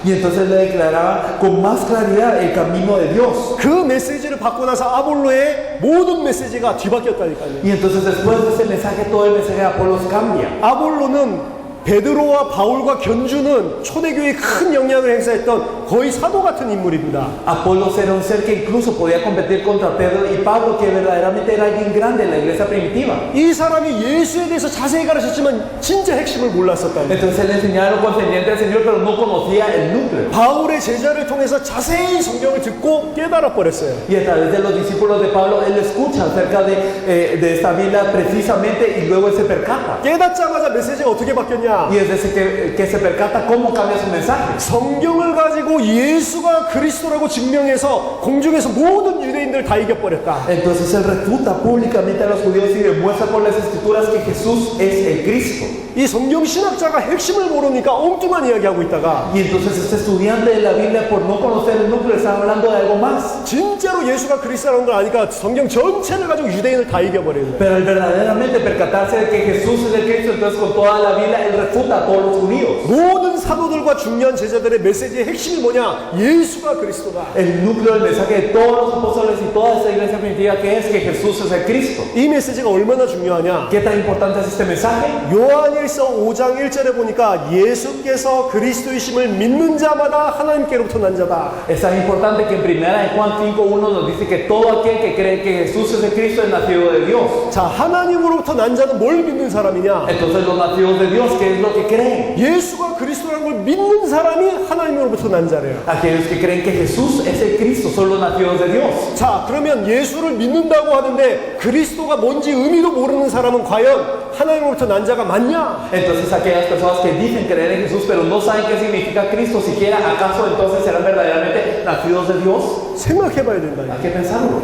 Y entonces le declaraba con más claridad el camino de Dios. 그 메시지를 받고 나서 아볼로의 모든 메시지가 뒤바뀌었다니까요. Y entonces después de ese mensaje, todo el mensaje de Apolos cambia. 아볼로는 베드로와 바울과 견주는 초대교회에 큰 영향을 행사했던 거의 사도 같은 인물입니다. Apolos era un ser que incluso podía competir contra Pedro y Pablo, que verdaderamente era alguien grande en la iglesia primitiva. 이 사람이 예수에 대해서 자세히 가르쳤지만 진짜 핵심을 몰랐었다는 거예요. Entonces él enseñaba lo concerniente al Señor, pero no conocía el núcleo. 바울의 제자를 통해서 자세히 성경을 듣고 깨달아 버렸어요. Y a través de los discípulos de Pablo, él escucha acerca de esta Biblia precisamente y luego él se percata. 깨닫자마자 메시지가 어떻게 바뀌었냐? Y es desde que se percata cómo cambia su mensaje. 성경을 가지고 예수가 그리스도라고 증명해서 공중에서 모든 유대인들 다 이겨버렸다. Entonces él refuta públicamente a los judíos y demuestra por las escrituras que Jesús es el Cristo. 이 성경 신학자가 핵심을 모르니까 엉뚱한 이야기하고 있다가 Y entonces este estudiante de la Biblia, por no conocer el núcleo, está hablando de algo más. 진짜로 예수가 그리스도라는 걸 아니까 성경 전체를 가지고 유대인을 다 이겨버리는 거예요. Pero al verdaderamente percatarse de que Jesús es el Cristo, entonces con toda la Biblia él refuta a todos los judíos. 모든 사도들과 중요한 제자들의 메시지의 핵심이 뭐냐? 예수가 그리스도다. El núcleo del mensaje de todos los apóstoles y toda esta iglesia primitiva, que es que Jesús es el Cristo. 이 메시지가 얼마나 중요하냐? ¿Qué tan importante es este mensaje? 요한일서 5장 1절에 보니까 예수께서 그리스도이심을 믿는 자마다 하나님께로부터 난 자다. Es tan importante que en primera de Juan 5:1 nos dice que todo aquel que cree que Jesús es el Cristo es nacido de Dios. 자, 하나님으로부터 난 자는 뭘 믿는 사람이냐? Entonces los nacidos de Dios, ¿qué es lo que creen? 예수가 그리스도라는 걸 믿는 사람이 하나님으로부터 난 자래요. Aquellos que creen que Jesús es el Cristo son los nacidos de Dios. 자, 그러면 예수를 믿는다고 하는데 그리스도가 뭔지 의미도 모르는 사람은 과연 하나님으로부터 난 자가 맞냐? Entonces aquellas personas que dicen creer en Jesús pero no saben qué significa Cristo siquiera, ¿acaso entonces serán verdaderamente nacidos de Dios? 생각해봐야 된다. Hay que pensarlo.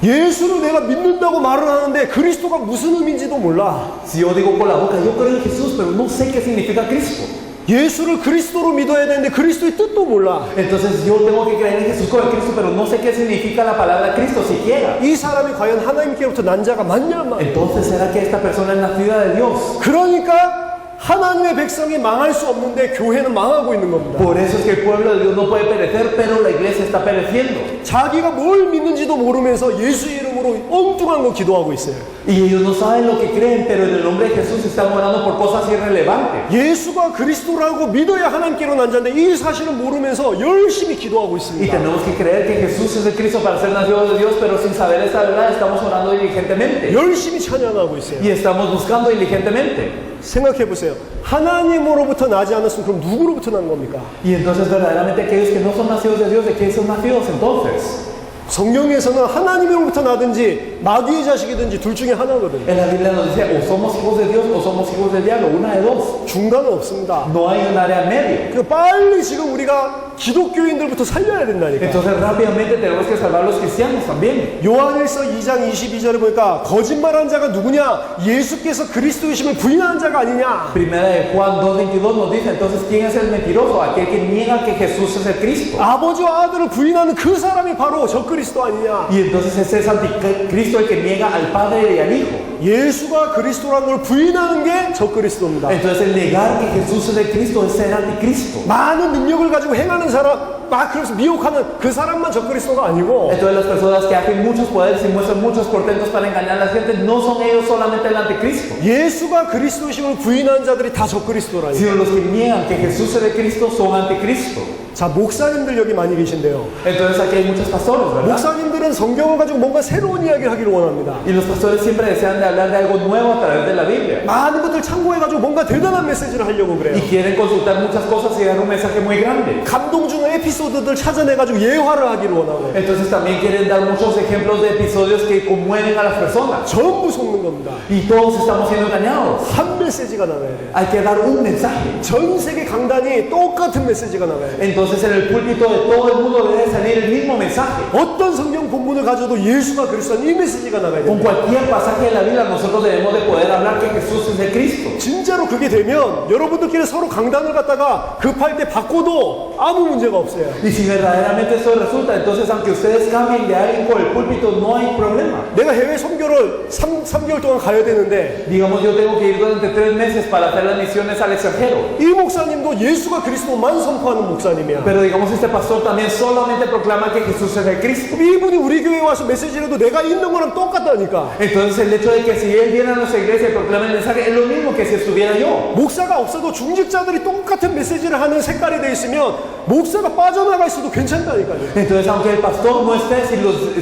예수를 내가 믿는다고 말을 하는데 그리스도가 무슨 의미인지도 몰라. Si yo digo con la boca, yo creo en Jesús pero no sé qué significa Cristo. 예수를 그리스도로 믿어야 되는데 그리스도의 뜻도 몰라. Entonces yo tengo que creer en Jesús como el Cristo pero no sé qué significa la palabra Cristo siquiera. 이 사람이 과연 하나님께로부터 난 자가 맞냐 말이야. Entonces ¿será que esta persona es nacida de Dios? 그러니까 하나님의 백성이 망할 수 없는데 교회는 망하고 있는 겁니다. Por eso es que el pueblo de Dios no puede perecer, pero la iglesia está pereciendo. 자기가 뭘 믿는지도 모르면서 예수 이름으로 엉뚱한 거 기도하고 있어요. Y ellos no saben lo que creen, pero en el nombre de Jesús están orando por cosas irrelevantes. 예수가 그리스도라고 믿어야 하나님께로 난 자인데 이 사실을 모르면서 열심히 기도하고 Y 있습니다. tenemos que creer que Jesús es el Cristo para ser nacidos de Dios, pero sin saber esta verdad estamos orando diligentemente. 열심히 찬양하고 있어요. Y estamos buscando diligentemente. 생각해 보세요. 하나님으로부터 나지 않았으면 그럼 누구로부터 난 겁니까? Y entonces verdaderamente aquellos que no son nacidos de Dios, ¿de qué son nacidos entonces? 성경에서는 하나님으로부터 나든지 마귀의 자식이든지 둘 중에 하나거든요. En la Biblia nos dice o somos hijos de Dios o somos hijos del diablo, una de dos. 중간은 없습니다. No hay un área medio. 그 빨리 지금 우리가 기독교인들부터 살려야 된다니까. Entonces rápidamente tenemos que salvar a los cristianos también. 요한일서 2장 22절에 보니까 거짓말한 자가 누구냐? 예수께서 그리스도이심을 부인하는 자가 아니냐? Primera de Juan 2:22 nos dice, entonces ¿quién es el mentiroso? Aquel que niega que Jesús es el Cristo. 아버지와 아들을 부인하는 그 사람이 바로 저 그리스도 아니냐? Y entonces ese es anticristo el que niega al Padre y al Hijo. 예수가 그리스도라는 걸 부인하는 게 저 그리스도입니다. Entonces el negar que Jesús es el Cristo es ser anticristo. 많은 능력을 가지고 행하는 사람, 막 그래서 미혹하는 그 사람만 저 그리스도가 아니고 Entonces las personas que hacen muchos poderes y muestran muchos portentos para engañar a la gente no son ellos solamente el anticristo, 예수가 그리스도이심을 부인하는 자들이 다 저 그리스도라니까. sino los que niegan que Jesús es el Cristo son anticristo. 자, 목사님들 여기 많이 계신데요. Entonces aquí hay muchos pastores, ¿verdad? 목사님들은 성경을 가지고 뭔가 새로운 이야기를 하기를 원합니다. Y los pastores siempre desean de hablar de algo nuevo a través de la Biblia. 많은 것들 참고해가지고 뭔가 대단한 메시지를 하려고 Y 그래요. quieren consultar muchas cosas y dar un mensaje muy grande. 감동 주는 에피소드들 찾아내가지고 예화를 하기를 원하고 Entonces también quieren dar muchos ejemplos de episodios que conmueven a las personas. 전부 속는 겁니다. Y todos estamos siendo engañados. 한 메시지가 나와야 돼요. Hay que dar un mensaje. 전 세계 강단이 똑같은 메시지가 나와야 돼요. Entonces en el púlpito de todo el mundo debe salir el mismo mensaje. 어떤 성경 본문을 가져도 예수가 그리스도는 이 메시지가 나가야 Con 돼요. cualquier pasaje de la Biblia nosotros debemos de poder hablar que Jesús es el Cristo. 진짜로 그게 되면 여러분들끼리 서로 강단을 갖다가 급할 때 바꿔도 아무 문제가 없어요. Y si verdaderamente eso resulta, entonces aunque ustedes cambien de alguien por el púlpito, no hay problema. 내가 해외 선교를 3개월 동안 가야 되는데 Digamos, yo tengo que ir durante 3 meses para hacer las misiones al extranjero. 이 목사님도 예수가 그리스도만 선포하는 목사님이야. Pero digamos, este pastor también solamente proclama que Jesús es el Cristo. 이분이 우리 교회에 와서 메시지를 해도 내가 있는 거랑 똑같다니까. Entonces el hecho de que si él viene a nuestra iglesia y proclama el mensaje es lo mismo que si estuviera yo. 목사가 없어도 중직자들이 똑같은 메시지를 하는 색깔이 돼 있으면 목사가 빠져나가 있어도 괜찮다니까요. Entonces aunque el pastor no esté,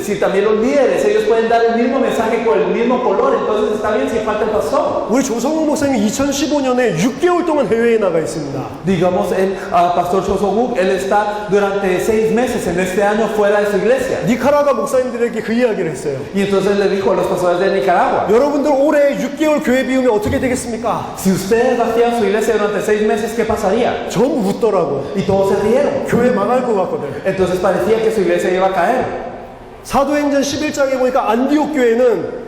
si también los líderes, ellos pueden dar el mismo mensaje con el mismo color, entonces está bien si falta el pastor. 우리 조성욱 목사님이 2015년에 6개월 동안 해외에 나가 있습니다. Digamos, el pastor Chosoguk, él está durante 6 meses en este año fuera de su iglesia. 니카라과 목사님들에게 그 이야기를 했어요. Y entonces le dijo a los pastores de Nicaragua, 여러분들 올해 6개월 교회 비우면 어떻게 되겠습니까? si ustedes vacían su iglesia durante 6 meses, ¿qué pasaría? 전부 웃더라고. Y todos se rieron. 교회 망할 것 같거든. Entonces parecía que su iglesia iba a caer. 사도행전 11장에 보니까 안디옥 교회는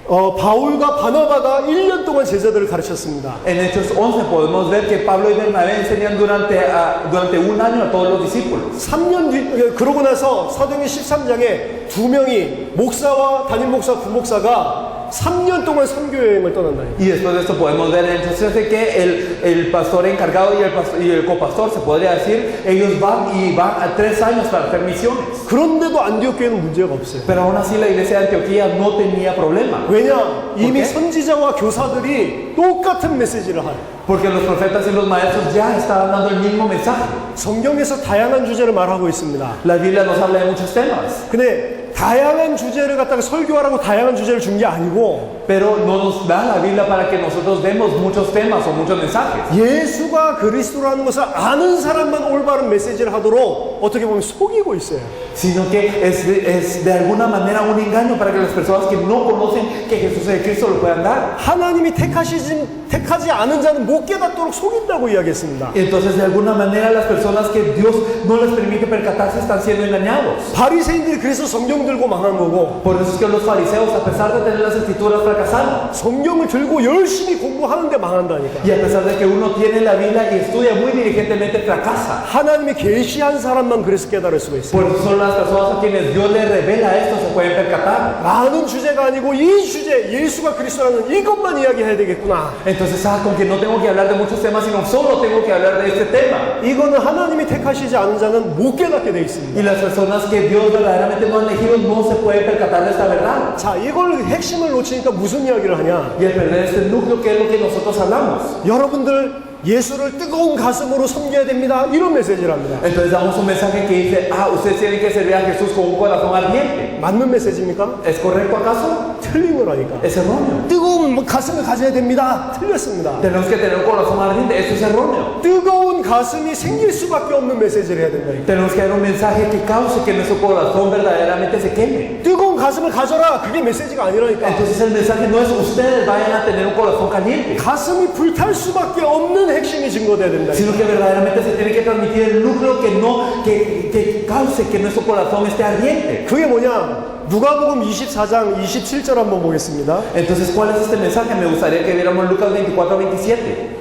바울과 바나바가 1년 동안 제자들을 가르쳤습니다. En Hechos 11 podemos ver que Pablo y Bernabé enseñan durante un año a todos los discípulos. 3년 뒤, 그러고 나서 사도행전 13장에 2명이 목사와 담임 목사, 부목사가 3년 동안 선교 여행을 떠난다니까. Y después de esto podemos ver en Hechos 13 que el pastor encargado y el copastor, se podría decir, ellos van a 3 años para hacer misiones. 그런데도 안디옥 교회는 문제가 없어요. Pero aún así la iglesia de Antioquía no tenía problema. 왜냐? 이미 qué? 선지자와 교사들이 똑같은 메시지를 하요. Porque los profetas y los maestros ya estaban dando el mismo mensaje. 성경에서 다양한 주제를 말하고 있습니다. La Biblia nos habla de muchos temas. 근데 다양한 주제를 갖다가 설교하라고 다양한 주제를 준 게 아니고 Pero no nos da la Biblia para que nosotros demos muchos temas o muchos mensajes. 예수가 그리스도라는 것을 아는 사람만 올바른 메시지를 하도록 어떻게 보면 속이고 있어요. Sino que es de alguna manera un engaño para que las personas que no conocen que Jesús es el Cristo lo puedan dar. 하나님이 택하지 않은 자는 못 깨닫도록 속인다고 이야기했습니다. Entonces de alguna manera las personas que Dios no les permite percatarse están siendo engañados. 바리새인들이 그래서 성경 들고 망한 거고 Por eso es que los fariseos, a pesar de tener las escrituras, fracasaron. 성경을 들고 열심히 공부하는데 망한다니까. Y a pesar de que uno tiene la Biblia y estudia muy diligentemente, fracasa. 하나님이 계시한 사람만 그래서 깨달을 수가 있어요. Por eso son las personas a quienes Dios les revela esto se pueden percatar. 많은 주제가 아니고 이 주제 예수가 그리스도라는 이것만 이야기해야 되겠구나. Entonces, con que no tengo que hablar de muchos temas, sino solo tengo que hablar de este tema. 이거는 하나님이 택하시지 않은 자는 못 깨닫게 돼 있습니다. Y las personas que Dios verdaderamente no ha elegido no se pueden percatar de esta verdad. 자, 이걸 핵심을 놓치니까 무슨 이야기를 하냐? Y al perder este núcleo, ¿qué es lo que nosotros hablamos? 여러분들 예수를 뜨거운 가슴으로 섬겨야 됩니다. 이런 메시지를 합니다. Entonces damos un mensaje que dice, ustedes tienen que servir a Jesús con un corazón ardiente. 맞는 메시지입니까? ¿Es correcto acaso? 틀린 거라니까. Es erróneo. 뜨거운 가슴을 가져야 됩니다. 틀렸습니다. Tenemos que tener un corazón ardiente. Esto es erróneo. 뜨거운 가슴이 생길 수밖에 없는 메시지를 해야 된다니까. Tenemos que dar un mensaje que cause que nuestro corazón verdaderamente se queme. 뜨거운 가슴을 가져라. 그게 메시지가 아니라니까. Entonces el mensaje no es ustedes vayan a tener un corazón caliente, 가슴이 불탈 수밖에 없는 핵심이 증거돼야 된다. sino que verdaderamente se tiene que transmitir el núcleo que cause que nuestro corazón esté ardiente. 그게 뭐냐? 누가복음 24장 27절 한번 보겠습니다. Entonces, ¿cuál es este mensaje? Me gustaría que viéramos Lucas 24-27.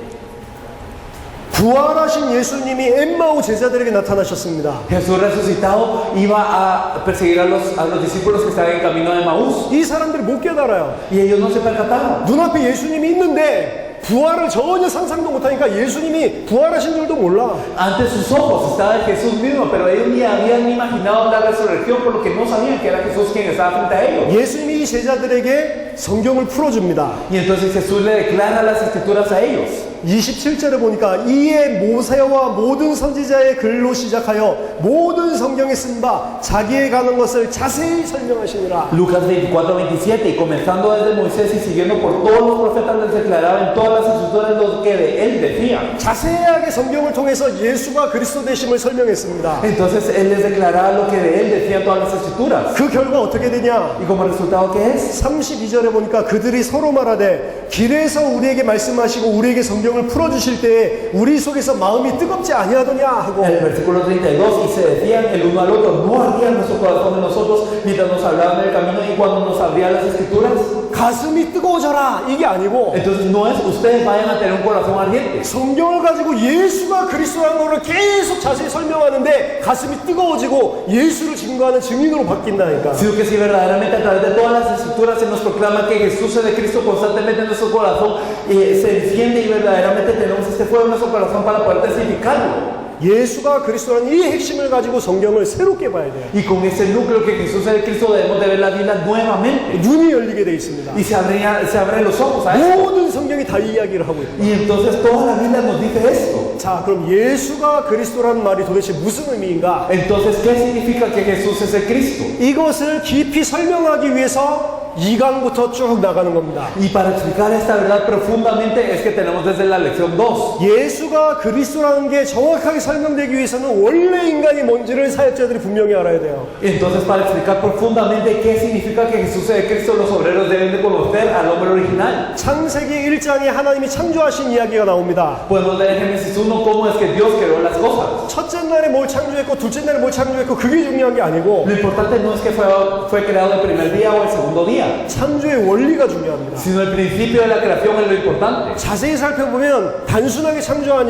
부활하신 예수님이 엠마오 제자들에게 나타나셨습니다. Jesús resucitado iba a perseguir a los discípulos que estaban en camino de Maús, 이 사람들이 못 깨달아요. y ellos no se percataron. 눈앞에 예수님이 있는데 부활을 전혀 상상도 못하니까 예수님이 부활하신 줄도 몰라. Ante sus ojos estaba Jesús mismo, pero ellos ni habían imaginado la resurrección, por lo que no sabían que era Jesús quien estaba frente a ellos. 예수님이 이 제자들에게 성경을 풀어줍니다. Y entonces Jesús le declara las escrituras a ellos. 27절에 보니까 이에 모세와 모든 선지자의 글로 시작하여 모든 성경에 쓴 바 자기에 관한 것을 자세히 설명하시니라. Lucas 24-27, y comenzando desde Moisés y siguiendo por todos los profetas, les declaraba en todas las escrituras lo que de él decía. 자세하게 성경을 통해서 예수가 그리스도 되심을 설명했습니다. Entonces él les declaraba lo que de él decían todas las escrituras. 그 결과 어떻게 되냐? Y como resultado, ¿qué es? 32절에 보니까 그들이 서로 말하되 길에서 우리에게 말씀하시고 우리에게 성경 성경을 풀어주실 때에 우리 속에서 마음이 뜨겁지 아니하더냐 하고 En el versículo 32, y se decían el uno al otro, no ardía nuestro corazón en nosotros mientras nos hablaban del camino y cuando nos abrían las escrituras. 가슴이 뜨거워져라 이게 아니고 Entonces no es ustedes vayan a tener un corazón ardiente. 성경을 가지고 예수가 그리스도라는 것을 계속 자세히 설명하는데 가슴이 뜨거워지고 예수를 증거하는 증인으로 바뀐다니까. Sino que si verdaderamente a través de todas las escrituras se nos proclama que Jesús es de Cristo constantemente en nuestro corazón, se enciende y verdaderamente tenemos este fuego en nuestro corazón para poder testificarlo. 예수가 그리스도라는 이 핵심을 가지고 성경을 새롭게 봐야 돼요. Y con ese núcleo que Jesús es el Cristo debemos de ver la Biblia nuevamente. 눈이 열리게 돼 있습니다. Y se abren los ojos a eso. 모든 성경이 다 이야기를 하고 있고. Y entonces toda la Biblia nos dice esto. 자, 그럼 예수가 그리스도라는 말이 도대체 무슨 의미인가? Entonces, ¿qué significa que Jesús es el Cristo? 이것을 깊이 설명하기 위해서 2강부터 쭉 나가는 겁니다. Y para explicar esta verdad profundamente es que tenemos desde la lección 2. 예수가 그리스도라는 게 정확하게 설명되기 위해서는 원래 인간이 뭔지를 사역자들이 분명히 알아야 돼요. Entonces, para explicar profundamente qué significa que Jesús es el Cristo, los obreros deben de conocer al hombre original. 창세기 1장에 하나님이 창조하신 이야기가 나옵니다. Podemos leer en Génesis 1 cómo es que Dios creó las cosas. 첫째 날에 뭘 창조했고 둘째 날에 뭘 창조했고 그게 중요한 게 아니고 Lo importante no es que fue creado el primer día o el segundo día, 창조의 원리가 중요합니다. sino el principio de la creación es lo importante. 자세히 살펴보면 단순하게 창조한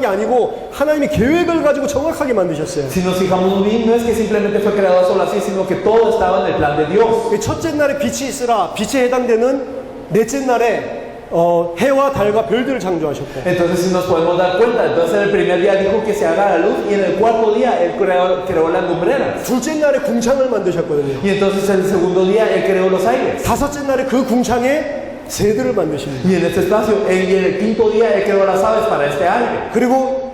게 아니고 하나님이 계획을 가지고 정확하게 만드셨어요. Si nos fijamos bien, no es que simplemente fue creado solo así, sino que todo estaba en el plan de Dios. 첫째 날에 빛이 있으라 빛에 해당되는 넷째 날에 해와 달과 별들을 창조하셨고 Entonces si nos podemos dar cuenta, entonces en el primer día dijo que se haga la luz y en el cuarto día Él creó las lumbreras. 둘째 날에 궁창을 만드셨거든요. Y entonces en el segundo día Él creó los aires. 다섯째 날에 그 궁창에 새들을 만드십니다. Y en este espacio, y en el quinto día Él creó las aves para este aire. 그리고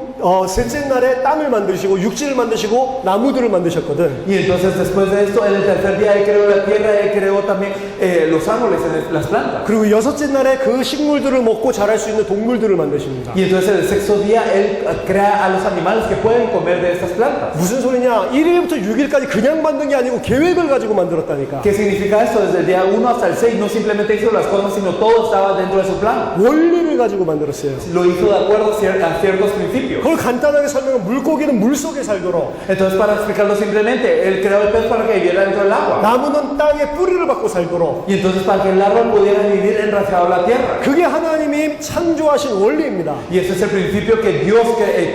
셋째 날에 땅을 만드시고 육지를 만드시고 나무들을 만드셨거든. Y entonces después de esto, en el tercer día Él creó la tierra, Él creó también los árboles, las plantas. 그리고 여섯째 날에 그 식물들을 먹고 자랄 수 있는 동물들을 만드십니다. Y entonces en el sexto día Él crea a los animales que pueden comer de estas plantas. 무슨 소리냐? 1일부터 6일까지 그냥 만든 게 아니고 계획을 가지고 만들었다니까. ¿Qué significa esto? Desde el día 1 hasta el 6 no simplemente hizo las cosas, sino todo estaba dentro de su plan. 원리를 가지고 만들었어요. Lo hizo de acuerdo a ciertos principios. 그걸 간단하게 설명하면 물고기는 물 속에 살도록 Entonces, para explicarlo simplemente, Él creó el pez para que viviera dentro del agua. 나무는 땅에 뿌리를 받고 살도록 Y entonces, para que el árbol pudiera vivir enraizado en la tierra. 그게 하나님이 창조하신 원리입니다. Y ese es el principio que Dios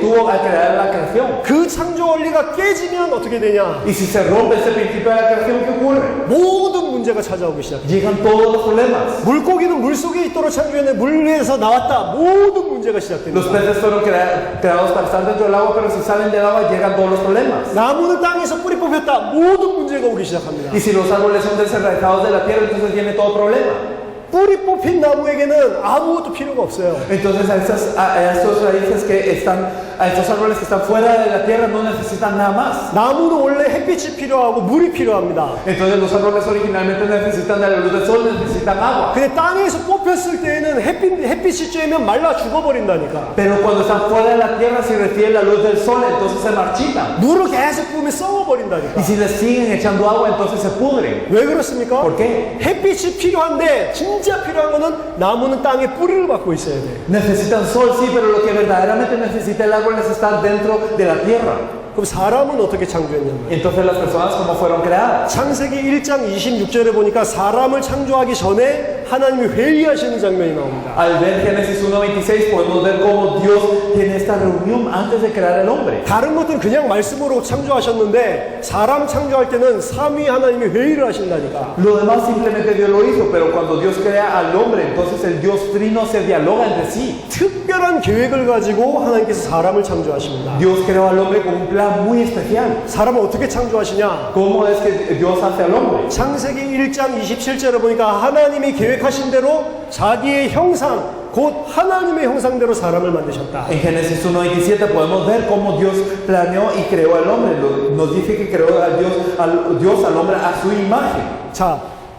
tuvo al crear la creación. 그 창조 원리가 깨지면 어떻게 되냐? Y si se rompe ese principio de la creación, ¿qué ocurre? 모든 문제가 찾아오기 시작해요. Llegan todos los problemas. 물고기는 물 속에 있도록 창조했는데 물에서 나왔다. 모든 문제가 Los 시작됩니다. peces fueron creados para estar dentro del agua, pero si salen del agua llegan todos los problemas. 나무는 땅에서 뿌리 뽑혔다. 모든 문제가 오기 시작합니다. Y si los árboles son desenraizados de la tierra, entonces viene todo problema. 뿌리 뽑힌 나무에게는 아무것도 필요가 없어요. Entonces a estos raíces que están, a estos árboles que están fuera de la tierra no necesitan nada más. 나무는 원래 햇빛이 필요하고 물이 필요합니다. Entonces los árboles originalmente necesitan de la luz del sol, necesitan agua. 근데 땅에서 뽑혔을 때에는 햇빛이 쬐면 말라 죽어버린다니까. Pero cuando están fuera de la tierra, si reciben la luz del sol, entonces se marchitan. 물을 계속 부으면 썩어버린다니까. Y si les siguen echando agua, entonces se pudren. 왜 그렇습니까? ¿Por qué? 햇빛이 필요한데 진짜 필요한 거는 나무는 땅에 뿌리를 받고 있어야 돼. Necesitan sol, sí, pero lo que verdaderamente necesita el árbol es estar dentro de la tierra. 그럼 사람은 어떻게 창조했냐면 Entonces las personas, ¿cómo fueron creadas? 창세기 1장 26절에 보니까 사람을 창조하기 전에 하나님이 회의하시는 장면이 나옵니다. Al ver Génesis 1:26 podemos ver cómo Dios tiene esta reunión antes de crear el hombre. 다른 것들은 그냥 말씀으로 창조하셨는데 사람 창조할 때는 삼위 하나님이 회의를 하신다니까. Lo demás simplemente Dios lo hizo, pero cuando Dios crea al hombre, entonces el Dios trino se dialoga entre sí. 특별한 계획을 가지고 하나님께서 사람을 창조하십니다. Dios creó al hombre con un plan muy especial. 사람을 어떻게 창조하시냐? ¿Cómo es que Dios hace al hombre? 창세기 1장 27절에 보니까 하나님이 계획하신 대로 자기의 형상, 곧 하나님의 형상대로 사람을 만드셨다. En Génesis 1:27 podemos ver cómo Dios planeó y creó al hombre. Nos dice que creó a Dios al hombre a su imagen. 자,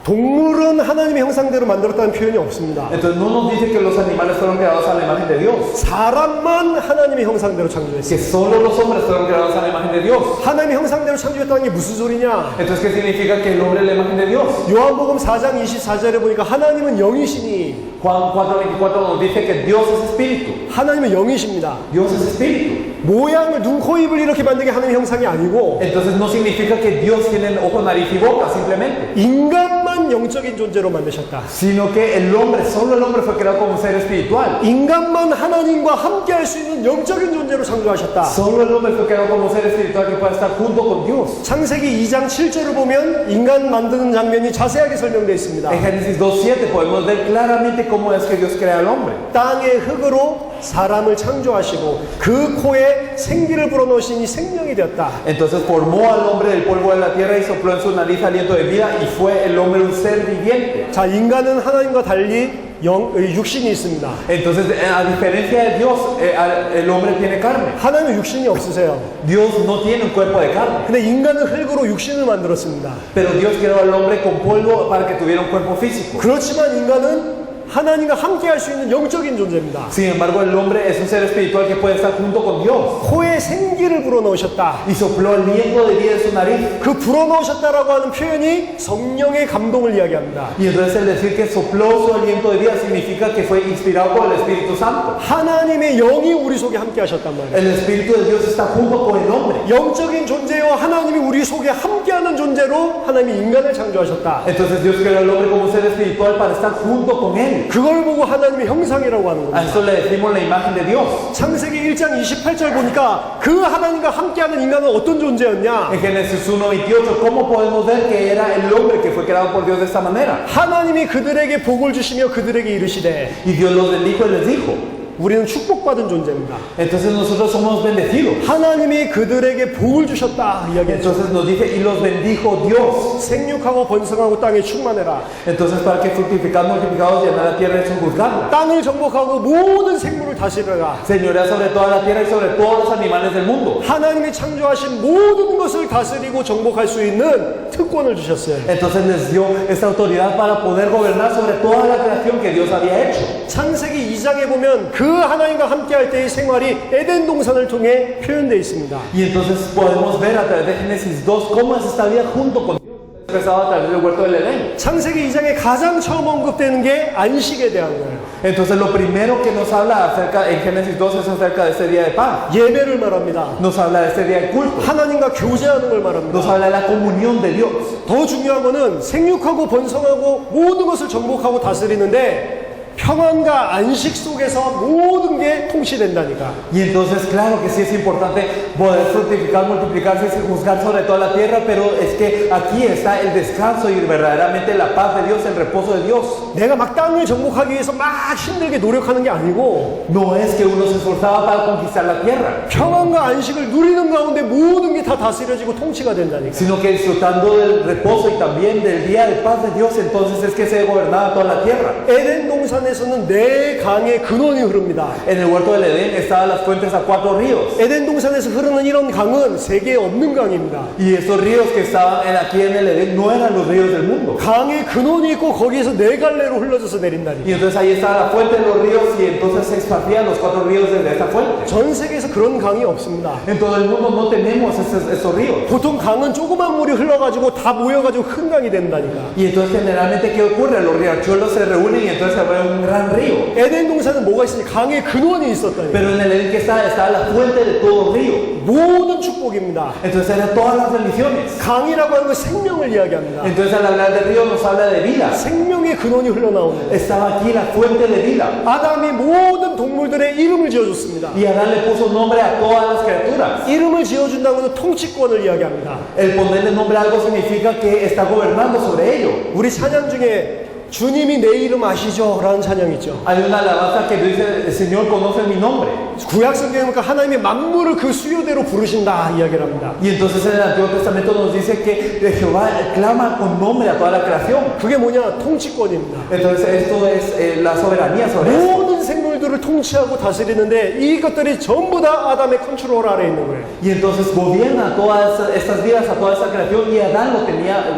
동물은 하나님의 형상대로 만들었다는 표현이 없습니다. Entonces no nos dice que los animales fueron creados a la imagen de Dios, 사람만 하나님의 형상대로 que 창조했어요. solo los hombres fueron creados a la imagen de Dios. 하나님의 형상대로 창조했다는 게 무슨 소리냐? Entonces, ¿qué significa que el hombre es la imagen de Dios? 요한복음 4장 24절에 보니까 하나님은 영이시니 Juan 4:24 nos dice que Dios es espíritu. 하나님은 영이십니다. Dios es espíritu. 모양을 눈, 코, 입을 이렇게 만든 게 하나님의 형상이 아니고 Entonces no significa que Dios tiene ojo, nariz y boca simplemente, 인간만 영적인 존재로 만드셨다. sino que el hombre, solo el hombre fue creado como un ser espiritual. 인간만 하나님과 함께 할 수 있는 영적인 존재로 창조하셨다. Solo el hombre fue creado como un ser espiritual que pueda estar junto con Dios. 창세기 2장 7절을 보면 인간 만드는 장면이 자세하게 설명되어 있습니다. En Génesis 2:7 podemos ver claramente cómo es que Dios crea al hombre. 땅의 흙으로 사람을 창조하시고 그 코에 생기를 불어넣으시니 생명이 되었다. Entonces formó al hombre del polvo de la tierra y sopló en su nariz aliento de vida y fue el hombre un ser viviente. 자, 인간은 하나님과 달리 육신이 있습니다. Entonces, a diferencia de Dios, el hombre tiene carne. 하나님은 육신이 없으세요. Dios no tiene un cuerpo de carne. 근데 인간은 흙으로 육신을 만들었습니다. Pero Dios creó al hombre con polvo para que tuviera un cuerpo físico. 그렇지만 인간은 하나님과 함께 할 수 있는 영적인 존재입니다. Sin embargo, el hombre es un ser espiritual que puede estar junto con Dios. 코에 생기를 불어넣으셨다. Y sopló aliento de vida en su nariz. 그 불어넣으셨다라고 하는 표현이 성령의 감동을 이야기합니다. Y entonces el decir que sopló su aliento de vida significa que fue inspirado por el Espíritu Santo. 하나님의 영이 우리 속에 함께 하셨단 말이에요. El Espíritu de Dios está junto con el hombre. 영적인 존재와 하나님이 우리 속에 함께하는 존재로 하나님이 인간을 창조하셨다. Entonces Dios creó al hombre como un ser espiritual para estar junto con él. 그걸 보고 하나님의 형상이라고 하는 A 겁니다. esto le decimos la imagen de Dios. 창세기 1장 28절 보니까 그 하나님과 함께하는 인간은 어떤 존재였냐? En Génesis 1:28, ¿cómo podemos ver que era el hombre que fue creado por Dios de esta manera? 하나님이 그들에게 복을 주시며 그들에게 이르시되 Y Dios los bendijo y les dijo. 우리는 축복받은 존재입니다. Entonces nosotros somos bendecidos. 하나님이 그들에게 복을 주셨다 이야기했죠. Entonces nos dice, y los bendijo Dios. 생육하고 번성하고 땅에 충만해라. Entonces para que fructificados, multiplicados, llenar la tierra y sojuzgarla. 땅을 정복하고 모든 생물을 다스려라. Señorea sobre toda la tierra y sobre todos los animales del mundo. 하나님이 창조하신 모든 것을 다스리고 정복할 수 있는 특권을 주셨어요. Entonces les dio esta autoridad para poder gobernar sobre toda la creación que Dios había hecho. 창세기 2장에 보면 그 하나님과 함께할 때의 생활이 에덴 동산을 통해 표현되어 있습니다. Y entonces podemos ver a través de Génesis 2 cómo es esta vida junto con Dios, expresado a través del huerto del Edén. 창세기 2장에 가장 처음 언급되는 게 안식에 대한 거예요. Entonces lo primero que nos habla acerca en Génesis 2 es acerca de este día de paz. 예배를 말합니다. Nos habla de este día de culto. 하나님과 교제하는 걸 말합니다. Nos habla de la comunión de Dios. 더 중요한 거는 생육하고 번성하고 모든 것을 정복하고 다스리는데 평안과 안식 속에서 모든 게 통치된다니까. Y entonces claro que sí es importante poder fructificar, multiplicarse y juzgar sobre toda la tierra, pero es que aquí está el descanso y verdaderamente la paz de Dios, el reposo de Dios. 내가 막 땅을 정복하기 위해서 막 힘들게 노력하는 게 아니고 No es que uno se esforzaba para conquistar la tierra, 평안과 안식을 누리는 가운데 모든 게 다 다스려지고 통치가 된다니까. sino que disfrutando del reposo y también del día de paz de Dios, entonces es que se gobernaba toda la tierra. 에덴 동산에서는 네 강의 근원이 흐릅니다. En el huerto del Edén estaban las fuentes a 4 ríos. 에덴 동산에서 흐르는 이런 강은 세계에 없는 강입니다. Y esos ríos que estaban aquí en el Edén no eran los ríos del mundo. 강의 근원이 있고 거기에서 네 갈래로 흘러져서 내린다니까. Y entonces ahí estaba la fuente de los ríos y entonces se expandían los 4 ríos desde esta fuente. 전 세계에서 그런 강이 없습니다. En todo el mundo no tenemos esos ríos. 보통 강은 조그만 물이 흘러가지고 다 모여가지고 큰 강이 된다니까. Y entonces generalmente ¿qué ocurre? Los riachuelos se reúnen y entonces se vuelve un gran río. 에덴 동산은 뭐가 있으니 강의 근원이 있었다니까. Pero en el Edén que estaba la fuente de todo río. 모든 축복입니다. Entonces eran todas las bendiciones. 강이라고 하는 건 생명을 이야기합니다. Entonces al hablar de río nos habla de vida. 생명의 근원이 흘러나오는 거예요. Estaba aquí la fuente de vida. 아담이 모든 동물들의 이름을 지어줬습니다. Y Adán le puso nombre a todas las criaturas. 이름을 지어준다고는 통치권을 이야기합니다. El ponerle nombre a algo significa que está gobernando sobre ello. 우리 찬양 중에 주님이 내 이름 아시죠? 라는 찬양 있죠. Hay una alabanza que dice, el Señor conoce mi nombre. 구약 성경에 보니까 하나님의 만물을 그 수요대로 부르신다 이야기를 합니다. Y entonces en el Antiguo Testamento nos dice que Jehová clama con nombre a toda la creación. 그게 뭐냐? 통치권입니다. Entonces esto es la soberanía sobre esto. 모든 생물들을 이들을 통치하고 다스리는데 이것들이 전부 다 아담의 컨트롤 아래에 있는 거예요. Y entonces gobierna todas estas vidas, a toda esta creación, y Adán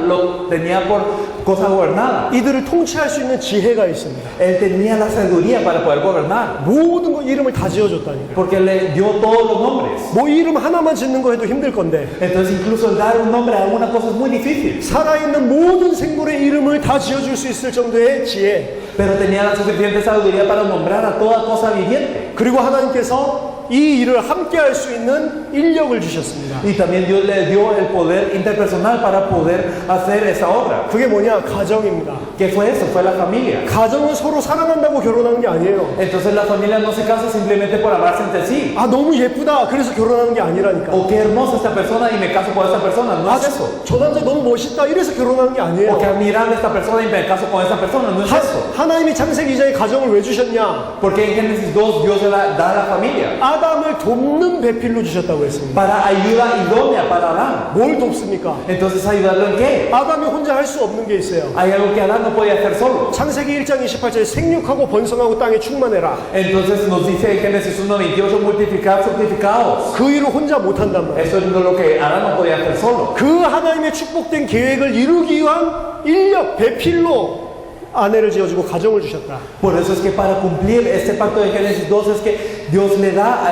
lo tenía por cosa gobernada. 이들을 통치할 수 있는 지혜가 있습니다. Él tenía la sabiduría para poder gobernar, 모든 거 이름을 다 지어줬다니까요. porque le dio todos los nombres. 뭐 이름 하나만 짓는 거 해도 힘들 건데 Entonces incluso el dar un nombre a alguna cosa es muy difícil. 살아있는 모든 생물의 이름을 다 지어줄 수 있을 정도의 지혜. Pero tenía la suficiente sabiduría para nombrar a toda cosa viviente. 그리고 하나님께서 이 일을 함께 할 수 있는 인력을 주셨습니다. Y también Dios le dio el poder interpersonal para poder hacer esa obra. 그게 뭐냐? 가정입니다. ¿Qué fue eso? Fue la familia. 가정은 서로 사랑한다고 결혼하는 게 아니에요. Entonces la familia no se casa simplemente por amarse entre sí. 아 너무 예쁘다 그래서 결혼하는 게 아니라니까. O qué hermosa esta persona y me caso con esta persona. No es eso. 저 남자 너무 멋있다 이래서 결혼하는 게 O 아니에요. que admirable esta persona y me caso con esta persona. No es eso. 하나님이 창세기 2장에 가정을 왜 주셨냐? Porque en Génesis 2 Dios da a la familia 아담을 돕는 배필로 주셨다고 했습니다. para ayuda idónea para Adán. 뭘 돕습니까? Entonces ayudarlo en qué? 아담이 혼자 할 수 없는 게 있어요. Hay algo que Adán no podía hacer solo. 창세기 1장 28절에 생육하고 번성하고 땅에 충만해라. Entonces nos dice en Génesis 1:28 multiplicad, fructificaos. 그 일을 혼자 못한단 말이에요. Eso es lo que Adán no podía hacer solo. 그 하나님의 축복된 계획을 이루기 위한 인력, 배필로 아내를 지어주고 가정을 주셨다. Por eso es que para cumplir este pacto de Génesis 2 es que Dios le da a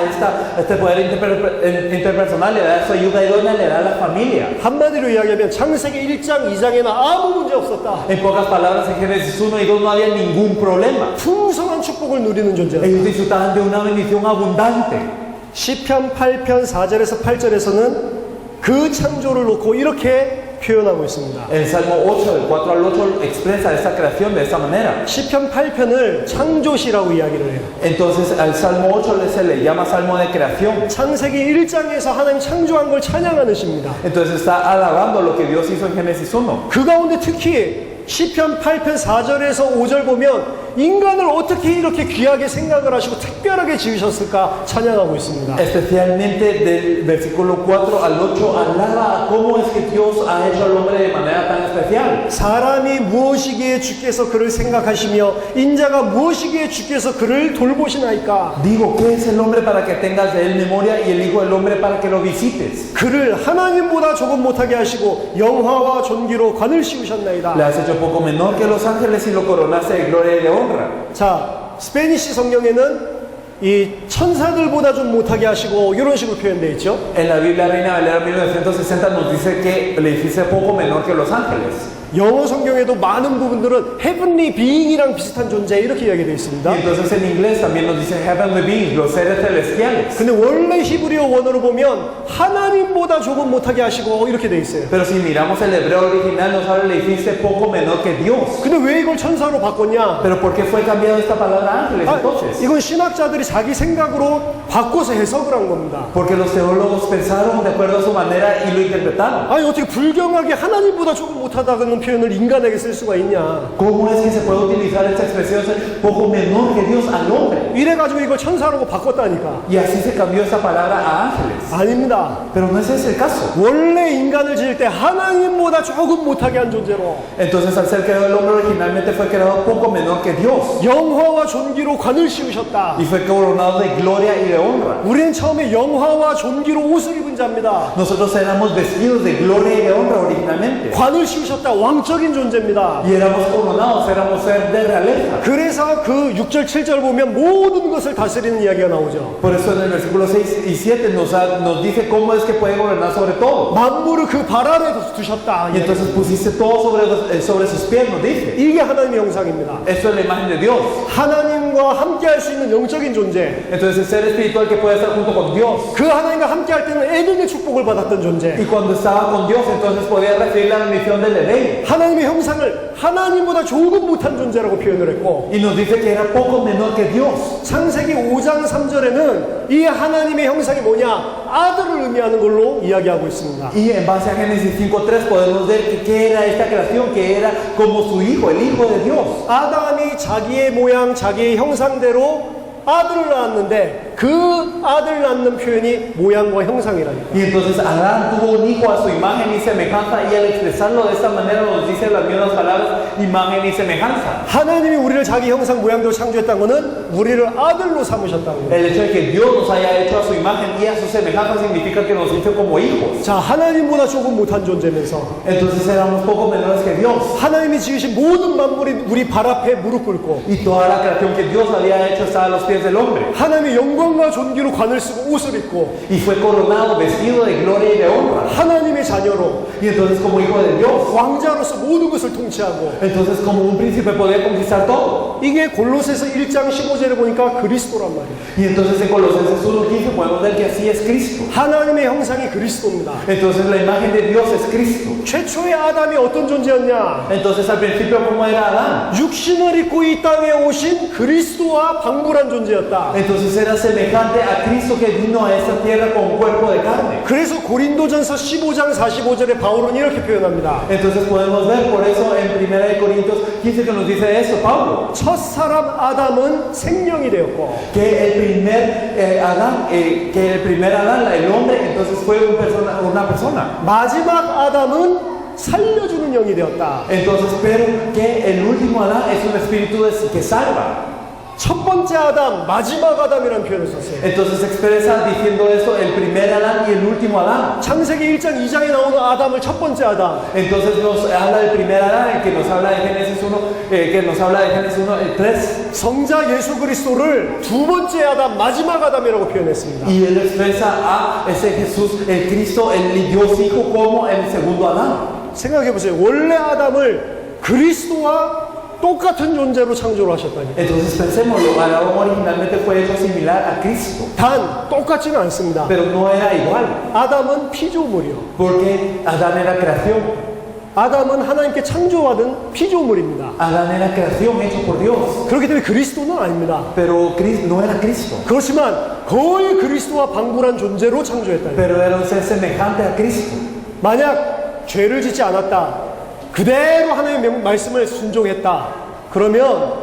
este poder interpersonal, le da su ayuda idónea, le da a la familia. 한마디로 이야기하면 창세기 1장, 2장에는 아무 문제 없었다. En pocas palabras, en Génesis 1 y 2 no había ningún problema. 풍성한 축복을 누리는 존재다. Ellos disfrutaban de una bendición abundante. 시편 8편 4절에서 8절에서는 그 창조를 놓고 이렇게 표현하고 있습니다. El Salmo 8, del 4 al 8, expresa esta creación de esta manera. 시편 8편을 창조시라고 이야기를 해요. Entonces, al Salmo 8 se le llama Salmo de creación. 창세기 1장에서 하나님 창조한 걸 찬양하는 시입니다. Entonces, está alabando lo que Dios hizo en Génesis 1. 그 가운데 특히 시편 8편 4절에서 5절 보면 인간을 어떻게 이렇게 귀하게 생각을 하시고 특별하게 지으셨을까 찬양하고 있습니다. Especialmente del versículo 4 al 8 alaba cómo es que Dios ha hecho al hombre de manera tan especial. 사람이 무엇이기에 주께서 그를 생각하시며 인자가 무엇이기에 주께서 그를 돌보시나이까. Digo, ¿qué es el hombre para que tengas de él memoria y el hijo del hombre para que lo visites? 그를 하나님보다 조금 못하게 하시고 영화와 존귀로 관을 씌우셨나이다. Le has hecho poco menor que los ángeles y lo coronaste de gloria y de honra. 자, 스페니시 성경에는 이 천사들보다 좀 못하게 하시고 이런 식으로 표현되어 있죠. En la Biblia Reina Valera 1960 nos dice que le hiciste poco menor que los ángeles. 영어 성경에도 많은 부분들은 heavenly being이랑 비슷한 존재 이렇게 이야기되어 Y 있습니다. entonces en inglés también nos dice heavenly beings, los seres celestiales. 근데 원래 히브리어 원어로 보면 하나님보다 조금 못하게 하시고 이렇게 되어 있어요. Pero si miramos el hebreo original nos habla le hiciste poco menor que Dios. 근데 왜 이걸 천사로 바꿨냐? Pero ¿por qué fue cambiado esta palabra ángeles entonces? 이건 신학자들이 자기 생각으로 바꿔서 해석을 한 겁니다. Porque los teólogos pensaron de acuerdo a su manera y lo interpretaron. 아니 어떻게 불경하게 하나님보다 조금 못하다는 표현을 인간에게 쓸 수가 있냐? ¿Cómo es que se puede utilizar esta expresión poco menor que Dios al hombre? 이래가지고 이걸 천사라고 바꿨다니까. Y así se cambió esta palabra a ángeles. 아닙니다. Pero no es ese el caso. 원래 인간을 지을 때 하나님보다 조금 못하게 한 존재로 Entonces al ser creado el hombre originalmente fue creado poco menor que Dios. 영화와 존귀로 관을 씌우셨다. Y fue coronado de gloria y de honra. 우리는 처음에 영화와 존귀로 옷을 입은 자입니다. Nosotros éramos vestidos de gloria y de honra originalmente. 관을 씌우셨다. 왕적인 존재입니다. Y éramos coronados, éramos ser de realeza. 그래서 그 6절 7절 보면 모든 것을 다스리는 이야기가 나오죠. Por eso en el versículo 6 y 7 nos dice cómo es que puede gobernar sobre todo. 만물을 그 발 아래 두셨다. Y entonces pusiste todo sobre sus pies, nos dice. 이게 하나님의 형상입니다. Esto es la imagen de Dios. 하나님과 함께 할 수 있는 영적인 존재. Entonces el ser espiritual que puede estar junto con Dios. 그 하나님과 함께 할 때는 에덴의 축복을 받았던 존재. Y cuando estaba con Dios, entonces podía recibir la bendición del Edén. 하나님의 형상을 하나님보다 조금 못한 존재라고 표현을 했고, Y nos dice que era poco menor que Dios. 창세기 5장 3절에는 이 하나님의 형상이 뭐냐? 아들을 의미하는 걸로 이야기하고 있습니다. Y en base a Génesis 5:3 podemos ver que qué era esta creación, que era como su hijo, el hijo de Dios. 아담이 자기의 모양, 자기의 형상대로 아들을 낳았는데 그 아들 낳는 표현이 모양과 형상이라니까. Y entonces Adán tuvo un hijo a su imagen y semejanza, y al expresarlo de esta manera nos dice las mismas palabras, imagen y semejanza. 하나님이 우리를 자기 형상 모양대로 창조했다는 것은 우리를 아들로 삼으셨다는 거예요. El hecho de que Dios nos haya hecho a su imagen y a su semejanza significa que nos hizo como hijos. 자, 하나님보다 조금 못한 존재면서 Entonces éramos poco menores que Dios. 하나님이 지으신 모든 만물이 우리 발 앞에 무릎 꿇고 Y toda la creación que Dios había hecho estaba a los pies del hombre. 하나님의 영광과 존귀로 관을 쓰고 옷을 입고 Y fue coronado, vestido de gloria y de honra. 하나님의 자녀로 Y entonces como hijo de Dios, 왕자로서 모든 것을 통치하고 entonces como un príncipe podía conquistar todo. 이게 골로새서 1장 15절에 보니까 그리스도란 말이에요. Y entonces en Colosenses 1:15 podemos ver que así es Cristo. 하나님의 형상이 그리스도입니다. Entonces la imagen de Dios es Cristo. 최초의 아담이 어떤 존재였냐? Entonces al principio ¿cómo era Adán? 육신을 입고 이 땅에 오신 그리스도와 방불한 존재였다. Entonces era semejante a Cristo que vino a esta tierra con cuerpo de carne. 그래서 고린도전서 15장 45절에 바울은 이렇게 표현합니다. Entonces podemos ver por eso en 1 Corintios 15 que nos dice esto Pablo, 첫 사람 아담은 생명이 되었고 que el primer Adán, el hombre, entonces fue una persona. 마지막 아담은 살려주는 영이 되었다. Entonces, pero que el último Adán es un espíritu que salva. 첫 번째 아담, 마지막 아담이라는 표현을 썼어요. Entonces expresa diciendo esto el primer Adán y el último Adán. 창세기 1장 2장에 나오는 아담을 첫 번째 아담. Entonces nos habla del primer Adán, el que nos habla de Génesis 1, el 3. 성자 예수 그리스도를 두 번째 아담, 마지막 아담이라고 표현했습니다. Y él expresa a ese Jesús, el Cristo, el Dios Hijo, como el segundo Adán. 생각해 보세요. 원래 아담을 그리스도와 똑같은 존재로 창조를 하셨다니. Entonces pensémoslo, Adán originalmente fue hecho similar a Cristo, 단 똑같지는 않습니다. pero no era igual, 아담은 피조물이요. porque Adán era creación. 아담은 하나님께 창조받은 피조물입니다. Adán era creación hecho por Dios, 그렇기 때문에 그리스도는 아닙니다. pero no era Cristo, 그렇지만 거의 그리스도와 방불한 존재로 창조했다. pero era un ser semejante a Cristo. 만약 죄를 짓지 않았다, 그대로 하나님의 말씀을 순종했다, 그러면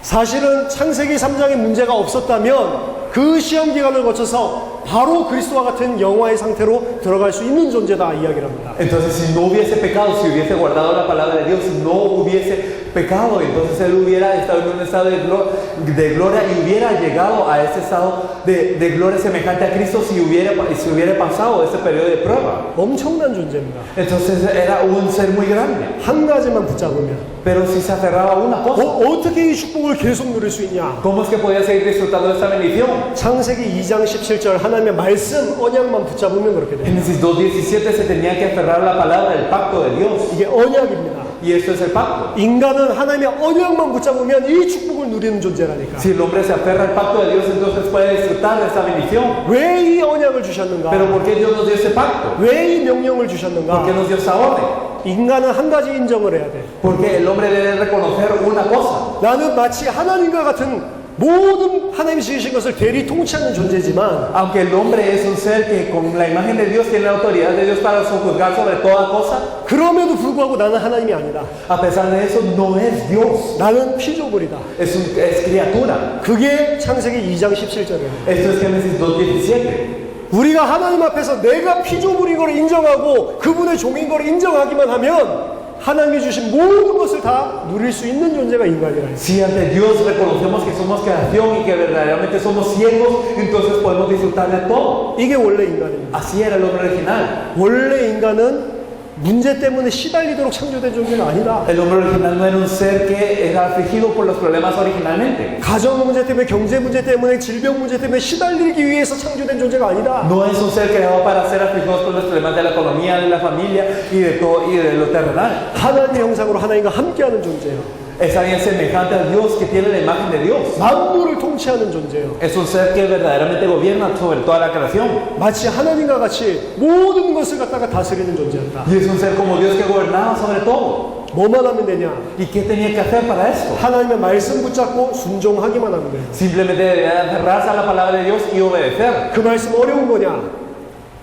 사실은 창세기 3장에 문제가 없었다면 그 시험 기간을 거쳐서 바로 그리스도와 같은 영화의 상태로 들어갈 수 있는 존재다 이야기를 합니다. Entonces si no hubiese pecado, si hubiese guardado la palabra de Dios, si no hubiese pecado, entonces él hubiera estado en un estado de gloria y hubiera llegado a ese estado de gloria semejante a Cristo si hubiera pasado ese periodo de prueba. 엄청난 존재입니다. Entonces era un ser muy grande, 한 가지만 붙잡으면 pero si se aferraba a una cosa, 어떻게 이 축복을 계속 누릴 수 있냐? ¿cómo es que podía seguir disfrutando de esta bendición? 창세기 2장 17절 하나님의 말씀 언약만 붙잡으면 그렇게 돼요. Génesis 2:17 se tenía que aferrar a la palabra del pacto de Dios, 이게 언약입니다. y esto es el pacto. 인간은 하나님의 언약만 붙잡으면 이 축복을 누리는 존재라니까. Si el hombre se aferra al pacto de Dios, entonces puede disfrutar de esta bendición. 왜 이 언약을 주셨는가? Pero ¿por qué Dios nos dio ese pacto? 왜 이 명령을 ¿Por qué 주셨는가? nos dio esa orden? 인간은 한 가지 인정을 해야 돼. Porque el hombre debe reconocer una cosa. 나는 마치 하나님과 같은 모든 하나님이 지으신 것을 대리 통치하는 존재지만 Aunque el hombre es un ser que con la imagen de Dios tiene la autoridad de Dios para juzgar sobre toda cosa, 그럼에도 불구하고 나는 하나님이 아니다. a pesar de eso no es Dios, 나는 피조물이다. es criatura. 그게 창세기 2장 17절이에요. Esto es Génesis 2:17. 우리가 하나님 앞에서 내가 피조물인 걸 인정하고 그분의 종인 걸 인정하기만 하면 하나님이 주신 모든 것을 다 누릴 수 있는 존재가 인간이라. Si ante Dios reconocemos que somos creación y que verdaderamente somos ciegos, entonces podemos disfrutar de todo. 이게 원래 인간입니다. Así era el hombre original. 원래 인간은 문제 때문에 시달리도록 창조된 존재가 아니다. El hombre original no era un ser que era afligido por los problemas originalmente. 가정 문제 때문에, 경제 문제 때문에, 질병 문제 때문에 시달리기 위해서 창조된 존재가 아니다. No es un ser creado para ser afligidos por los problemas de la economía, de la familia y de todo y de lo terrenal. 하나님의 형상으로 하나님과 함께하는 존재예요. Es alguien semejante a Dios que tiene la imagen de Dios. 만물을 통치하는 존재예요. Es un ser que verdaderamente gobierna sobre toda la creación. 마치 하나님과 같이 모든 것을 갖다가 다스리는 존재였다. Y es un ser como Dios que gobernaba sobre todo. 뭐만 하면 되냐? ¿Y qué tenía que hacer para esto? 하나님의 말씀 붙잡고 순종하기만 하면 돼요. Simplemente debía aferrarse a la palabra de Dios y obedecer. 그 말씀 어려운 거냐?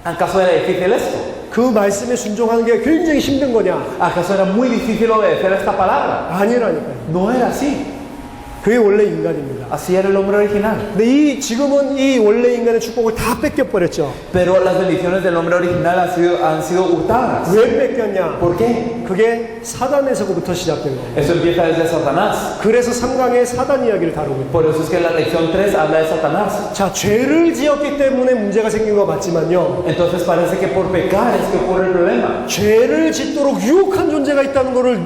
¿Acaso era difícil esto? 그 말씀에 순종하는 게 굉장히 힘든 거냐? ¿Acaso era muy difícil obedecer esta palabra? 아니라니까요. No era así. 그게 원래 인간입니다. Así era el hombre original. 근데 지금은 이 원래 인간의 축복을 다 뺏겨버렸죠. Pero las bendiciones del hombre original han sido hurtadas. 왜 뺏겼냐? ¿Por qué? 그게 사단에서부터 시작된 거예요. Eso empieza desde Satanás. 그래서 3강의 사단 이야기를 다루고 있다. Por eso es que la lección 3 habla de Satanás. 자, 죄를 지었기 때문에 문제가 생긴 것 같지만요. Entonces parece que por pecar es que ocurre el problema. 죄를 짓도록 유혹한 존재가 있다는 것을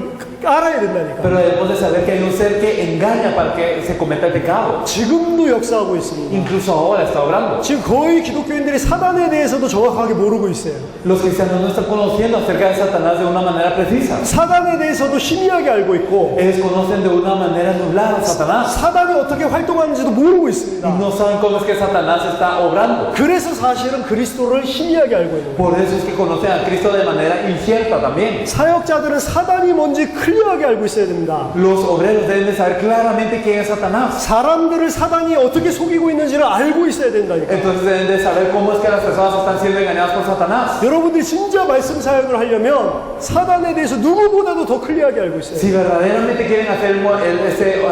알아야 된다니까. Pero debemos de saber que hay un ser que engaña para que se cometa el pecado. 지금도 역사하고 있습니다. Incluso ahora está obrando. 지금 거의 기독교인들이 사단에 대해서도 정확하게 모르고 있어요. Los cristianos no están conociendo acerca de Satanás de una manera precisa. 사단에 대해서도 희미하게 알고 있고 Ellos conocen de una manera nublada a Satanás. 사단이 어떻게 활동하는지도 모르고 Y 있습니다. no saben cómo es que Satanás está obrando. 그래서 사실은 그리스도를 희미하게 알고 있는 거예요. Por eso es que conocen a Cristo de manera incierta también. 사역자들은 사단이 뭔지 클리어하게 알고 있어야 됩니다. Los obreros deben de saber claramente quién es Satanás. 사람들을 사단이 어떻게 속이고 있는지를 알고 있어야 된다니까. Entonces deben de saber cómo es que las personas están siendo engañadas por Satanás. 여러분들이 진짜 말씀 사역을 하려면 사단에 대해서 누구보다도 더 클리어하게 알고 있어야 Si 돼요. verdaderamente quieren hacer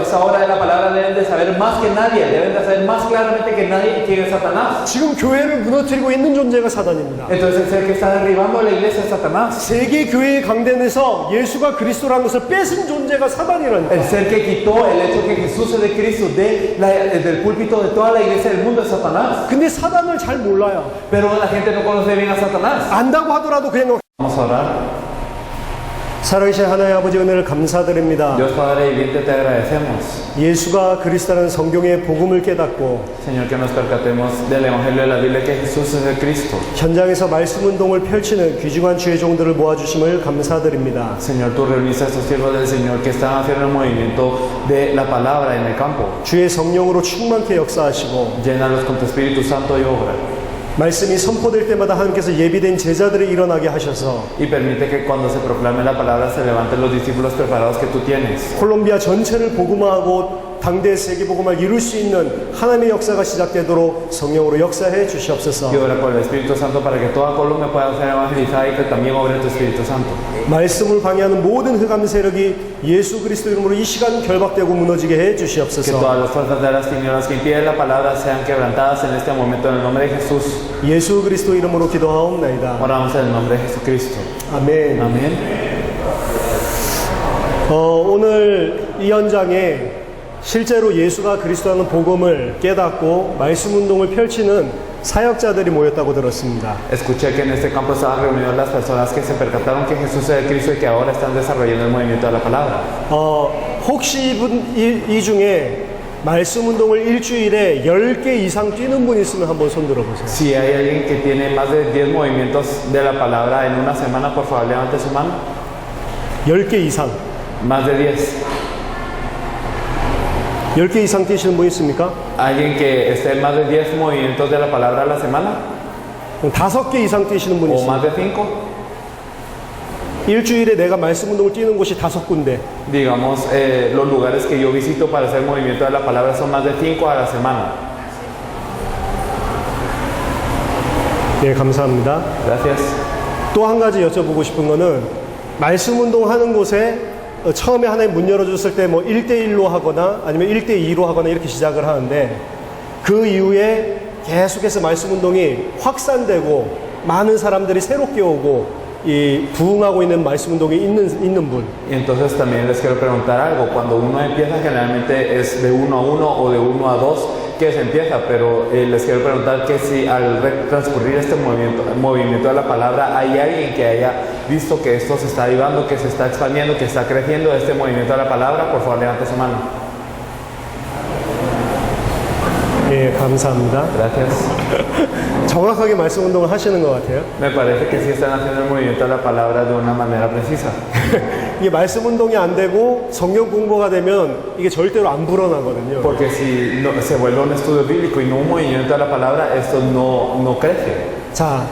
esa obra de la palabra, deben de saber más que nadie, deben de saber más claramente que nadie quién es Satanás. 지금 교회를 무너뜨리고 있는 존재가 사단입니다. Entonces el ser que está derribando a la iglesia es Satanás. 세계 교회의 강단에서 예수가 그리스도라는 것을 뺏은 존재가 사단이라니까. El ser que quitó el hecho que Jesús es de Cristo del púlpito de toda la iglesia del mundo es Satanás. 근데 사단을 잘 몰라요. Pero la gente no conoce bien a Satanás. 안다고 하더라도 그냥 Vamos a orar. 살아계신 하나님 아버지 은혜를 감사드립니다. Dios Padre viviente, te agradecemos. 예수가 그리스도라는 성경의 복음을 깨닫고 Señor, que nos percatemos del Evangelio de la Biblia que Jesús es el Cristo. 현장에서 말씀 운동을 펼치는 귀중한 주의 종들을 모아주심을 감사드립니다. Señor, tú reuniste a estos siervos del Señor que están haciendo el movimiento de la palabra en el campo. 주의 성령으로 충만케 역사하시고 Llénalos con tu Espíritu Santo y obra. 말씀이 선포될 때마다 하나님께서 예비된 제자들이 일어나게 하셔서 Y permite que cuando se proclame la palabra se levanten los discípulos preparados que tú tienes. 콜롬비아 전체를 복음화하고 당대 세계 복음을 이룰 수 있는 하나님의 역사가 시작되도록 성령으로 역사해 주시옵소서. Y obra por el Espíritu Santo para que toda Colombia pueda ser evangelizada y que también obre tu Espíritu Santo. 말씀을 방해하는 모든 흑암 세력이 예수 그리스도 이름으로 이 시간 결박되고 무너지게 해 Que 주시옵소서. todas las fuerzas de las tinieblas que impiden la palabra sean quebrantadas en este momento en el nombre de Jesús. 예수 그리스도 이름으로 기도하옵나이다. Oramos en el nombre de Jesucristo. 아멘. Amén. 오늘 이 현장에 실제로 예수가 그리스도라는 복음을 깨닫고 말씀 운동을 펼치는 사역자들이 모였다고 들었습니다. Escuché que en este campo estaban reunidas las personas que se percataron que Jesús es el Cristo y que ahora están desarrollando el movimiento de la palabra. 혹시 이 중에 말씀 운동을 일주일에 10개 이상 뛰는 분 있으면 한번 손 들어보세요. Si hay alguien que tiene más de 10 movimientos de la palabra en una semana, por favor levante su mano. 10개 이상. Más de 10. 10개 이상 뛰시는 분 있습니까? ¿Alguien que esté en más de 10 movimientos de la palabra a la semana? 5개 이상 뛰시는 분 ¿O 있습니까? más de 5? 일주일에 내가 말씀 운동을 뛰는 곳이 5군데. Digamos, los lugares que yo visito para hacer movimiento de la palabra son más de 5 a la semana. 예, 감사합니다. Gracias. 또 한 가지 여쭤보고 싶은 거는 말씀 운동하는 곳에 처음에 하나님 문 열어줬을 때 뭐 1대1로 하거나 아니면 1대2로 하거나 이렇게 시작을 하는데 그 이후에 계속해서 말씀 운동이 확산되고 많은 사람들이 새롭게 오고 이 부흥하고 있는 말씀 운동이 있는 분. Y entonces también les quiero preguntar algo. Cuando uno empieza, generalmente es de 1 a 1 o de 1 a 2 que se empieza, pero les quiero preguntar que si al transcurrir este movimiento de la palabra hay alguien que haya visto que esto se está avivando, que se está expandiendo, que está creciendo este movimiento de la palabra, por favor levante su mano. 예, 감사합니다. Gracias. 정확하게 말씀 운동을 하시는 것 같아요. Me parece que sí están haciendo el movimiento de la palabra de una manera precisa. 이게 말씀 운동이 안 되고 성경 공부가 되면 이게 절대로 안 불어나거든요. Porque si no, se vuelve un estudio bíblico y no un movimiento de la palabra, esto no crece. 자,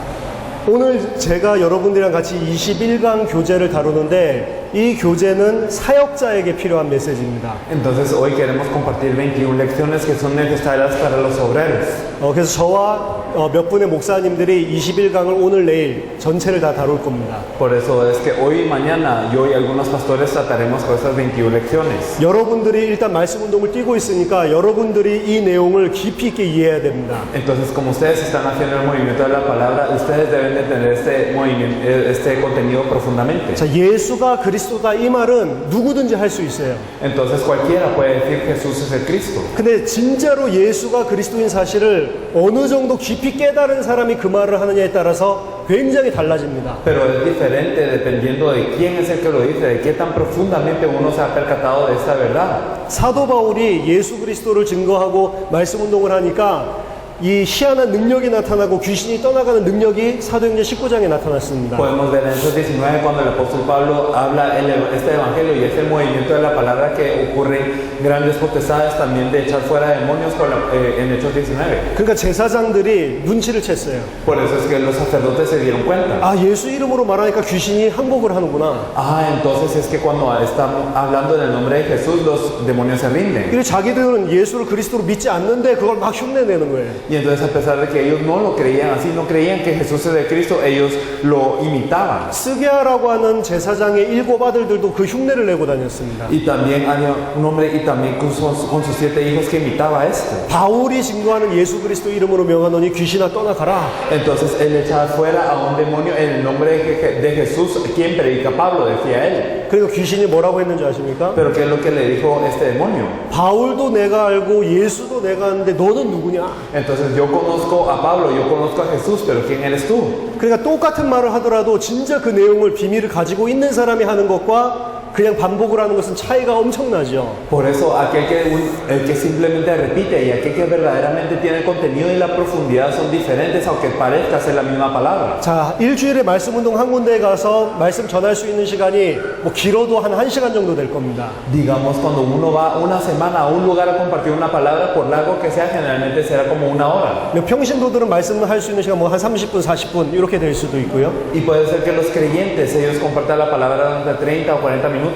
오늘 제가 여러분들이랑 같이 21강 교재를 다루는데 이 교재는 사역자에게 필요한 메시지입니다. Entonces hoy queremos compartir 21 lecciones que son necesarias para los obreros. 그래서 저와 몇 분의 목사님들이 21강을 오늘 내일 전체를 다 다룰 겁니다. Por eso es que hoy y mañana yo y algunos pastores trataremos con esas 21 lecciones. 여러분들이 일단 말씀 운동을 띄고 있으니까 여러분들이 이 내용을 깊이 있게 이해해야 됩니다. Entonces, como ustedes están haciendo el movimiento de la palabra, ustedes deben de tener este movimiento, este contenido profundamente. 자, 예수가 그리스도다 이 말은 누구든지 할 수 있어요. Entonces cualquiera puede decir Jesús es el Cristo. 근데 진짜로 예수가 그리스도인 사실을 어느 정도 깊이 깨달은 사람이 그 말을 하느냐에 따라서 굉장히 달라집니다. Pero es diferente dependiendo de quién es el que lo dice, de qué tan profundamente uno se ha percatado de esta verdad. 사도 바울이 예수 그리스도를 증거하고 말씀 운동을 하니까 이 희한한 능력이 나타나고 귀신이 떠나가는 능력이 사도행전 19장에 나타났습니다. Podemos ver en Hechos 19 cuando el apóstol Pablo habla este evangelio y este movimiento de la palabra que ocurren grandes potestades también de echar fuera demonios en Hechos 19. 그러니까 제사장들이 눈치를 챘어요. Por eso es que los sacerdotes se dieron cuenta. 아, 예수 이름으로 말하니까 귀신이 항복을 하는구나. Ah, entonces es que cuando estamos hablando en el nombre de Jesús, los demonios se rinden. 그리고 자기들은 예수를 그리스도로 믿지 않는데 그걸 막 흉내내는 거예요. Y entonces a pesar de que ellos no lo creían así, no creían que Jesús es de Cristo, ellos lo imitaban. 스게아라고 하는 제사장의 7 아들들도 그 흉내를 내고 다녔습니다. Y también había un hombre y también con sus 7 hijos que imitaba esto. 바울이 증거하는 예수 그리스도 이름으로 명하노니 귀신아 떠나가라. Entonces él echaba fuera a un demonio en el nombre de Jesús, quien predica Pablo, decía él. 그리고 귀신이 뭐라고 했는지 아십니까? Pero ¿qué es lo que le dijo este demonio? 바울도 내가 알고 예수도 내가 아는데 너는 누구냐? Entonces yo conozco a Pablo, yo conozco a Jesús, pero ¿quién eres tú? 그러니까 똑같은 말을 하더라도 진짜 그 내용을 비밀을 가지고 있는 사람이 하는 것과 그냥 반복을 하는 것은 차이가 엄청나죠. Por eso el que simplemente repite y aquel que verdaderamente tiene el contenido y la profundidad son diferentes, aunque parezca ser la misma palabra. 자, 일주일에 말씀 운동 한 군데에 가서 말씀 전할 수 있는 시간이 뭐 길어도 한 1시간 정도 될 겁니다. Digamos, cuando uno va una semana a un lugar a compartir una palabra, por largo que sea, generalmente será como una hora. 평신도들은 말씀을 할 수 있는 시간 뭐 한 30분, 40분 이렇게 될 수도 있고요. Y puede ser que los creyentes, ellos compartan la palabra durante 30 o 40 minutos.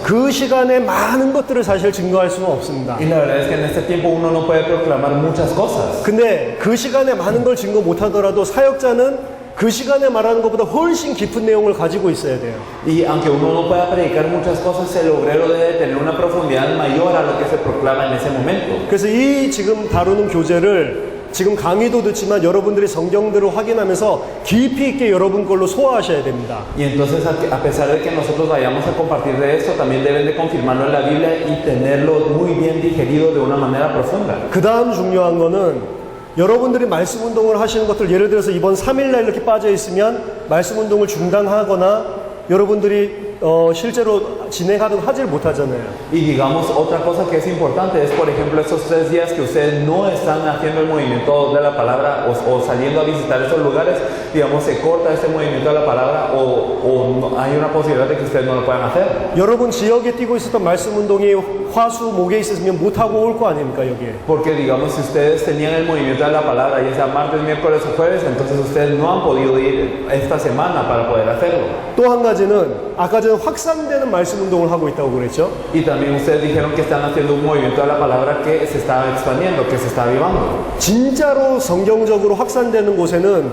그 시간에 많은 것들을 사실 증거할 수는 없습니다. Y la verdad es que en este tiempo uno no puede proclamar muchas cosas. 근데 그 시간에 많은 걸 증거 못 하더라도 사역자는 그 시간에 말하는 것보다 훨씬 깊은 내용을 가지고 있어야 돼요. Y aunque uno no pueda predicar muchas cosas, el obrero debe tener una profundidad mayor a lo que se proclama en ese momento. 그래서 이 지금 다루는 교재를 지금 강의도 듣지만 여러분들이 성경들을 확인하면서 깊이 있게 여러분 걸로 소화하셔야 됩니다. Y entonces, a pesar de que nosotros vayamos a compartir de esto, también deben de confirmarlo en la Biblia y tenerlo muy bien digerido de una manera profunda. 그 다음 중요한 거는 여러분들이 말씀 운동을 하시는 것들, 예를 들어서 이번 3일날 이렇게 빠져 있으면 말씀 운동을 중단하거나 여러분들이 실제로 진행하든 하질 못하잖아요. Y digamos, otra cosa que es importante es, por ejemplo, estos 3 días que ustedes no están haciendo el movimiento de la palabra o saliendo a visitar esos lugares, digamos, se corta este movimiento de la palabra o hay una posibilidad de que ustedes no lo puedan hacer. 여러분 지역에 뛰고 있었던 말씀 운동이 화수 목에 있었으면 못하고 올 거 아닙니까 여기에. Porque, digamos, si ustedes tenían el movimiento de la palabra, ya sea martes, miércoles o jueves, entonces ustedes no han podido ir esta semana para poder hacerlo. 또 한 가지는 아까 전에 확산되는 말씀 운동을 하고 있다고 그랬죠. Y también ustedes dijeron que están haciendo un movimiento de la palabra que se está expandiendo, que se está avivando. 진짜로 성경적으로 확산되는 곳에는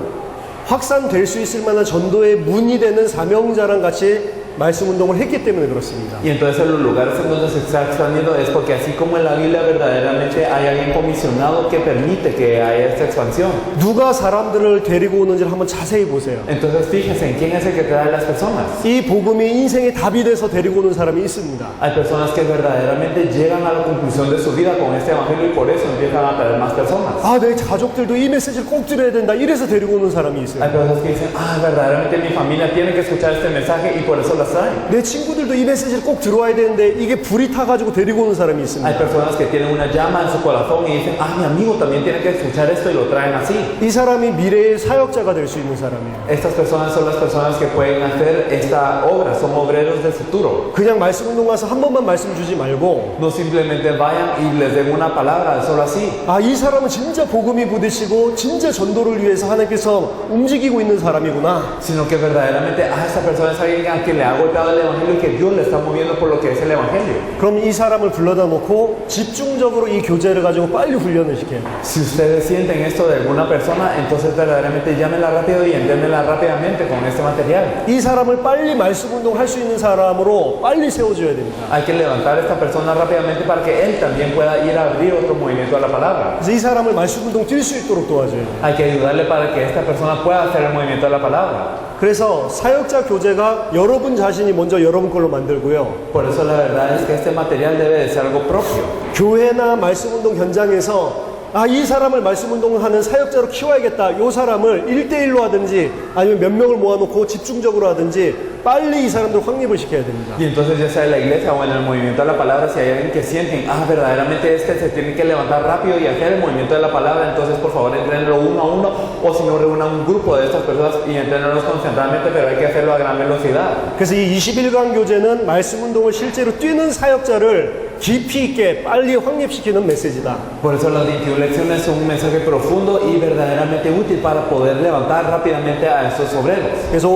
확산될 수 있을 만한 전도의 문이 되는 사명자랑 같이 말씀 운동을 했기 때문에 그렇습니다. Y entonces en los lugares en donde se está expandiendo es porque así como en la Biblia verdaderamente hay alguien comisionado que permite que haya esta expansión. 누가 사람들을 데리고 오는지를 한번 자세히 보세요. Entonces fíjense en quién es el que trae a las personas. 이 복음이 인생의 답이 돼서 데리고 오는 사람이 있습니다. Hay personas que verdaderamente llegan a la conclusión de su vida con este evangelio y por eso empiezan a traer más personas. 아, 내 가족들도 이 메시지를 꼭 들어야 된다. 이래서 데리고 오는 사람이 있어요. Hay personas que dicen, verdaderamente mi familia tiene que escuchar este mensaje y por eso las traen. 내 친구들도 이 메시지를 꼭 들어와야 되는데 이게 불이 타가지고 데리고 오는 사람이 Hay 있습니다. personas que tienen una llama en su corazón y dicen, mi amigo también tiene que escuchar esto y lo traen así. 이 사람이 미래의 사역자가 될 수 있는 사람이에요. Estas personas son las personas que pueden hacer esta obra, son obreros del futuro. 그냥 말씀 운동 가서 한 번만 말씀 주지 말고 No simplemente vayan y les den una palabra, solo así. 아, 이 사람은 진짜 복음이 부딪히고 진짜 전도를 위해서 하나님께서 움직이고 있는 사람이구나. Sino que verdaderamente esta persona es alguien a quien le ha golpeado el Evangelio y que Dios le está moviendo por lo que es el Evangelio. 그럼 이 사람을 불러다 놓고 집중적으로 이 교제를 가지고 빨리 훈련을 시켜요. Si ustedes sienten esto de alguna persona, entonces verdaderamente llámenla rápido y entiéndenla rápidamente con este material. 이 사람을 빨리 말씀 운동할 수 있는 사람으로 빨리 세워줘야 됩니다. Hay que levantar a esta persona rápidamente para que él también pueda ir a abrir otro movimiento a la palabra. 그래서 이 사람을 말씀 운동 뛸 수 있도록 도와줘요. Hay que ayudarle para que esta persona pueda hacer el movimiento de la palabra. 그래서 사역자 교제가 여러분 자신이 먼저 여러분 걸로 만들고요. Por eso la verdad es que este material debe de ser algo propio. 교회나 말씀 운동 현장에서 이 사람을 말씀 운동을 하는 사역자로 키워야겠다. 이 사람을 1대1로 하든지 아니면 몇 명을 모아놓고 집중적으로 하든지 빨리 이 사람들 확립을 시켜야 됩니다. Y entonces ya sea en la iglesia o en el movimiento de la palabra, si hay alguien que sienten, verdaderamente se tiene que levantar rápido y hacer el movimiento de la palabra, entonces por favor entrenenlo uno a uno, o si no reúnan un grupo de estas personas y entrenenlos concentradamente, pero hay que hacerlo a gran velocidad. 그래서 이 21강 교제는 말씀 운동을 실제로 뛰는 사역자를 깊이 있게 빨리 확립시키는 메시지다. Por eso las 21 lecciones son un mensaje profundo y verdaderamente útil para poder levantar rápidamente a estos obreros. 그래서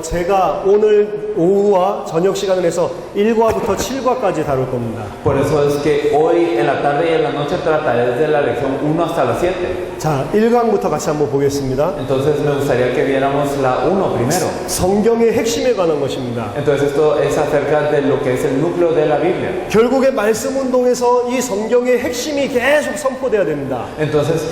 제가 오늘 오후와 저녁 시간을 해서 1과부터 7과까지 다룰 겁니다. Por eso es que hoy en la tarde y en la noche trataré desde la lección 1 hasta la 7. 자, 1강부터 같이 한번 보겠습니다. Entonces me gustaría que viéramos la 1 primero. 성경의 핵심에 관한 것입니다. Entonces esto es acerca de lo que es el núcleo de la Biblia. 결국에 말씀 운동에서 이 성경의 핵심이 계속 선포돼야 됩니다. Entonces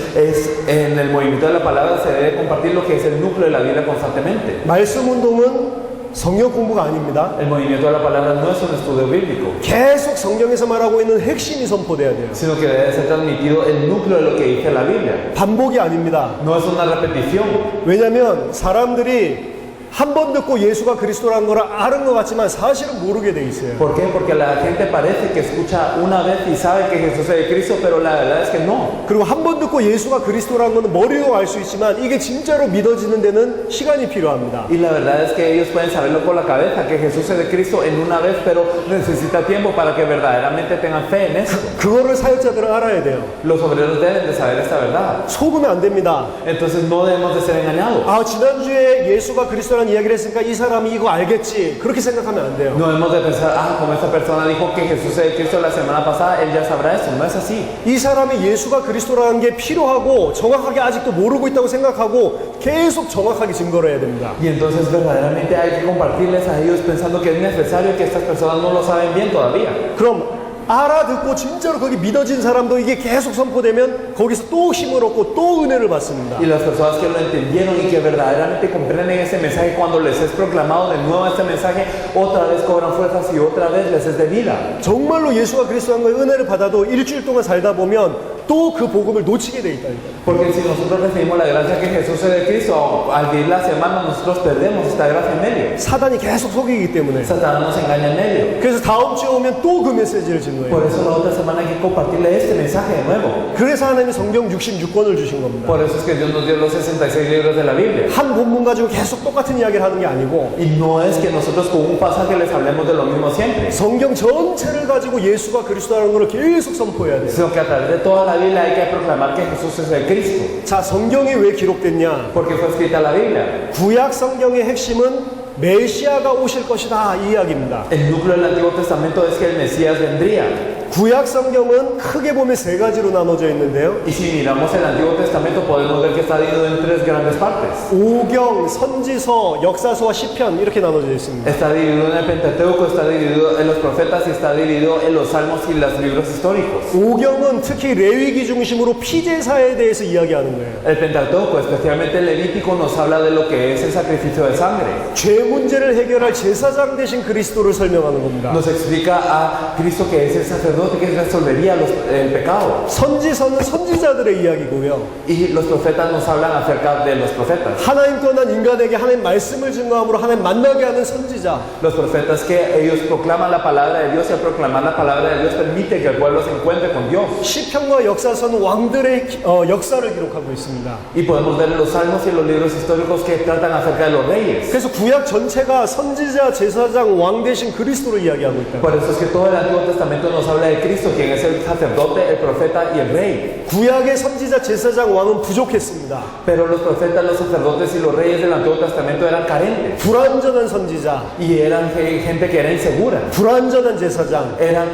en el movimiento de la palabra se debe compartir lo que es el núcleo de la Biblia constantemente. 말씀 운동은 성경 공부가 아닙니다. El movimiento de la palabra no es un estudio bíblico, 계속 성경에서 말하고 있는 핵심이 선포돼야 돼요. sino que debe ser transmitido el núcleo de lo que dice la Biblia. 반복이 아닙니다. No es una repetición. 왜냐하면 사람들이 한 번 듣고 예수가 그리스도라는 걸 아는 것 같지만 사실은 모르게 돼 있어요. ¿Por qué? Porque la gente parece que escucha una vez y sabe que Jesús es el Cristo, pero la verdad es que no. 그리고 한 번 듣고 예수가 그리스도라는 것은 머리로 알 수 있지만 이게 진짜로 믿어지는 데는 시간이 필요합니다. Y la verdad es que ellos pueden saberlo por la cabeza, que Jesús es el Cristo en una vez, pero necesita tiempo para que verdaderamente tengan fe en esto. 그거를 사역자들은 알아야 돼요. Los obreros deben de saber esta verdad. 속으면 안 됩니다. Entonces no debemos de ser engañados. 지난주에 예수가 그리스도라는 이야기를 했으니까 이 사람이 이거 알겠지. 그렇게 생각하면 안 돼요. No debemos de pensar, como esta persona dijo que Jesús es el Cristo la semana pasada, él ya sabrá eso. No es así. 이 사람이 예수가 그리스도라는 게 필요하고 정확하게 아직도 모르고 있다고 생각하고 계속 정확하게 증거를 해야 됩니다. Y entonces verdaderamente hay que compartirles a ellos pensando que es necesario que estas personas no lo saben bien todavía. 그럼 알아듣고 진짜로 거기 믿어진 사람도 이게 계속 선포되면 거기서 또 힘을 얻고 또 은혜를 받습니다. Y las personas que lo entendieron y que verdaderamente comprenden ese mensaje, cuando les es proclamado de nuevo este mensaje, otra vez cobran fuerzas y otra vez les es de vida. 정말로 예수가 그리스도한 거에 은혜를 받아도 일주일 동안 살다 보면 또 그 복음을 놓치게 돼 있다니까요. Porque si nosotros recibimos la gracia que Jesús es de Cristo, al vivir la semana nosotros perdemos esta gracia en medio. 사단이 계속 속이기 때문에. Satanás nos engaña en medio. 그래서 다음 주에 오면 또 그 메시지를 준 Por 거예요. eso la otra semana hay que compartirle este mensaje de nuevo. 그래서 하나님이 성경 66권을 주신 겁니다. Por eso es que Dios nos dio los 66 libros de la Biblia. 한 본문 가지고 계속 똑같은 이야기를 하는 게 아니고 Y no es que nosotros con un pasaje les hablemos de lo mismo siempre, 성경 전체를 가지고 예수가 그리스도라는 걸 계속 선포해야 돼요. sino que a través de toda la Biblia hay que proclamar que Jesús es el Cristo. 자, 성경이 왜 기록됐냐? Porque fue escrita la Biblia. 구약 성경의 핵심은 메시아가 오실 것이다 이 이야기입니다. El núcleo del Antiguo Testamento es que el Mesías vendría. 구약 성경은 크게 보면 세 가지로 나눠져 있는데요. Y si miramos el Antiguo Testamento podemos ver que está dividido en 3 grandes partes. 오경, 선지서, 역사서와 시편 이렇게 나눠져 있습니다. Está dividido en el Pentateuco, está dividido en los profetas y está dividido en los salmos y los libros históricos. 오경은 특히 레위기 중심으로 피제사에 대해서 이야기하는 거예요. El Pentateuco, especialmente el Levítico, nos habla de lo que es el sacrificio de sangre. 죄 문제를 해결할 제사장 대신 그리스도를 설명하는 겁니다. Nos explica a Cristo que es el sacerdote que resolvería el pecado. 선지서는 선지자들의 이야기고요. Y los profetas nos hablan acerca de los profetas. 하나님 떠난 인간에게 하나님 말씀을 증거함으로 하나님 만나게 하는 선지자. Los profetas que ellos proclaman la palabra de Dios y al proclamar la palabra de Dios permite que el pueblo se encuentre con Dios. 시편과 역사서는 왕들의 역사를 기록하고 있습니다. Y podemos ver en los salmos y en los libros históricos que tratan acerca de los reyes. 그래서 구약 전체가 선지자, 제사장, 왕 대신 그리스도를 이야기하고 있다. Por eso es que todo el Antiguo Testamento nos habla de Cristo, quien es el sacerdote, el profeta y el rey. 구약의 선지자, 제사장, 왕은 부족했습니다. Pero los profetas, los sacerdotes y los reyes del Antiguo Testamento eran carentes. 불완전한 선지자, Y eran gente que era insegura. 불완전한 제사장, Eran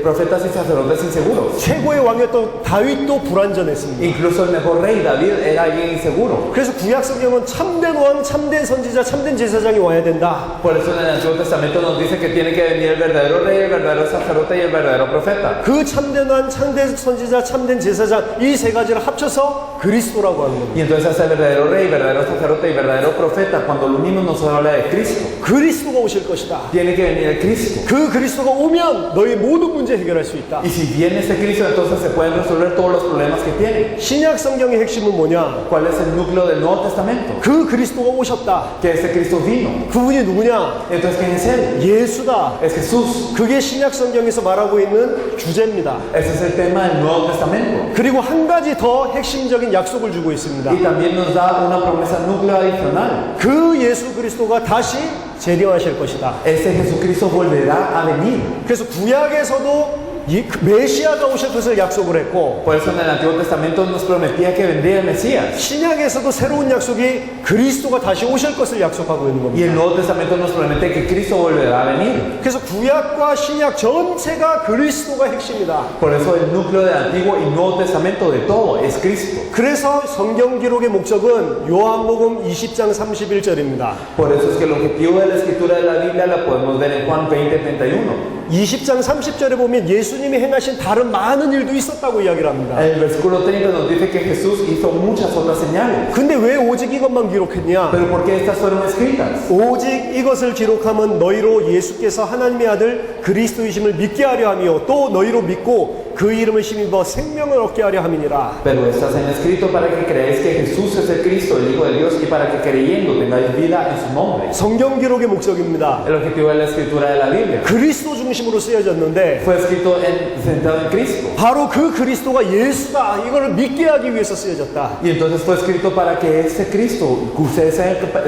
profetas y sacerdotes inseguros. 최고의 왕이었던 다윗도 불완전했습니다. Incluso el mejor rey, David, era alguien inseguro. 그래서 구약 성경은 참된 왕, 참된 선지자, 참된 제사장이 와야 된다. Por eso en el Antiguo Testamento nos dice que tiene que venir el verdadero rey, el verdadero sacerdote y el verdadero profeta. 그 참된 왕, 참된 선지자, 참된 제사장 이 세 가지를 합쳐서 그리스도라고 하는 겁니다. Y entonces hace el verdadero rey, verdadero sacerdote y verdadero profeta. Cuando lo unimos nos habla de Cristo. 그리스도가 오실 것이다. Tiene que venir el Cristo. 그 그리스도가 오면 너희 모든 문제 해결할 수 있다. Y si viene este Cristo, entonces se pueden resolver todos los problemas que tiene. 신약 성경의 핵심은 뭐냐? ¿Cuál es el núcleo del Nuevo Testamento? 그 그리스도가 오셨다. Que ese Cristo vino. 그분이 누구냐? Entonces, ¿quién es Él? 예수다. Es Jesús. 그게 신약 성경에서 말하고 있는 주제입니다. Ese es el tema del Nuevo Testamento. 그리고 한 가지 더 핵심적인 약속을 주고 있습니다. Y también nos da una promesa núcleo adicional. 그 예수 그리스도가 다시 재림하실 것이다. Ese Jesucristo volverá a venir. 그래서 구약에서도 이 메시아가 오실 것을 약속을 했고 Por eso en el Antiguo Testamento nos prometía que vendría el Mesías. 신약에서도 새로운 약속이 그리스도가 다시 오실 것을 약속하고 있는 Y 겁니다. el Nuevo Testamento nos promete que Cristo volverá a venir. 그래서 구약과 신약 전체가 그리스도가 핵심이다. Por eso el núcleo del Antiguo y Nuevo Testamento de todo es Cristo. 그래서 성경 기록의 목적은 요한복음 20장 31절입니다. Por eso es que el objetivo de la escritura de la Biblia la podemos ver en Juan 20:31. 20장 30절에 보면 예수님이 행하신 다른 많은 일도 있었다고 이야기를 합니다. El versículo 30 nos dice que Jesús hizo muchas otras señales. 근데 왜 오직 이것만 기록했냐? Pero ¿por qué estas fueron escritas? 오직 이것을 기록하면 너희로 예수께서 하나님의 아들 그리스도이심을 믿게 하려 하며 또 너희로 믿고 그 이름을 힘입어 생명을 얻게 하려 함이니라. Pero estas han escrito para que creáis que Jesús es el Cristo, el Hijo de Dios, y para que creyendo tengáis vida en su nombre. 성경 기록의 목적입니다. El objetivo de la escritura de la Biblia 그리스도 중심으로 쓰여졌는데 fue escrito centrado en Cristo. 바로 그 그리스도가 예수다 이거를 믿게 하기 위해서 쓰여졌다. Y entonces fue escrito para que este Cristo, que ustedes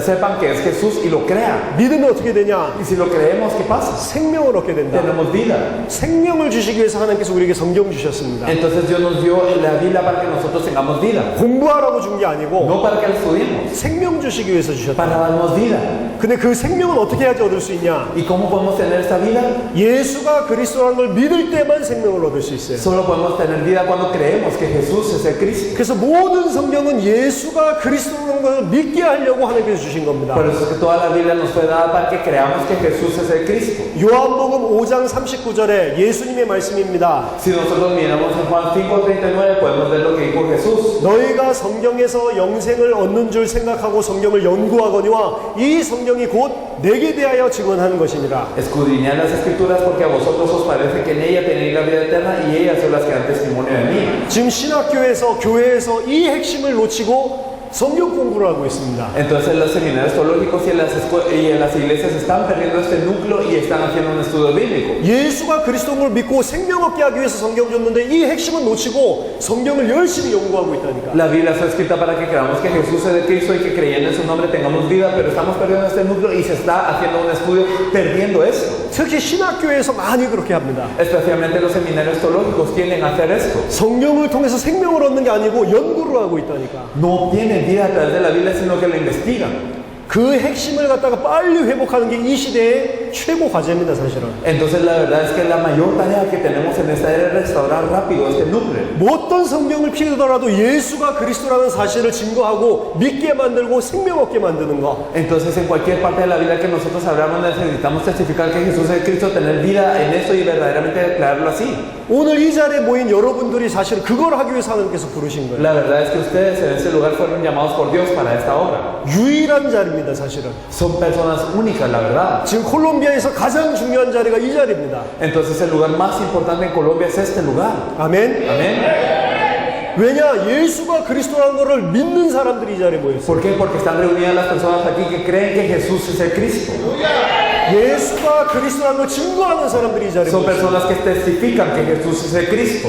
sepan que es Jesús y lo crean. 믿으면 어떻게 되냐? Y si lo creemos, ¿qué pasa? 생명을 얻게 된다. Tenemos vida. 생명을 주시기 위해서 하나님께서 우리에게 성경 주셨습니다. Entonces Dios nos dio la Biblia para que nosotros tengamos vida. 공부하라고 준 게 아니고 No para que la estudiemos, 생명 주시기 위해서 주셨다. para darnos vida. 근데 그 생명은 어떻게 해야지 얻을 수 있냐? ¿Y cómo podemos tener esta vida? 예수가 그리스도라는 걸 믿을 때만 생명을 얻을 수 있어요. Solo podemos tener vida cuando creemos que Jesús es el Cristo. 그래서 모든 성경은 예수가 그리스도라는 걸 믿게 하려고 하나님께서 주신 겁니다. Por eso es que toda la Biblia nos fue dada para que creamos que Jesús es el Cristo. 요한복음 5장 39절에 예수님의 말씀입니다. Si nosotros miramos en Juan 5:39 podemos ver lo que dijo Jesús. 너희가 성경에서 영생을 얻는 줄 생각하고 성경을 연구하거니와 이 성경이 곧 내게 대하여 증언하는 것이니라. Escudriñad las escrituras porque a vosotros os parece que en ella tenéis la vida eterna y ellas son las que dan testimonio de mí. 지금 신학교에서 교회에서 이 핵심을 놓치고 성경 공부를 하고 있습니다. Entonces los seminarios teológicos y en las iglesias están perdiendo este núcleo y están haciendo un estudio bíblico. 예수가 그리스도인 걸 믿고 생명 얻게 하기 위해서 성경 줬는데 이 핵심은 놓치고 성경을 열심히 연구하고 있다니까. La Biblia fue escrita para que creamos que Jesús es el Cristo y que creyendo en su nombre tengamos vida, pero estamos perdiendo este núcleo y se está haciendo un estudio perdiendo esto. 특히 신학교에서 많이 그렇게 합니다. Especialmente los seminarios teológicos tienden a hacer esto. 성경을 통해서 생명을 얻는 게 아니고 연구를 하고 있다니까. No obtienen vida a través de la Biblia, sino que lo investigan. 그 핵심을 갖다가 빨리 회복하는 게 이 시대의 최고 과제입니다, 사실은. Entonces la verdad es que la mayor tarea que tenemos en esta era es restaurar rápido este núcleo. 어떤 성경을 피우더라도 예수가 그리스도라는 사실을 증거하고 믿게 만들고 생명 얻게 만드는 거. Entonces en cualquier parte de la Biblia que nosotros hablamos necesitamos testificar que Jesús es Cristo, tener vida en esto y verdaderamente declararlo así. 오늘 이 자리에 모인 여러분들이 사실 그걸 하기 위해서 하나님께서 부르신 거예요. La verdad es que ustedes en este lugar fueron llamados por Dios para esta obra. 유일한 자리입니다, 사실은. Son personas únicas, la verdad. 지금 콜롬비아에서 가장 중요한 자리가 이 자리입니다. Entonces el lugar más importante en Colombia es este lugar. 아멘. Amén. 왜냐? 예수가 그리스도라는 것을 믿는 사람들이 이 자리에 모였어요. ¿Por qué? Porque están reunidas las personas aquí que creen que Jesús es el Cristo. 예수가 그리스도라는 걸 증거하는 사람들이 이 자리에 Son 모였어요. personas que testifican que Jesús es el Cristo.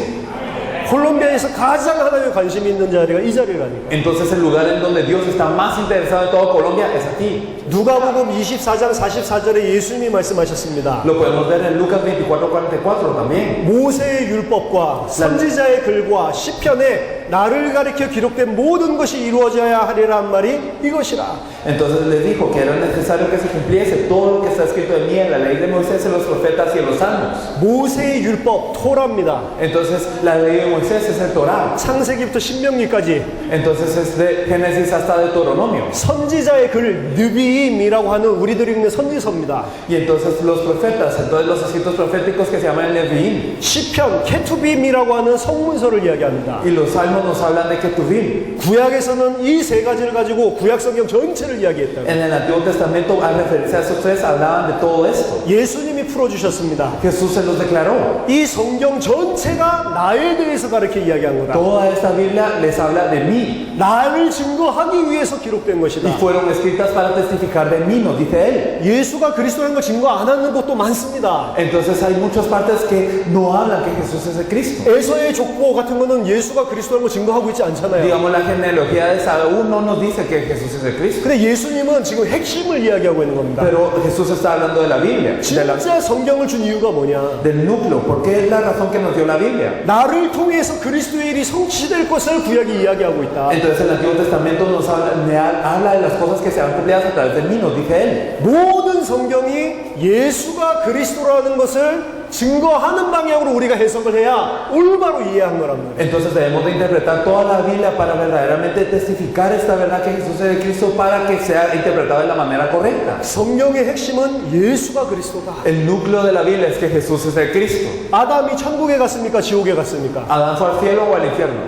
콜롬비아에서 가장 하나님에 관심이 있는 자리가 이 자리라니까. Entonces el lugar en donde Dios está más interesado en toda Colombia es aquí. 누가복음 24장 44절에 예수님이 말씀하셨습니다. Lo podemos ver en Lucas 24:44 también. 모세의 율법과 선지자의 글과 시편에 나를 가리켜 기록된 모든 것이 이루어져야 하리라 한 말이 이것이라. Entonces les dijo que era necesario que se cumpliese todo lo que está escrito de mí en la ley de Moisés, en los profetas y en los salmos. 모세의 율법 토라입니다. Entonces la ley de Moisés es el Torah. 창세기부터 신명기까지. Entonces es de Génesis hasta Deuteronomio. 선지자의 글 느비임이라고 하는 우리들이 읽는 선지서입니다. Y entonces los profetas, entonces los escritos proféticos que se llaman el Nevi'im. 시편 케투빔이라고 하는 성문서를 이야기합니다. Y los salmos nos hablan de Ketuvim. 구약에서는 이 세 가지를 가지고 구약 성경 전체를 이야기했다. En el Antiguo Testamento, al referirse a esos tres, hablaban de todo esto. 예수님이 풀어주셨습니다. Jesús se los declaró. 이 성경 전체가 나에 대해서 가르쳐 이야기한 거다. Toda esta Biblia les habla de mí. 나를 증거하기 위해서 기록된 Y 것이다. fueron escritas para testificar de mí, nos dice él. 예수가 그리스도라는 걸 증거 안 하는 것도 많습니다. Entonces hay muchas partes que no hablan que Jesús es el Cristo. 에서의 족보 같은 거는 예수가 그리스도라는 걸 증거하고 있지 않잖아요. Digamos, la genealogía de Saúl no nos dice que Jesús es el Cristo. 근데 예수님은 지금 핵심을 이야기하고 있는 겁니다. Pero Jesús está hablando de la Biblia, 진짜 성경을 준 이유가 뭐냐? del núcleo, porque es la razón que nos dio la Biblia. 나를 통해서 그리스도의 일이 성취될 것을 구약이 이야기하고 있다. Entonces el Antiguo Testamento nos habla de las cosas que serán cumplidas a través de mí, nos dice él. 모든 성경이 예수가 그리스도라는 것을 증거하는 방향으로 우리가 해석을 해야 올바로 이해한 거란 말이에요. Entonces debemos de interpretar toda la Biblia para verdaderamente testificar esta verdad que Jesús es el Cristo para que sea interpretado de la manera correcta. 성경의 핵심은 예수가 그리스도다. El núcleo de la Biblia es que Jesús es el Cristo. 아담이 천국에 갔습니까? 지옥에 갔습니까? ¿Adán fue al cielo o al infierno?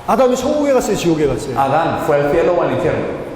아담이 천국에 갔어요? 지옥에 갔어요? Adán fue al cielo o al infierno.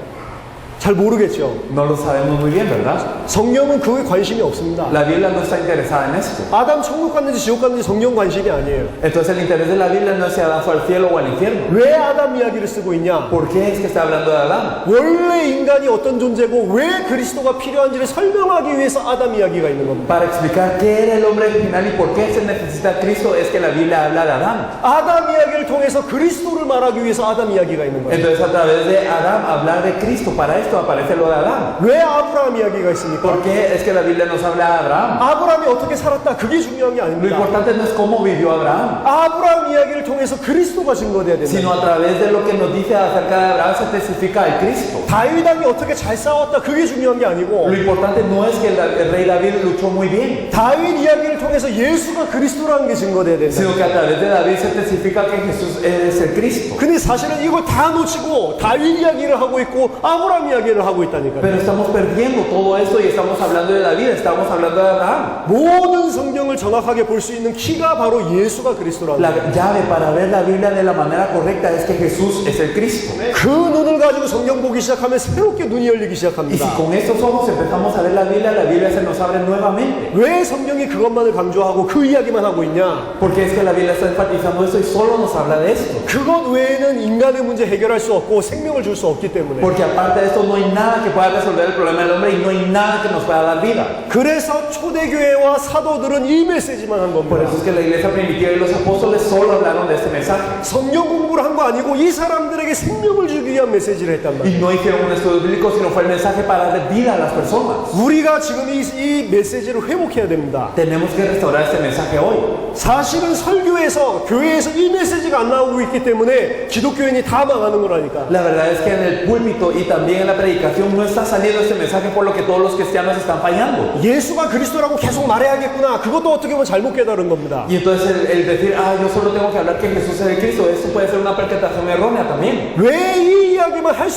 잘 모르겠죠. No lo sabemos muy bien, ¿verdad? 성경은 그거에 관심이 없습니다. La Biblia no está interesada en esto. 아담 천국 갔는지 지옥 갔는지 성경 관심이 아니에요. Entonces el interés de la Biblia no es si Adán fue al cielo o al infierno. 왜 아담 이야기를 쓰고 있냐? ¿Por qué es que está hablando de Adán? 원래 인간이 어떤 존재고 왜 그리스도가 필요한지를 설명하기 위해서 아담 이야기가 있는 겁니다. Para explicar qué era el hombre original y por qué se necesita Cristo es que la Biblia habla de Adán. 아담 이야기를 통해서 그리스도를 말하기 위해서 아담 이야기가 있는 거예요. Entonces a través de Adán hablar de Cristo, para esto aparece lo de Adán. 왜 아브라함 이야기가 있습니까? ¿Por qué es que la Biblia nos habla de Abraham? 아브라함이 어떻게 살았다 그게 중요한 게 Lo 아닙니다. importante no es cómo vivió Abraham, 아브라함 이야기를 통해서 그리스도가 증거돼야 된다. sino a través de lo que nos dice acerca de Abraham se testifica el Cristo. 다윗 왕이 어떻게 잘 싸웠다 그게 중요한 게 아니고 Lo importante no es que el rey David luchó muy bien, 다윗 이야기를 통해서 예수가 그리스도라는 게 증거돼야 된다. sino que a través de David se testifica que Jesús es el Cristo. 근데 사실은 이걸 다 놓치고 다윗 이야기를 하고 있고 아브라함 이야기를 하고 있다니까요. Pero estamos perdiendo todo esto y estamos hablando de David, estamos hablando de Abraham. 모든 성경을 정확하게 볼 수 있는 키가 바로 예수가 그리스도라는 La 거예요. llave para ver la Biblia de la manera correcta es que Jesús es el Cristo. 그 눈을 가지고 성경 보기 시작하면 새롭게 눈이 열리기 Y 시작합니다. si con estos ojos empezamos a ver la Biblia se nos abre nuevamente. 왜 성경이 그것만을 강조하고 그 이야기만 하고 있냐? Porque es que la Biblia está enfatizando esto y solo nos habla de esto. 그것 외에는 인간의 문제 해결할 수 없고 생명을 줄 수 없기 때문에. Porque aparte de esto no hay nada que pueda resolver el problema del hombre y no hay nada que nos pueda dar vida. 그래서 초대교회와 사도들은 이 메시지만 한 Por 겁니다. eso es que la iglesia primitiva y los apóstoles solo hablaron de este mensaje. 성경 공부를 한 거 아니고 이 사람들에게 생명을 주기 위한 메시지를 했단 말이에요. Y no hicieron un estudio bíblico, sino fue el mensaje para dar vida a las personas. 우리가 지금 이 메시지를 회복해야 됩니다. Tenemos que restaurar este mensaje hoy. 사실은 설교에서 교회에서 이 메시지가 안 나오고 있기 때문에 기독교인이 다 망하는 거라니까. La verdad es que en el púlpito y también en la predicación no está saliendo este mensaje por lo que todos los cristianos están fallando. 예수가 그리스도라고 계속 말해야겠구나. 그것도 어떻게 보면 잘못 깨달은 겁니다. Y entonces el decir, yo solo tengo que hablar que Jesús es el Cristo, eso puede ser una percatación errónea también. 왜 이 이야기만 할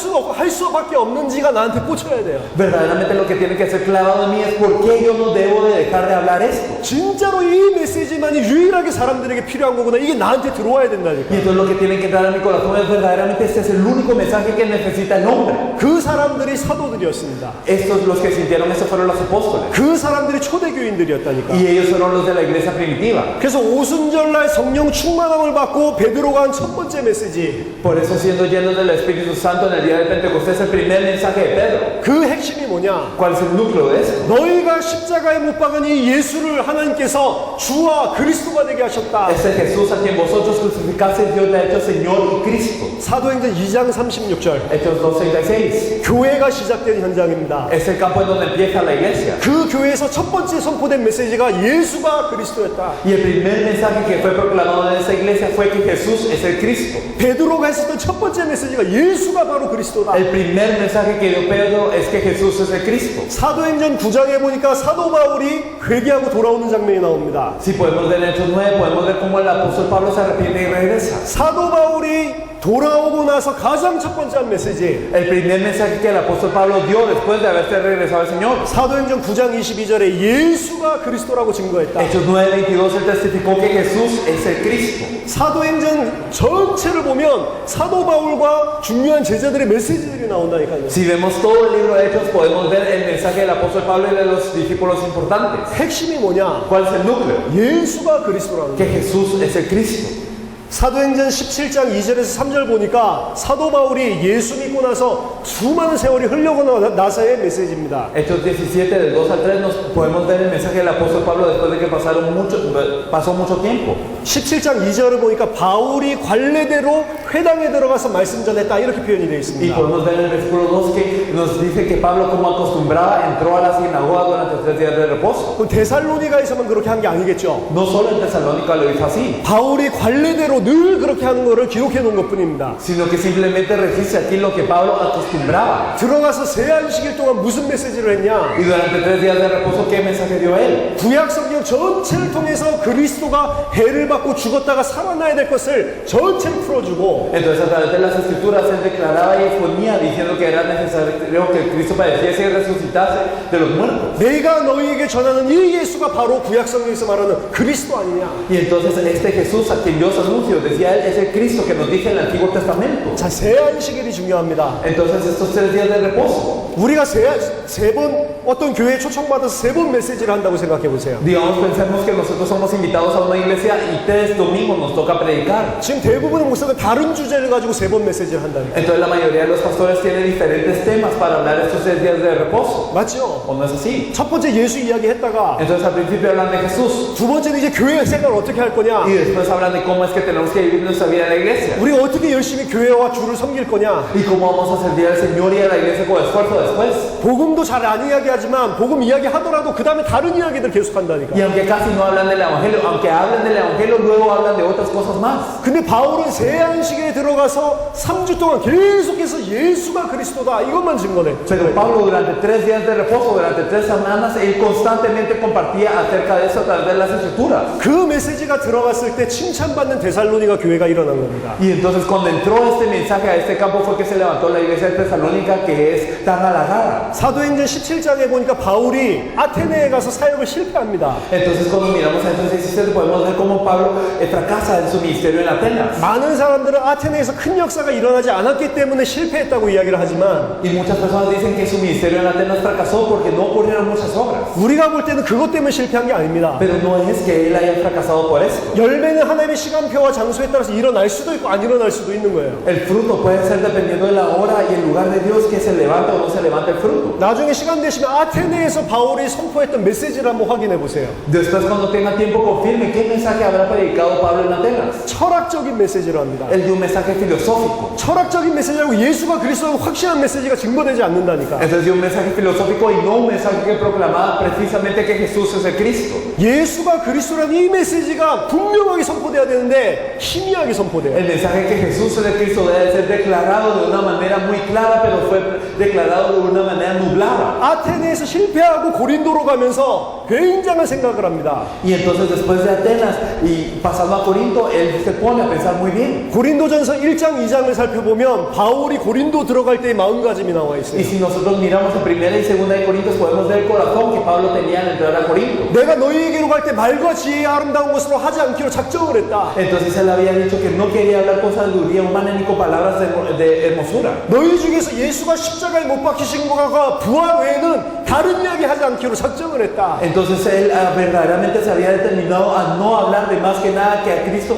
수밖에 없는지가 나한테 꽂혀야 돼요. Verdaderamente lo que tiene que ser clavado en mí es por qué yo no debo de dejar de hablar esto. 진짜로 이 메시지만이 유일하게 사람들에게 필요한 거구나. 이게 나한테 들어와야 Y 된다니까. entonces lo que tiene que entrar a mi corazón es verdaderamente este es el único mensaje que necesita el hombre. 그 사람들이 사도들이었습니다. Estos, los que sintieron eso fueron los apóstoles. 그 사람들이 초대교인들이었다니까. Y ellos fueron los de la iglesia primitiva. 그래서 오순절날 성령 충만함을 받고 베드로가 한 첫 번째 메시지. Por eso, siendo llenos del Espíritu Santo en el día del Pentecostés, el primer mensaje de Pedro. 그 핵심이 뭐냐? ¿Cuál es el núcleo de esto? 너희가 십자가에 못 박은 이 예수를 하나님께서 주와 그리스도가 되게 하셨다. Este Jesús a quien vosotros crucificasteis, Dios le ha hecho Señor y Cristo. 사도행전 2장 36절. Hechos 2:36. 교회가 시작된 현장입니다. Es el campo en donde empieza la iglesia. 그 교회에서 첫 번째 선포된 메시지가 예수가 그리스도였다. Y el primer mensaje que fue proclamado en esa iglesia fue que Jesús es el Cristo. 베드로가 했었던 첫 번째 메시지가 예수가 바로 그리스도다. El primer mensaje que dio Pedro es que Jesús es el Cristo. 사도행전 9장에 보니까 사도 바울이 회개하고 돌아오는 장면이 나옵니다. Si podemos ver en Hechos 9, podemos ver cómo el apóstol Pablo se arrepiente y regresa. 사도 바울이 돌아오고 나서 가장 첫 번째 한 메시지. El primer mensaje que el apóstol Pablo dio después de haberse regresado al Señor. 사도행전 9장 22절에 예수가 그리스도라고 증거했다. Hechos 9:22 él testificó que Jesús es el Cristo. 사도행전 전체를 보면 사도 바울과 중요한 제자들의 메시지들이 나온다니까요. Si vemos todo el libro de Hechos, podemos ver el mensaje del apóstol Pablo y de los discípulos importantes. 핵심이 뭐냐? ¿Cuál es el núcleo? 예수가 그리스도라는 Que 거예요. Jesús es el Cristo. 사도행전 17장 2절에서 3절 보니까 사도 바울이 예수 믿고 나서 수많은 세월이 흘러고 나서의 메시지입니다. Hechos 17, del 2 al 3, nos podemos ver el mensaje del apóstol Pablo después de que pasó mucho tiempo. 17장 2절을 보니까 바울이 관례대로 회당에 들어가서 말씀 전했다 이렇게 표현이 되어 Y 있습니다. podemos ver en el versículo 2 que nos dice que Pablo, como acostumbraba, entró a la sinagoga durante 3 días de reposo. 그럼 데살로니가에서만 그렇게 한 게 아니겠죠. No solo en Tesalónica lo hizo así, 바울이 관례대로 늘 그렇게 하는 거를 기록해 놓은 것뿐입니다. sino que simplemente registra aquí lo que Pablo acostumbraba. 들어가서 세 안식일 동안 무슨 메시지를 했냐? Y durante 3 días de reposo, ¿qué mensaje dio él? 구약 성경 전체를 통해서 그리스도가 해를 받고 죽었다가 살아나야 될 것을 전체를 풀어주고 Entonces, a través de las escrituras, él declaraba y exponía diciendo que era necesario que Cristo padeciese y resucitase de los muertos. 내가 너희에게 전하는 이 예수가 바로 구약 성경에서 말하는 그리스도 아니냐? Y entonces este Jesús a quien Dios anunció, decía él, es el Cristo que nos dice en el Antiguo Testamento. 자, 세 안식일이 중요합니다. Entonces estos 3 días de reposo, 우리가 세 번 어떤 교회에 초청받아서 세 번 메시지를 한다고 생각해 보세요. digamos, pensemos que nosotros somos invitados a una iglesia y 3 domingos nos toca predicar. 지금 대부분의 목사가 다른 주제를 가지고 세 번 메시지를 한다니까. Entonces la mayoría de los pastores tienen diferentes temas para hablar estos 3 días de reposo. 맞죠? ¿O no es así? 첫 번째 예수 이야기 했다가 Entonces al principio hablan de Jesús 두 번째는 이제 교회 생활을 어떻게 할 거냐? y después hablan de cómo es que tenemos que vivir nuestra vida en la iglesia 우리가 어떻게 열심히 교회와 주를 섬길 거냐? y cómo vamos a servir al Señor y a la iglesia con esfuerzo después. 복음도 잘 안 이야기하지만 복음 이야기하더라도 그 다음에 다른 이야기들 계속 한다니까. Y aunque casi no hablan del evangelio, aunque hablan del evangelio, luego hablan de otras cosas más. 근데 바울은 세 안식에 들어가서 3주 동안 계속해서 예수가 그리스도다 이것만 증거해. Pero Pablo durante 3 días de reposo, durante 3 semanas, él constantemente compartía acerca de eso a través de las escrituras. 그 메시지가 들어갔을 때 칭찬받는 데살로니가 교회가 일어난 겁니다. Y entonces cuando entró este mensaje a este campo fue que se levantó la iglesia de Tesalónica, que es tan halagada. 사도행전 17장에 보니까 바울이 아테네에 가서 사역을 실패합니다. Entonces cuando miramos a Hechos 17 podemos ver cómo Pablo fracasa en su ministerio en Atenas. 많은 사람들은 아테네에서 큰 역사가 일어나지 않았기 때문에 실패했다고 이야기를 하지만 Y muchas personas dicen que su ministerio en Atenas fracasó porque no ocurrieron muchas obras. 우리가 볼 때는 그것 때문에 실패한 게 아닙니다. Pero no es que él haya fracasado por eso. 열매는 하나님의 시간표와 장소에 따라서 일어날 수도 있고 안 일어날 수도 있는 거예요. El fruto puede ser dependiendo de la hora y el lugar de Dios que se levanta o no se levanta el fruto. 나중에 시간 되시면 아테네에서 바울이 선포했던 메시지를 한번 확인해 보세요. Después cuando tenga tiempo confirme qué mensaje habrá predicado Pablo en Atenas. 철학적인 메시지를 합니다. Él dio un mensaje filosófico. 철학적인 메시지라고 예수가 그리스도라고 확실한 메시지가 증거되지 않는다니까. Entonces dio un mensaje filosófico y no un mensaje que proclamaba precisamente que Jesús es el Cristo. 예수가 그리스도라는 이 메시지가 분명하게 선포돼야 되는데 희미하게 선포돼요. El mensaje que Jesús es el Cristo debe ser declarado de una manera muy clara, pero fue declarado de una manera nublada. clara. 아테네에서 실패하고 고린도로 가면서 굉장한 생각을 합니다. Y entonces después de Atenas y pasando a Corinto, él se pone a pensar muy bien. 고린도전서 1장 2장을 살펴보면 바울이 고린도 들어갈 때의 마음가짐이 나와 Y 있어요. si nosotros miramos en primera y segunda de Corintios, podemos ver el corazón que Pablo tenía al entrar a Corinto. 내가 너희에게로 갈 때 말과 지혜의 아름다운 것으로 하지 않기로 작정을 했다. Entonces él había dicho que no quería hablar con sabiduría humana ni con palabras de hermosura. 너희 중에서 예수가 십자가에 못 박히신 것과 부활 외에는 다른 이야기 하지 않기로 작정을 했다. Entonces él verdaderamente se había determinado a no hablar de más que nada que a Cristo,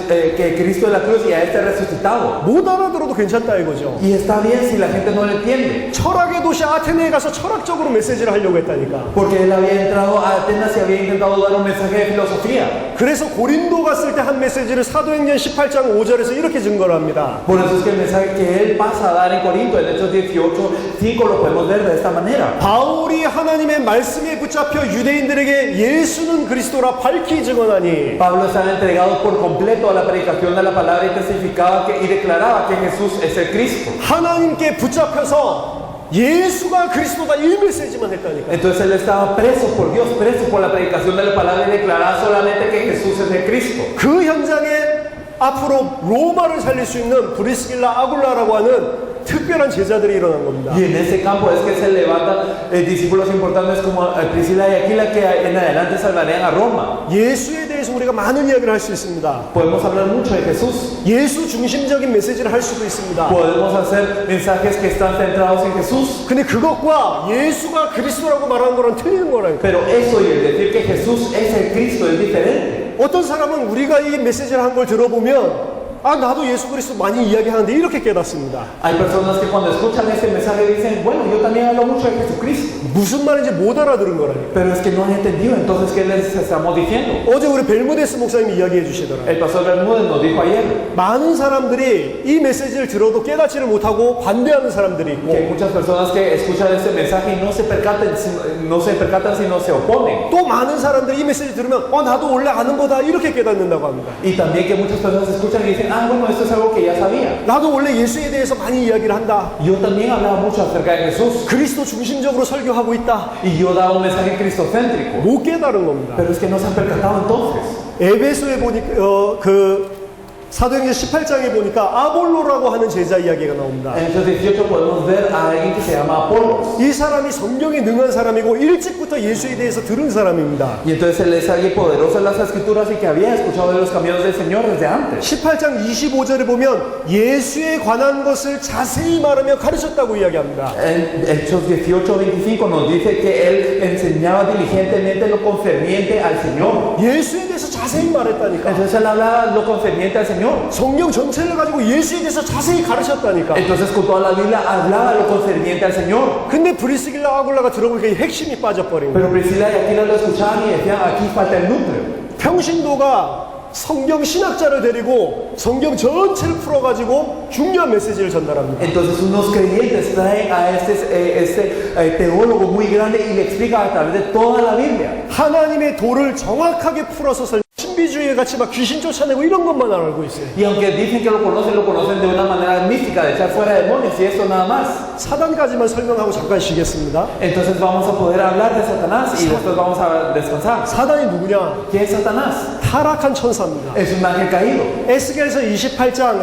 que Cristo de la cruz y a este resucitado. 못 알아들어도 괜찮다 이거죠. Y está bien si la gente no lo entiende. 철학의 도시 아테네에 가서 철학적으로 메시지를 하려고 했다니까. Porque él había entrado a Atenas y había intentado dar un mensaje de filosofía. 그래서 고린도 갔을 때 한 메시지를 사도행전 18장 5절에서 이렇게 증거를 합니다. Por eso es que el mensaje que él pasa a dar en Corinto, en Hechos 18:5, lo podemos ver de esta manera. 바울이 하나님의 말씀에 붙잡혀 유대인들에게 예수는 그리스도라 밝히 증언하니 Pablo estaba entregado por completo a la predicación de la palabra y testificaba y declaraba que Jesús es el Cristo. 하나님께 붙잡혀서 예수가 그리스도다 이 메시지만 했다니까. Entonces él estaba preso por Dios, preso por la predicación de la palabra y declaraba solamente que Jesús es el Cristo. 그 현장에 앞으로 로마를 살릴 수 있는 브리스길라 아굴라라고 하는 특별한 제자들이 일어난 겁니다. Y en ese campo es que se levantan discípulos importantes como Priscila y Aquila que en adelante salvarían a Roma. 예수에 대해서 우리가 많은 이야기를 할 수 있습니다. Podemos hablar mucho de Jesús. 예수 중심적인 메시지를 할 수도 있습니다. Podemos hacer mensajes que están centrados en Jesús. 근데 그것과 예수가 그리스도라고 말하는 거랑 틀리는 거라니까. Pero eso y el decir que Jesús es el Cristo es diferente. 어떤 사람은 우리가 이 메시지를 한 걸 들어보면 아 나도 예수 그리스도 많이 이야기하는데 이렇게 깨닫습니다. Hay personas que cuando escuchan este mensaje dicen, bueno, yo también hablo mucho de Jesucristo. 무슨 말인지 못 알아들은 거라니까. Pero es que no han entendido, entonces, ¿qué les estamos diciendo? 어제 우리 벨무데스 목사님이 이야기해 주시더라고요. El pastor Bermúdez nos dijo ayer 많은 사람들이 이 메시지를 들어도 깨닫지를 못하고 반대하는 사람들이 있고 que hay muchas personas que escuchan este mensaje y no se percatan, sino se oponen. 또 많은 사람들이 이 메시지 들으면 나도 원래 아는 거다 이렇게 깨닫는다고 합니다. Y también que muchas personas escuchan y dicen, bueno, esto es algo que ya sabía. 나도 원래 예수에 대해서 많이 이야기를 한다. Yo también hablaba mucho acerca de Jesús. 그리스도 중심적으로 설교하고 있다. Y yo daba un mensaje cristocéntrico. 못 깨달은 겁니다. Pero es que no se han percatado entonces. 에베소에 보니까 사도행전 18장에 보니까 아볼로라고 하는 제자 이야기가 나옵니다. En Hechos 18 podemos ver a alguien que se llama Apolos. 이 사람이 성경에 능한 사람이고 일찍부터 예수에 대해서 들은 사람입니다. Y entonces él es alguien poderoso en las escrituras y que había escuchado de los caminos del Señor desde antes. 18장 25절에 보면 예수에 관한 것을 자세히 말하며 가르쳤다고 이야기합니다. En Hechos 18:25 nos dice que él enseñaba diligentemente lo concerniente al Señor. 예수에 대해서 자세히 말했다니까. Entonces él hablaba lo concerniente al Señor. 성경 전체를 가지고 예수에 대해서 자세히 가르쳤다니까. Entonces con toda la Biblia hablaba lo concerniente al Señor. 근데 브리스길라 아굴라가 들어보니까 이 핵심이 빠져버린 거예요. Pero Priscila y Aquila lo escuchaban y decían, aquí falta el núcleo. 평신도가 성경 신학자를 데리고 성경 전체를 풀어가지고 중요한 메시지를 전달합니다. Entonces unos creyentes traen a este teólogo muy grande y le explica a través de toda la Biblia. 하나님의 도를 정확하게 풀어서 신비주의에 같이 막 귀신 쫓아내고 이런 것만 알고 있어요. Y aunque dicen que lo conocen de una manera mística, de echar fuera demonios y eso nada más. 사단까지만 설명하고 잠깐 쉬겠습니다. Entonces vamos a poder hablar de Satanás y después vamos a descansar. 사단이 누구냐? ¿Quién es Satanás? 타락한 천사입니다. Es un ángel caído. 에스겔서 28장,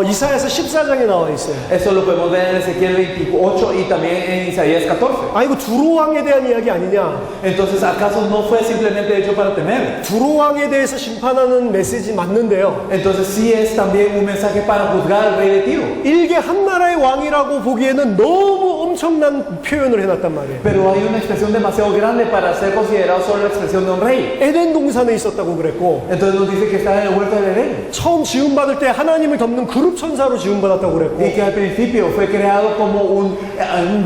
이사야서 14장에 나와 있어요. Eso lo podemos ver en Ezequiel 28 y también en Isaías 14. 이거 두로왕에 대한 이야기 아니냐? Entonces, ¿acaso no fue simplemente hecho para temer? 두로왕에 대해서 심판하는 메시지 맞는데요. Entonces sí es también un mensaje para juzgar al rey de Tiro. 일개 한 나라의 왕이라고 보기에는 너무 엄청난 표현을 해놨단 말이에요. Pero hay una expresión demasiado grande para ser considerado solo la expresión de un rey. 에덴 동산에 있었다고 그랬고 Entonces nos dice que está en el huerto del Edén. 처음 지음받을 때 하나님을 덮는 그룹 천사로 지음받았다고 그랬고 Y que al principio fue creado como un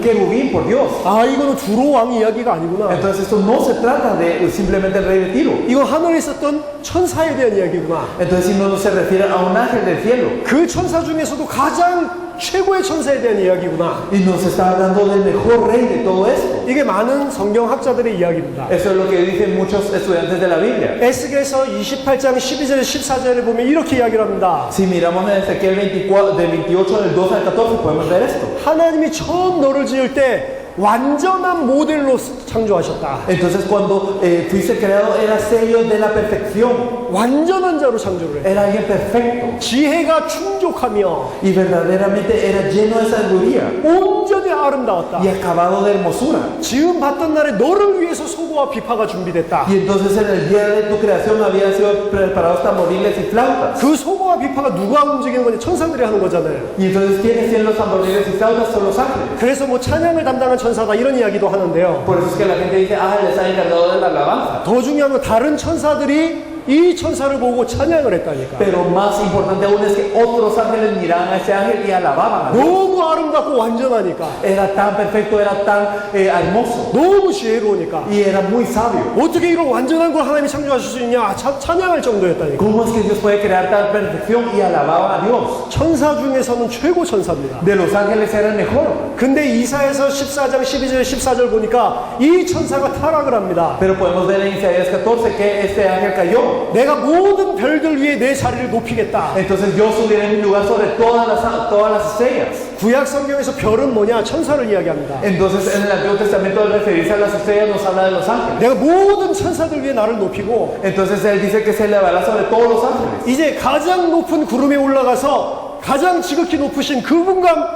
querubín por Dios. 이거는 두로왕 이야기가 아니구나. Entonces esto no se trata de simplemente el rey de Tiro. 이거 하늘에 있었던 천사에 대한 이야기구나. Entonces si no se refiere a un ángel del cielo. 그 천사 중에서도 가장 최고의 천사에 대한 이야기구나. Y nos está hablando del mejor rey de todo esto. 이게 많은 성경학자들의 이야기입니다. Eso es lo que dicen muchos estudiantes de la Biblia. 에스겔서 28장 12절 14절에 보면 이렇게 이야기를 합니다. Si miramos en Ezequiel 24, del 28 del 2 al 14 podemos ver esto. 하나님이 처음 너를 지을 때 완전한 모델로 창조하셨다. Entonces cuando fuiste creado era sello de la perfección. 완전한 자로 창조를 해. Era alguien perfecto. 지혜가 충족하며 Y verdaderamente era lleno de sabiduría. 온전히 아름다웠다. Y acabado de hermosura. 지음 받던 날에 너를 위해서 소고와 비파가 준비됐다. Y entonces en el día de tu creación habían sido preparados tamboriles y flautas. 그 소고와 비파가 누가 움직이는 거냐? 천사들이 하는 거잖아요. Y entonces ¿quiénes tienen los tamboriles y flautas? Son los ángeles. 그래서 뭐 찬양을 담당한 천사다 이런 이야기도 하는데요. Por eso es que la gente dice, ah, él está encargado de la alabanza. 더 중요한 건 다른 천사들이 이 천사를 보고 찬양을 했다니까. Pero más importante aún es que otros ángeles miraban a ese ángel y alababan a Dios. 너무 아름답고 완전하니까. Era tan perfecto, era tan hermoso. 너무 지혜로우니까. Y era muy sabio. 어떻게 이런 완전한 걸 하나님이 창조하실 수 있냐? 찬양할 정도였다니까. ¿Cómo es que Dios puede crear tal perfección? Y alababan a Dios. 천사 중에서는 최고 천사입니다. De los ángeles era el mejor. 근데 이사야서 14장 12절 14절 보니까 이 천사가 타락을 합니다. Pero podemos ver en Isaías 14 que este ángel cayó. 내가 모든 별들 위에 내 자리를 높이겠다. Entonces yo subiré en mi lugar sobre todas las estrellas. 구약 성경에서 별은 뭐냐? 천사를 이야기합니다. Entonces en el Antiguo Testamento al referirse a las estrellas nos habla de los ángeles. 내가 모든 천사들 위에 나를 높이고 Entonces él dice que se elevará sobre todos los ángeles. 이제 가장 높은 구름에 올라가서 가장 지극히 높으신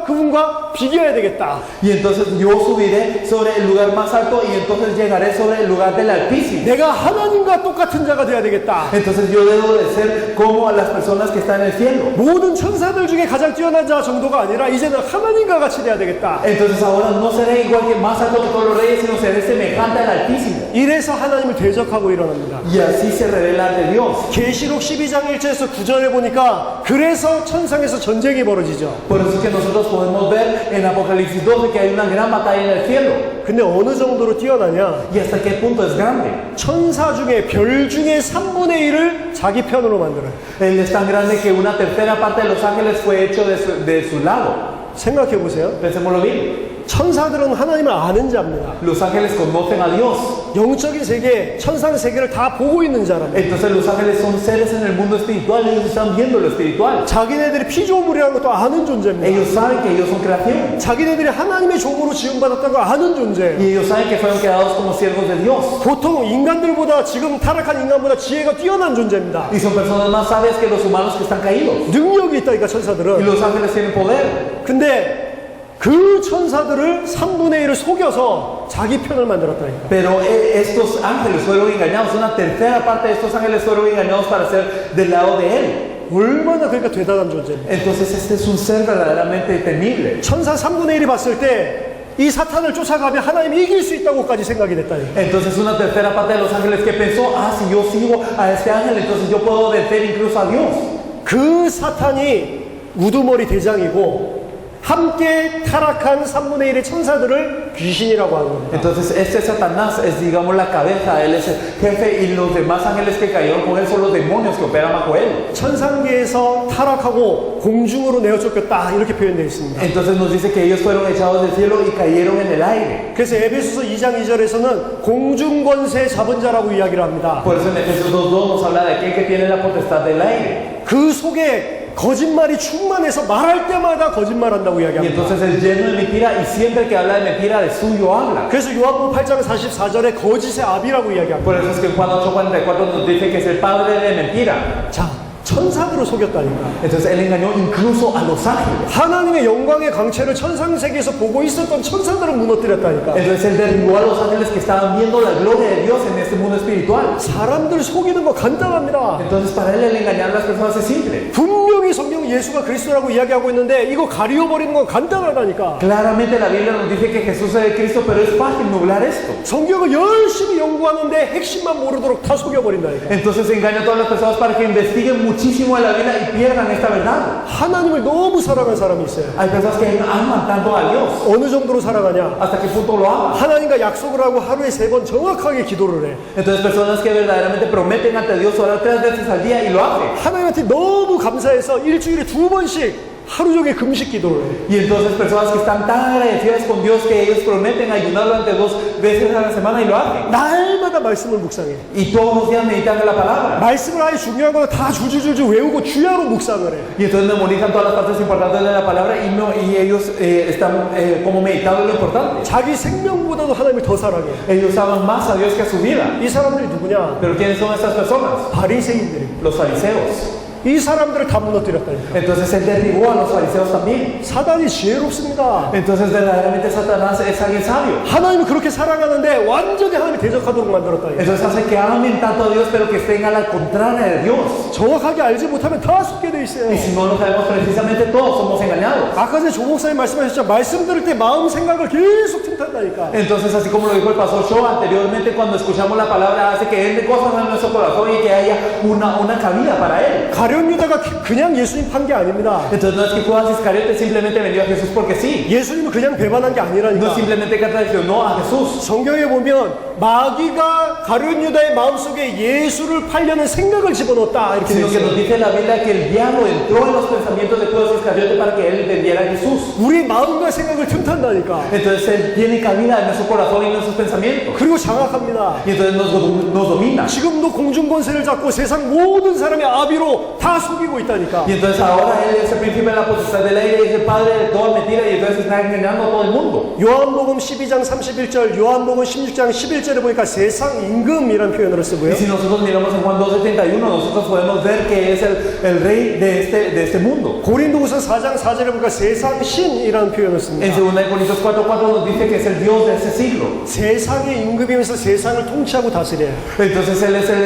그분과 비교해야 되겠다. Y entonces yo subiré sobre el lugar más alto y entonces llegaré sobre el lugar del Altísimo. 내가 하나님과 똑같은 자가 돼야 되겠다. Entonces yo debo de ser como a las personas que están en el cielo. 모든 천사들 중에 가장 뛰어난 자 정도가 아니라 이제는 하나님과 같이 돼야 되겠다. Entonces ahora no seré igual que más alto que todos los reyes, sino seré semejante al Altísimo. 이래서 하나님을 대적하고 일어납니다. Y así se revela ante Dios. 계시록 12장 1절에서 9절에 보니까 그래서 천상에서 전쟁이 벌어지죠. Por eso es que nosotros podemos ver en Apocalipsis 12 que hay una gran batalla en el cielo. 근데 어느 정도로 뛰어나냐? ¿Y hasta qué punto es grande? 천사 중에 별 중에 3분의 1을 자기 편으로 만들어요. Él es tan grande que una tercera parte de los ángeles fue hecho de su lado. 생각해 보세요. Pensémoslo bien. 천사들은 하나님을 아는 자입니다. Los ángeles conocen a Dios. 영적인 세계, 천상 세계를 다 보고 있는 자랍니다. Entonces los ángeles son seres en el mundo espiritual. Ellos están viendo lo espiritual. 자기네들이 피조물이라는 것도 아는 존재입니다. Ellos saben que ellos son creación. 자기네들이 하나님의 종으로 지음받았다는 걸 아는 존재예요. Y ellos saben que fueron creados como siervos de Dios. 보통 인간들보다 지금 타락한 인간보다 지혜가 뛰어난 존재입니다. Y son personas más sabias que los humanos que están caídos. 능력이 있다니까 Y 천사들은. los ángeles tienen poder. 근데 그 천사들을 3분의 1을 속여서 자기 편을 만들었다니까. Pero estos ángeles fueron engañados. Una tercera parte de estos ángeles fueron engañados para ser del lado de él. 얼마나 그러니까 대단한 존재입니다. Entonces este es un ser verdaderamente temible. 천사 3분의 1이 봤을 때 이 사탄을 쫓아가면 하나님이 이길 수 있다고까지 생각이 됐다니까. Entonces una tercera parte de los ángeles que pensó, ah, si yo sigo a este ángel, entonces yo puedo vencer incluso a Dios. 그 사탄이 우두머리 대장이고 함께 타락한 3분의 1의 천사들을 귀신이라고 하는 겁니다. Entonces este Satanás es, digamos, la cabeza, él es el jefe y los demás ángeles que cayeron con él son los demonios que operan bajo él. 천상계에서 타락하고 공중으로 내어 쫓겼다 이렇게 표현되어 있습니다. Entonces nos dice que ellos fueron echados del cielo y cayeron en el aire. 그래서 에베소서 2장 2절에서는 공중권세 잡은 자라고 이야기를 합니다. Por eso en Efesios 2:2 nos habla de aquel que tiene la potestad del aire. 그 속에 거짓말이 충만해서 말할 때마다 거짓말한다고 Y 이야기합니다. entonces es lleno de mentira y siempre que habla de mentira de suyo habla. 그래서 요한복음 8장 44절에 거짓의 아비라고 이야기합니다. Por eso es que en Juan 8:44 nos dice que es el padre de mentira. 자, 천사들을 속였다니까. Entonces él engañó incluso a los ángeles. 하나님의 영광의 광채를 천상세계에서 보고 있었던 천사들을 무너뜨렸다니까. Entonces él derribó a los ángeles que estaban viendo la gloria de Dios en este mundo espiritual. 사람들 속이는 거 간단합니다. Entonces para él el engañar a las personas es simple. 분명히 성경 예수가 그리스도라고 이야기하고 있는데 이거 가리워버리는 건 간단하다니까. Claramente la Biblia nos dice que Jesús es el Cristo, pero es fácil nublar esto. 성경을 열심히 연구하는데 핵심만 모르도록 다 속여버린다니까. Entonces engaña a todas las personas para que investiguen muchísimo de la Biblia y pierdan esta verdad. 하나님을 너무 사랑한 사람이 있어요. Hay personas que aman tanto a Dios. 어느 정도로 사랑하냐? ¿Hasta qué punto lo aman? 하나님과 약속을 하고 하루에 3번 정확하게 기도를 해. Entonces personas que verdaderamente prometen ante Dios orar 3 veces al día y lo hacen. 하나님한테 너무 감사해서 일주일에 2번씩 하루 종일 금식 기도를 해. Y entonces personas que están tan agradecidas con Dios que ellos prometen ayunar durante 2 veces a la semana y lo hacen. 날마다 매일마다 말씀을 묵상해. y todos los días meditan en la palabra. 말씀을 아예 중요한 거는 다 줄줄줄 외우고 주야로 묵상을 해. Y entonces memorizan todas las partes importantes de la palabra y, no, y ellos están como meditando lo importante. 자기 생명보다도 하나님을 더 사랑해. Ellos aman más a Dios que a su vida. 이 사람들이 누구냐? Pero ¿quiénes son estas personas? 바리새인들이. Los fariseos. 이 사람들을 다 무너뜨렸다니까. Entonces él derribó a los fariseos también. 사단이 지혜롭습니다. Entonces verdaderamente Satanás es alguien sabio. 하나님을 그렇게 사랑하는데 완전히 하나님을 대적하도록 만들었다니까. Entonces hace que amen tanto a Dios pero que estén a la contraria de Dios. 정확하게 알지 못하면 다 속게 돼 있어요. Y si no lo sabemos precisamente todos somos engañados. 아까 전에 조 목사님 말씀하셨죠. 말씀 들을 때 마음 생각을 계속 틈탄다니까. Entonces así como lo dijo el pastor Shaw anteriormente, cuando escuchamos la palabra hace que entre cosas en nuestro corazón y que haya una cabida para él. 가룟 유다가 그냥 예수님 판 게 아닙니다. Entonces no es que Judas Iscariote simplemente vendió a Jesús porque sí. 예수님은 그냥 배반한 게 No 아니라니까. simplemente que traicionó a Jesús. 성경에 보면 마귀가 가룟 유다의 마음속에 예수를 팔려는 생각을 집어넣었다 이렇게 Sino que 되어 nos 있어요. dice la Biblia que el diablo entró en los pensamientos de Judas Iscariote para que él vendiera a Jesús. 우리 마음과 생각을 틈탄다니까. Entonces él tiene cabida en nuestro corazón y en nuestros pensamientos. 그리고 장악합니다. Y entonces nos domina. 지금도 공중권세를 잡고 세상 모든 사람의 아비로 다 속이고 있다니까. Y entonces ahora él es el príncipe de la potestad del aire y es el padre de toda mentira y entonces está engañando a todo el mundo. 요한복음 12장 31절, 요한복음 16장 11절에 보니까 세상 임금이라는 표현을 쓰고요. Y si nosotros miramos en Juan 2:71, nosotros podemos ver que es el rey de este mundo. 고린도후서 4장 4절에 보니까 세상 신이라는 표현을 En 씁니다. 2 Corintios 4:4 nos dice que es el Dios de este siglo. 세상의 임금이면서 세상을 통치하고 다스려요. Entonces él es el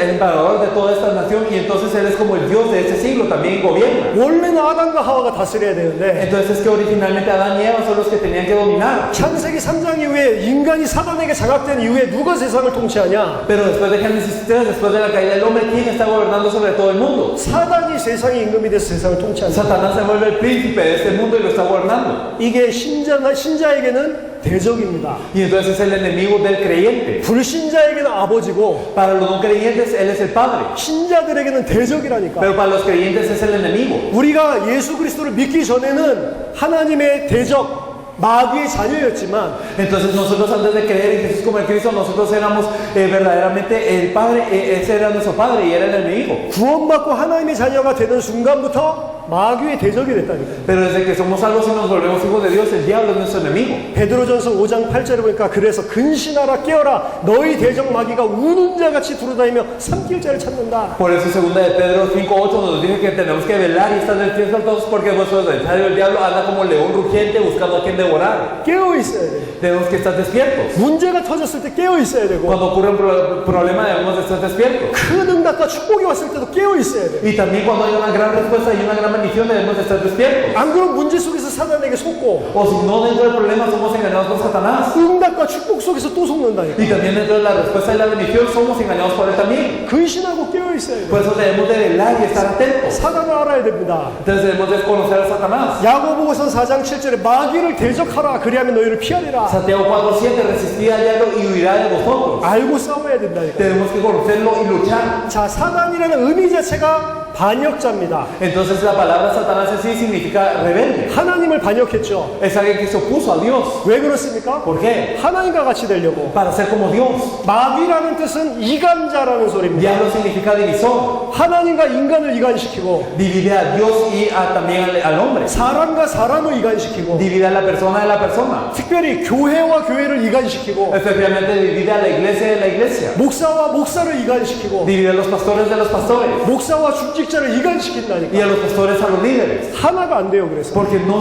emperador de toda esta nación y entonces él es como el Dios de este siglo, también gobierna. 원래는 아담과 하와가 다스려야 되는데 Entonces es que originalmente Adán y Eva son los que tenían que dominar. 창세기 3장 이후에 인간이 사단에게 장악된 이후에 누가 세상을 통치하냐? Pero después de Génesis 3, después de la caída del hombre, ¿quién está gobernando sobre todo el mundo? 사단이 세상의 임금이 돼서 세상을 통치한다. Satanás se vuelve el príncipe de este mundo y lo está gobernando. 이게 신자에게는 대적입니다. Y entonces es el enemigo del creyente. 불신자에게는 아버지고 Para los no creyentes, él es el padre. 신자들에게는 대적이라니까. Pero para los creyentes es el enemigo. 우리가 예수 그리스도를 믿기 전에는 하나님의 대적 마귀의 자녀였지만 Entonces nosotros antes de creer en Jesús como el Cristo, nosotros éramos verdaderamente el padre, ese era nuestro padre y era el enemigo. 구원받고 하나님의 자녀가 되는 순간부터 마귀의 대적이 됐다니까요. Pero desde que somos salvos y nos volvemos hijos de Dios, el diablo es nuestro enemigo. 베드로전서 5장 8절에 보니까 그래서 근신하라 깨어라 너희 대적 마귀가 우는 자같이 두루다니며 삼킬 자를 찾는다. Por eso segunda de Pedro 5:8 nos dice que tenemos que velar y estar despiertos todos porque vuestro adversario el diablo anda como león rugiente buscando a quien devorar. 깨어 있어야 돼. Tenemos que estar despiertos. 문제가 터졌을 때 깨어 있어야 되고 Cuando ocurre un problema debemos de estar despiertos. 큰 응답과 축복이 왔을 때도 깨어 있어야 돼. Y también cuando hay una gran respuesta y una gran bendición debemos de estar despiertos. 안 그러면 문제 속에서 사단에게 속고 O si no, dentro del problema somos engañados por Satanás. 응답과 축복 속에서 또 속는다니까. Y también dentro de la respuesta y la bendición somos engañados por él también. 근신하고 깨어 있어야 돼. Por eso debemos de velar y estar atentos. 사단을 알아야 됩니다. Entonces debemos de conocer a Satanás. 야고보서 4장 7절에 마귀를 대적하라 그리하면 너희를 피하리라. Santiago 4:7, resistid al diablo y huirá de vosotros. 알고 싸워야 된다니까. Tenemos que conocerlo y luchar. 자, 사단이라는 의미 자체가 반역자입니다. Entonces la palabra Satanás en sí significa rebelde. 하나님을 반역했죠. Es alguien que se opuso a Dios. 왜 그렇습니까? ¿Por qué? 하나님과 같이 되려고. Para ser como Dios. 마귀라는 뜻은 이간자라는 소리입니다. Diablo significa divisor. 하나님과 인간을 이간시키고 Divide a Dios y también al hombre. 사람과 사람을 이간시키고 Divide a la persona de la persona. 특별히 교회와 교회를 이간시키고 Especialmente divide a la iglesia de la iglesia. 목사와 목사를 이간시키고 Divide a los pastores de los pastores. 목사와 중직자를 Y 이간시킨다니까. a los pastores a los líderes. 하나가 안 돼요. 그래서 Porque no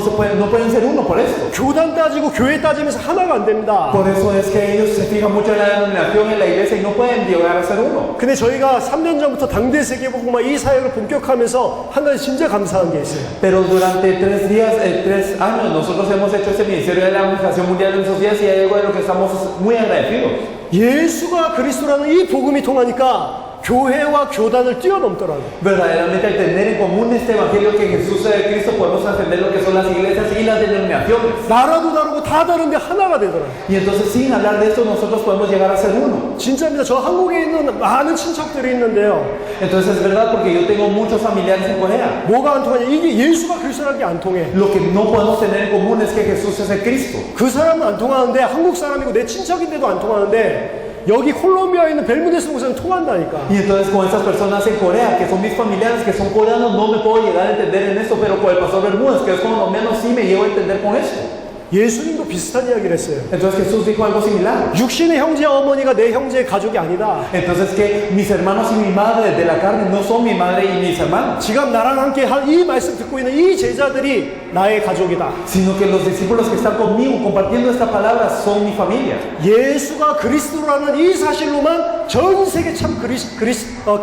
pueden ser uno por esto. 교단 따지고 교회 따지면서 하나가 안 됩니다. Por eso es que ellos se fijan mucho en la denominación, en la iglesia y no pueden llegar a ser uno. 근데 저희가 3년 전부터 당대 세계복음화 이 사역을 본격하면서 한 가지 진짜 감사한 게 있어요. Pero durante 3 años nosotros hemos hecho este ministerio de la Administración Mundial en esos días y hay algo de lo que estamos muy agradecidos. 예수가 그리스도라는 이 복음이 통하니까 교회와 교단을 뛰어넘더라고요. Verdaderamente al tener en común este evangelio que Jesús es de Cristo podemos trascender lo que son las iglesias y las denominaciones. 나라도 다르고 다 다른데 하나가 되더라고요. Y entonces sin hablar de esto nosotros podemos llegar a ser uno. 진짜입니다. 저 한국에 있는 많은 친척들이 있는데요. Entonces es verdad porque yo tengo muchos familiares en Corea. 뭐가 안 통하냐? 이게 예수가 그리스도라는 게 안 통해. Lo que no podemos tener en común es que Jesús es el Cristo. 그 사람은 안 통하는데 한국 사람이고 내 친척인데도 안 통하는데 여기 콜롬비아에 있는 벨무데스 목사님 통한다니까. Y entonces con esas personas en Corea, que son mis familiares, que son coreanos, no me puedo llegar a entender en esto, pero con el pastor Bermúdez, que es colombiano, sí me llego a entender con esto. 예수님도 비슷한 이야기를 했어요. Entonces Jesús dijo algo similar. 육신의 형제 어머니가 내 형제의 가족이 아니다. Entonces que mis hermanos y mi madre de la carne no son mi madre y mis hermanos, 지금 나랑 함께 이 말씀 듣고 있는 이 제자들이 나의 가족이다. sino que los discípulos que están conmigo compartiendo esta palabra son mi familia. 예수가 그리스도라는 이 사실로만 전 세계 참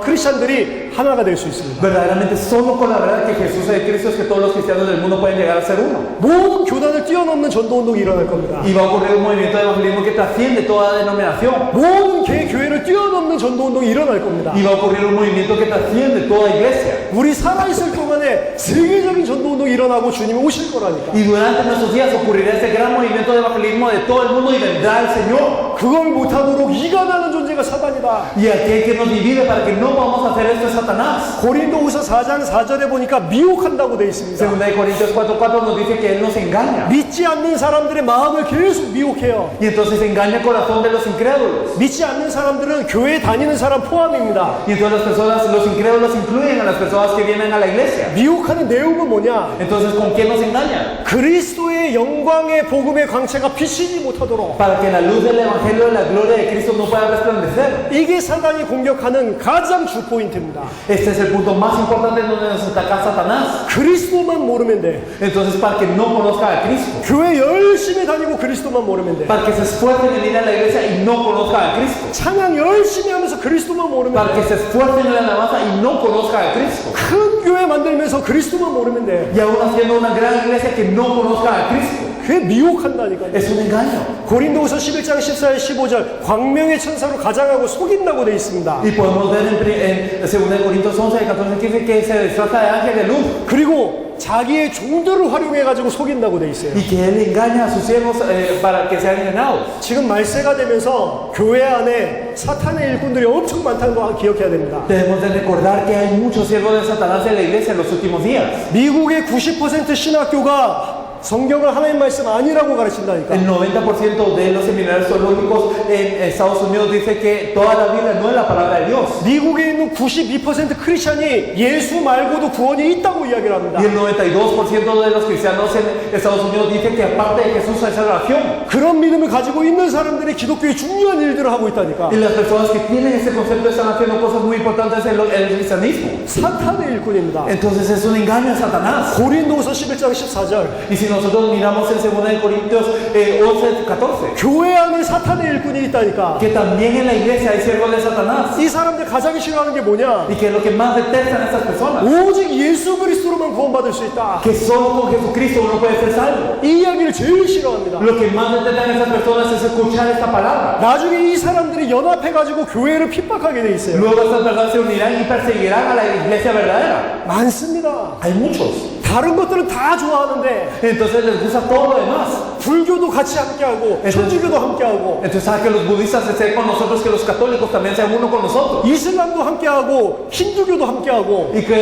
크리스찬들이 하나가 될 수 있습니다. Verdaderamente solo con la verdad que Jesús es Cristo es que todos los cristianos del mundo pueden llegar a ser uno. 모든 교단을 뛰어넘는 전도운동이 일어날 겁니다. Y va a ocurrir un movimiento de evangelismo que trasciende toda denominación. 모든 교회를 뛰어넘는 전도운동이 일어날 겁니다. Y va a ocurrir un movimiento que trasciende toda iglesia. 우리 살아있을 동안에 세계적인 전도운동이 일어나고 주님이 오실 거라니까. Y durante nuestros días ocurrirá este gran movimiento de evangelismo de todo el mundo y vendrá el Señor. 그걸 못하도록 이간하는 존재가 사단이다. Y aquel que nos divide para que no podamos hacer esto es Satanás. 고린도후서 4장 4절에 보니까 미혹한다고 되어 있습니다. Segunda de Corintios 4:4 nos dice que Él nos engaña. 믿지 않는 사람들의 마음을 계속 미혹해요. Y entonces engaña el corazón de los incrédulos. 믿지 않는 사람들은 교회 다니는 사람 포함입니다. Y entonces las personas, los incrédulos incluyen a las personas que vienen a la iglesia. 미혹하는 내용은 뭐냐? Entonces, ¿con qué nos engañan? 그리스도의 영광의 복음의 광채가 비치지 못하도록. Para que la luz del evangelio de la gloria de Cristo no pueda resplandecer. 이게 사단이 공격하는 가장 주 포인트입니다. Este es el punto más importante en donde nos ataca Satanás. 그리스도만 모르면 돼. Entonces, para que no conozca a Cristo, 교회 열심히 다니고 그리스도만 모르면 돼. para que se esfuercen en ir a la iglesia y no conozca a Cristo, 찬양 열심히 하면서 그리스도만 모르면 para que 돼. se esfuercen en la alabanza y no conozca a Cristo, 큰 교회 만들면서 그리스도만 모르면 돼. y aún haciendo una gran iglesia que no conozca a Cristo, 그게 미혹한다니까요. es un engaño. 고린도후서 11장 14절 15절 광명의 천사로 가장하고 속인다고 되어 있습니다. Y podemos ver en 2 Corintios 11, 14, 15 que se disfraza de ángel de luz 그리고 자기의 종들을 활용해 가지고 속인다고 되어 있어요. y que él engaña a sus siervos para que sean engañados. 지금 말세가 되면서 교회 안에 사탄의 일꾼들이 엄청 많다는 거 기억해야 됩니다. Debemos de recordar que hay muchos siervos de Satanás en la iglesia en los últimos días. 미국의 90% 신학교가 성경을 하나님 말씀 아니라고 가르친다니까. El 90% de los seminarios teológicos en Estados Unidos dice que toda la Biblia no es la palabra de Dios. 미국에 있는 92% 크리스찬이 예수 말고도 구원이 있다고 이야기를 합니다. Y el 92% de los cristianos en Estados Unidos dice que aparte de Jesús hay salvación. 그런 믿음을 가지고 있는 사람들이 기독교의 중요한 일들을 하고 있다니까. Y las personas que tienen ese concepto están haciendo cosas muy importantes en el cristianismo. 사탄의 일꾼입니다. Entonces es un engaño a Satanás. 고린도후서 11장 14절. Y si nosotros miramos en 2 Corintios 11, 14, 교회 안에 사탄의 일꾼이 있다니까. que también en la iglesia hay siervos de Satanás. 이 사람들 가장 싫어하는 게 뭐냐? Y que es lo que más detestan a estas personas. 오직 예수 그리스도로만 구원받을 수 있다. Que solo con Jesucristo uno puede ser salvo. 이 이야기를 제일 싫어합니다. Lo que más detestan a estas personas es escuchar esta palabra. 나중에 이 사람들이 연합해가지고 교회를 핍박하게 돼 있어요. Luego estas personas se unirán y perseguirán a la iglesia verdadera. 많습니다. Hay muchos. 다른 것들은 다 좋아하는데 Entonces les gusta todo lo demás. 불교도 같이 함께하고 천주교도 함께하고 Entonces saben que los budistas estén con nosotros, que los católicos también sean uno con nosotros. 이슬람도 함께하고 힌두교도 함께하고 Y que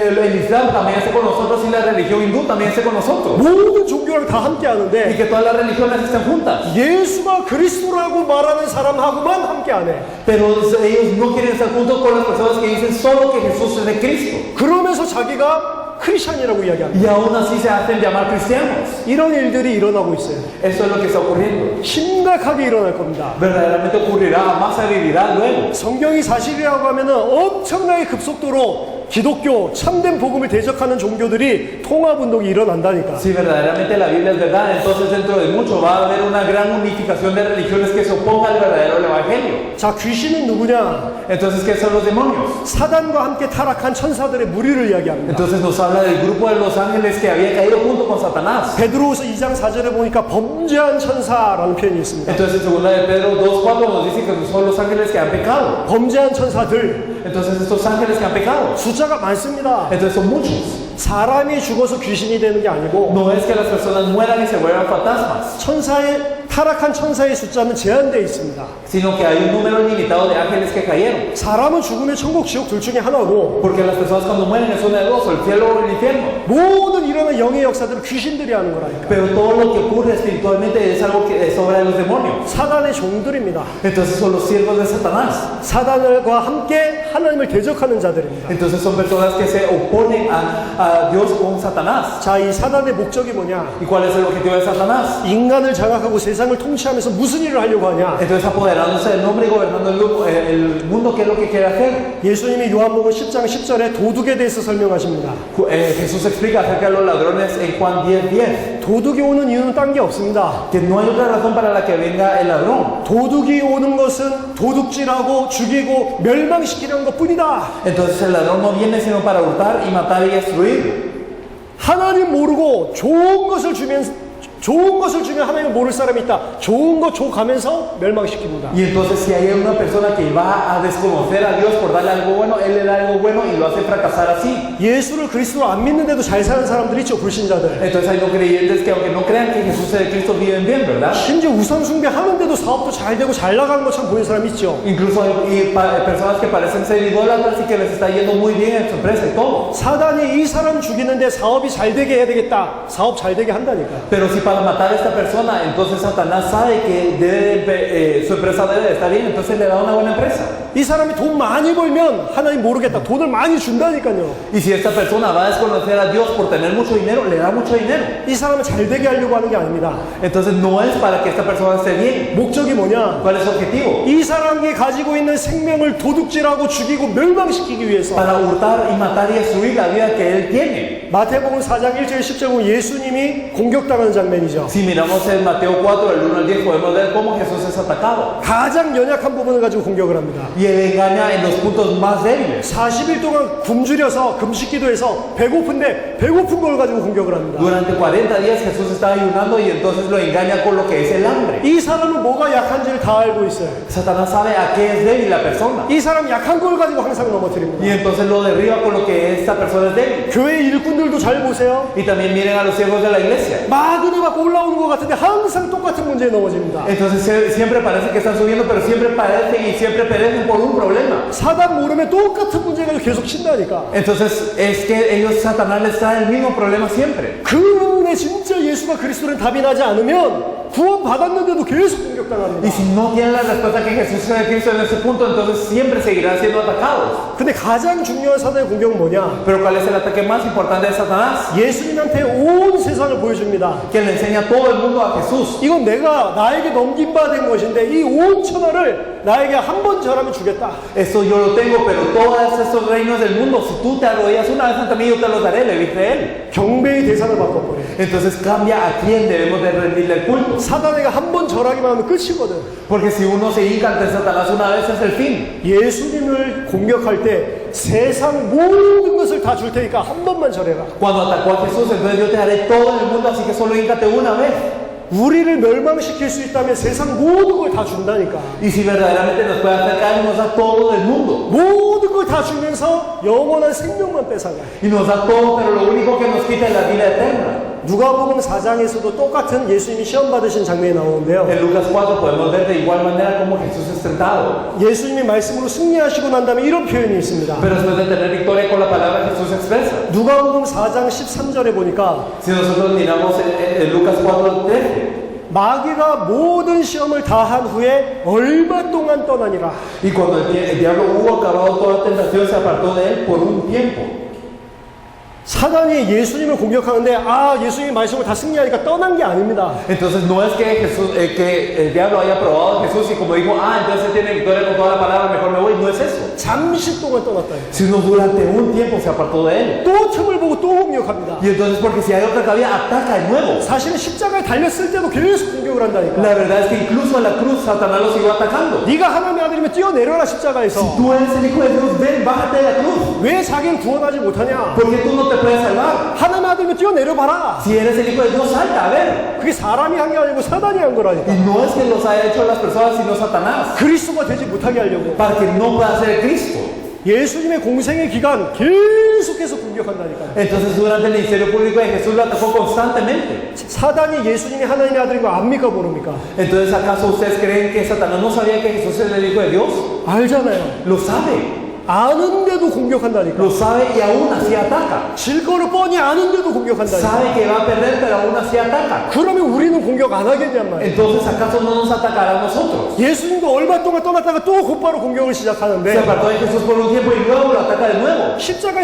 el Islam también esté con nosotros y la religión hindú también esté con nosotros. 모든 종교랑 다 Y 함께하는데 que todas las religiones estén juntas. 예수가 그리스도라고 말하는 사람하고만 함께 안 해. Pero ellos no quieren estar juntos con las personas que dicen solo que Jesús es de Cristo. 그러면서 자기가 크리스찬이라고 이야기합니다. Y aún así se hacen llamar cristianos. 이런 일들이 일어나고 있어요. Eso es lo que está ocurriendo. 심각하게 일어날 겁니다. Verdaderamente ocurrirá, más se vivirá luego. 성경이 사실이라고 하면은 엄청나게 급속도로 기독교 참된 복음을 대적하는 종교들이 통합운동이 일어난다니까. Si verdaderamente la Biblia es verdad, entonces dentro de mucho va a haber una gran unificación de religiones que se opongan al verdadero evangelio. 자, 귀신은 누구냐? Entonces, ¿qué son los demonios? 사단과 함께 타락한 천사들의 무리를 이야기합니다. Entonces nos habla del grupo de los ángeles que había caído junto con Satanás. 베드로후서 2장 4절에 보니까 범죄한 천사라는 표현이 있습니다. Entonces, en 2 de Pedro 2:4 nos dice que son los ángeles que han pecado. 범죄한 천사들 Entonces, estos ángeles que han pecado. 숫자가 많습니다. Entonces, son muchos. 사람이 죽어서 귀신이 되는 게 아니고 No es que las personas mueran y se vuelvan fantasmas. 천사의 타락한 천사의 숫자는 제한되어 있습니다. sino que hay un número limitado de ángeles que cayeron. 사람은 죽으면 천국, 지옥 둘 중에 하나고 Porque las personas cuando mueren es una de dos, o el cielo o el infierno. 모든 일어나는 영의 역사들은 귀신들이 하는 거라니까. Pero todo lo que ocurre espiritualmente es algo que es obra de los demonios. 사단의 종들입니다. Entonces son los siervos de Satanás. 사단과 함께 하나님을 대적하는 자들입니다. Entonces son personas que se oponen a Dios con Satanás. 자, 이 사단의 목적이 뭐냐? ¿Y cuál es el objetivo de Satanás? 인간을 장악하고 세상을 통치하면서 무슨 일을 하려고 하냐? Entonces apoderándose del hombre y gobernando el mundo, ¿qué es lo que quiere hacer? 예수님이 요한복음 10장 10절에 도둑에 대해서 설명하십니다. Jesús explica acerca de los ladrones en Juan 10:10. 도둑이 오는 이유는 딴 게 없습니다. Que no hay otra razón para la que venga el ladrón. 도둑이 오는 것은 도둑질하고 죽이고 멸망시키려는 것뿐이다. Entonces el ladrón no viene sino para hurtar y matar y destruir. 하나님 모르고 좋은 것을 주면 하나님을 모를 사람이 있다. 좋은 거 줘가면서 멸망시킵니다. Y entonces si hay una persona que va a desconocer a Dios por darle algo bueno, Él le da algo bueno y lo hace fracasar así. 예수를 그리스도로 안 믿는데도 잘 사는 사람들 있죠, 불신자들. Entonces hay no creyentes que aunque no crean que Jesús es el Cristo viven bien, ¿verdad? 심지어 우상숭배 하는데도 사업도 잘 되고 잘 나가는 것처럼 보이는 사람이 있죠. Incluso hay personas que parecen ser idólatras y que les está yendo muy bien en su empresa y todo. 사단이 이 사람 죽이는데 사업이 잘 되게 해야 되겠다. 사업 잘 되게 한다니까. Pero si para matar a esta persona, entonces Satanás sabe que su empresa debe de estar bien, entonces le da una buena empresa. 이 사람이 돈 많이 벌면 하나님 모르겠다. 돈을 많이 준다니까요. Y si esta persona va a desconocer a Dios por tener mucho dinero, le da mucho dinero. 이 사람을 잘 되게 하려고 하는 게 아닙니다. Entonces no es para que esta persona esté bien. 목적이 뭐냐? ¿Cuál es su objetivo? 이 사람이 가지고 있는 생명을 도둑질하고 죽이고 멸망시키기 위해서. Para hurtar y matar y destruir la vida que él tiene. 마태복음 4장 1절 10절 보면 예수님이 공격당하는 장면이죠. Si miramos en Mateo 4, del 1 al 10, podemos ver cómo Jesús es atacado. 가장 연약한 부분을 가지고 공격을 합니다. Y él engaña en los puntos más débiles. 40일 동안 굶주려서 금식 기도해서 배고픈데 배고픈 걸 가지고 공격을 합니다. Durante 40 días Jesús está ayunando y entonces lo engaña con lo que es el hambre. 이 사람은 뭐가 약한지를 다 알고 있어요. Satanás sabe a qué es débil la persona. 이 사람 약한 걸 가지고 항상 넘어뜨립니다. Y entonces lo derriba con lo que esta persona es débil. 교회 일꾼들도 잘 보세요. Y también miren a los siervos de la iglesia. 막 은혜 받고 올라오는 것 같은데 항상 똑같은 문제에 넘어집니다. Entonces siempre parece que están subiendo, pero siempre padecen y siempre perecen por un problema. 사단 모르면 똑같은 문제 가지고 계속 친다니까. Entonces es que ellos, Satanás les trae el mismo problema siempre. 그 부분에 진짜 예수가 그리스도는 답이 나지 않으면 구원 받았는데도 계속 Y 공격당합니다. si no tienen la respuesta que Jesús es el Cristo en ese punto, entonces siempre seguirán siendo atacados. 근데 가장 중요한 사단의 공격은 뭐냐? Pero ¿cuál es el ataque más importante de Satanás? 예수님한테 온 세상을 보여줍니다. Que le enseña a todo el mundo a Jesús. 이건 내가 나에게 넘긴 바 된 것인데 이 온 천하를 나에게 한 번 절하면 주겠다. Eso yo lo tengo, pero todos estos reinos del mundo, si tú te arrodillas una vez ante mí, yo te los daré, le dice él. 경배의 대상을 바꿔버려. Entonces cambia a quién debemos de rendirle el culto. 사단에게 한 번 절하기만 하면 끝이거든. Porque si uno se hinca ante Satanás una vez es el fin. 예수님을 공격할 때 세상 모든 것을 다 줄 테니까 한 번만 절해라. Cuando atacó a Jesús, entonces yo te daré todo el mundo, así que solo híncate una vez. 우리를 멸망시킬 수 있다면 세상 모든 걸 다 준다니까. Y si verdaderamente nos puede hacer caer, nos da todo el mundo. 모든 걸 다 주면서 영원한 생명만 뺏어가. Y nos da todo, pero lo único que nos quita es la vida eterna. 누가복음 4장에서도 똑같은 예수님이 시험 받으신 장면이 나오는데요. En Lucas 4 podemos ver de igual manera cómo Jesús es tentado. 예수님이 말씀으로 승리하시고 난 다음에 이런 표현이 있습니다. Pero después de tener victoria con la palabra, Jesús expresa. 누가복음 4장 13절에 보니까 Si nosotros miramos en Lucas 4:13. 마귀가 모든 시험을 다 한 후에 얼마 동안 떠나니라. Y cuando el diablo hubo acabado toda tentación, se apartó de él por un tiempo. 사단이 예수님을 공격하는데 예수님이 말씀을 다 승리하니까 떠난 게 아닙니다. Entonces no es que que el diablo haya probado a Jesús y como dijo, entonces tiene victoria con toda la palabra, mejor me voy. No es eso. 잠시 동안 떠났다. Sino durante un tiempo se apartó de él. 또 틈을 보고 또 공격합니다. Y entonces porque si hay otra cabida, ataca de nuevo. 사실은 십자가에 달렸을 때도 계속 공격을 한다니까. La verdad es que incluso en la cruz Satanás lo siguió atacando. 네가 하나님의 아들이면 뛰어내려라 십자가에서. Si tú eres el hijo de Dios, ven, bájate de la cruz. 왜 자기는 구원하지 못하냐? Porque tú no te puedes salvar. 하나님의 아들이면 뛰어내려봐라. Si eres el hijo de Dios, salta, a ver. 그게 사람이 한 게 아니고 사단이 한 거라니까. Y no es que los haya hecho las personas, sino Satanás. 그리스도가 되지 못하게 하려고. Para que no pueda ser Cristo. 예수님의 공생의 기간 계속해서 공격한다니까요. Entonces durante el ministerio público de Jesús lo atacó constantemente. 사단이 예수님이 하나님의 아들인 거 압니까 모릅니까? Entonces ¿acaso ustedes creen que Satanás no sabía que Jesús era el Hijo de Dios? 알잖아요. Lo sabe. 아는데도 공격한다니까. Lo sabe y aún así ataca. 질 거를 뻔히 아는데도 공격한다니까. Sabe que va a perder pero aún así ataca. 그러면 우리는 공격 안 하겠냔 말이에요. Entonces ¿acaso no nos atacará a nosotros? 예수님도 얼마 동안 떠났다가 또 곧바로 공격을 Se 시작하는데 apartó de Jesús por un tiempo y luego lo ataca de nuevo. 십자가에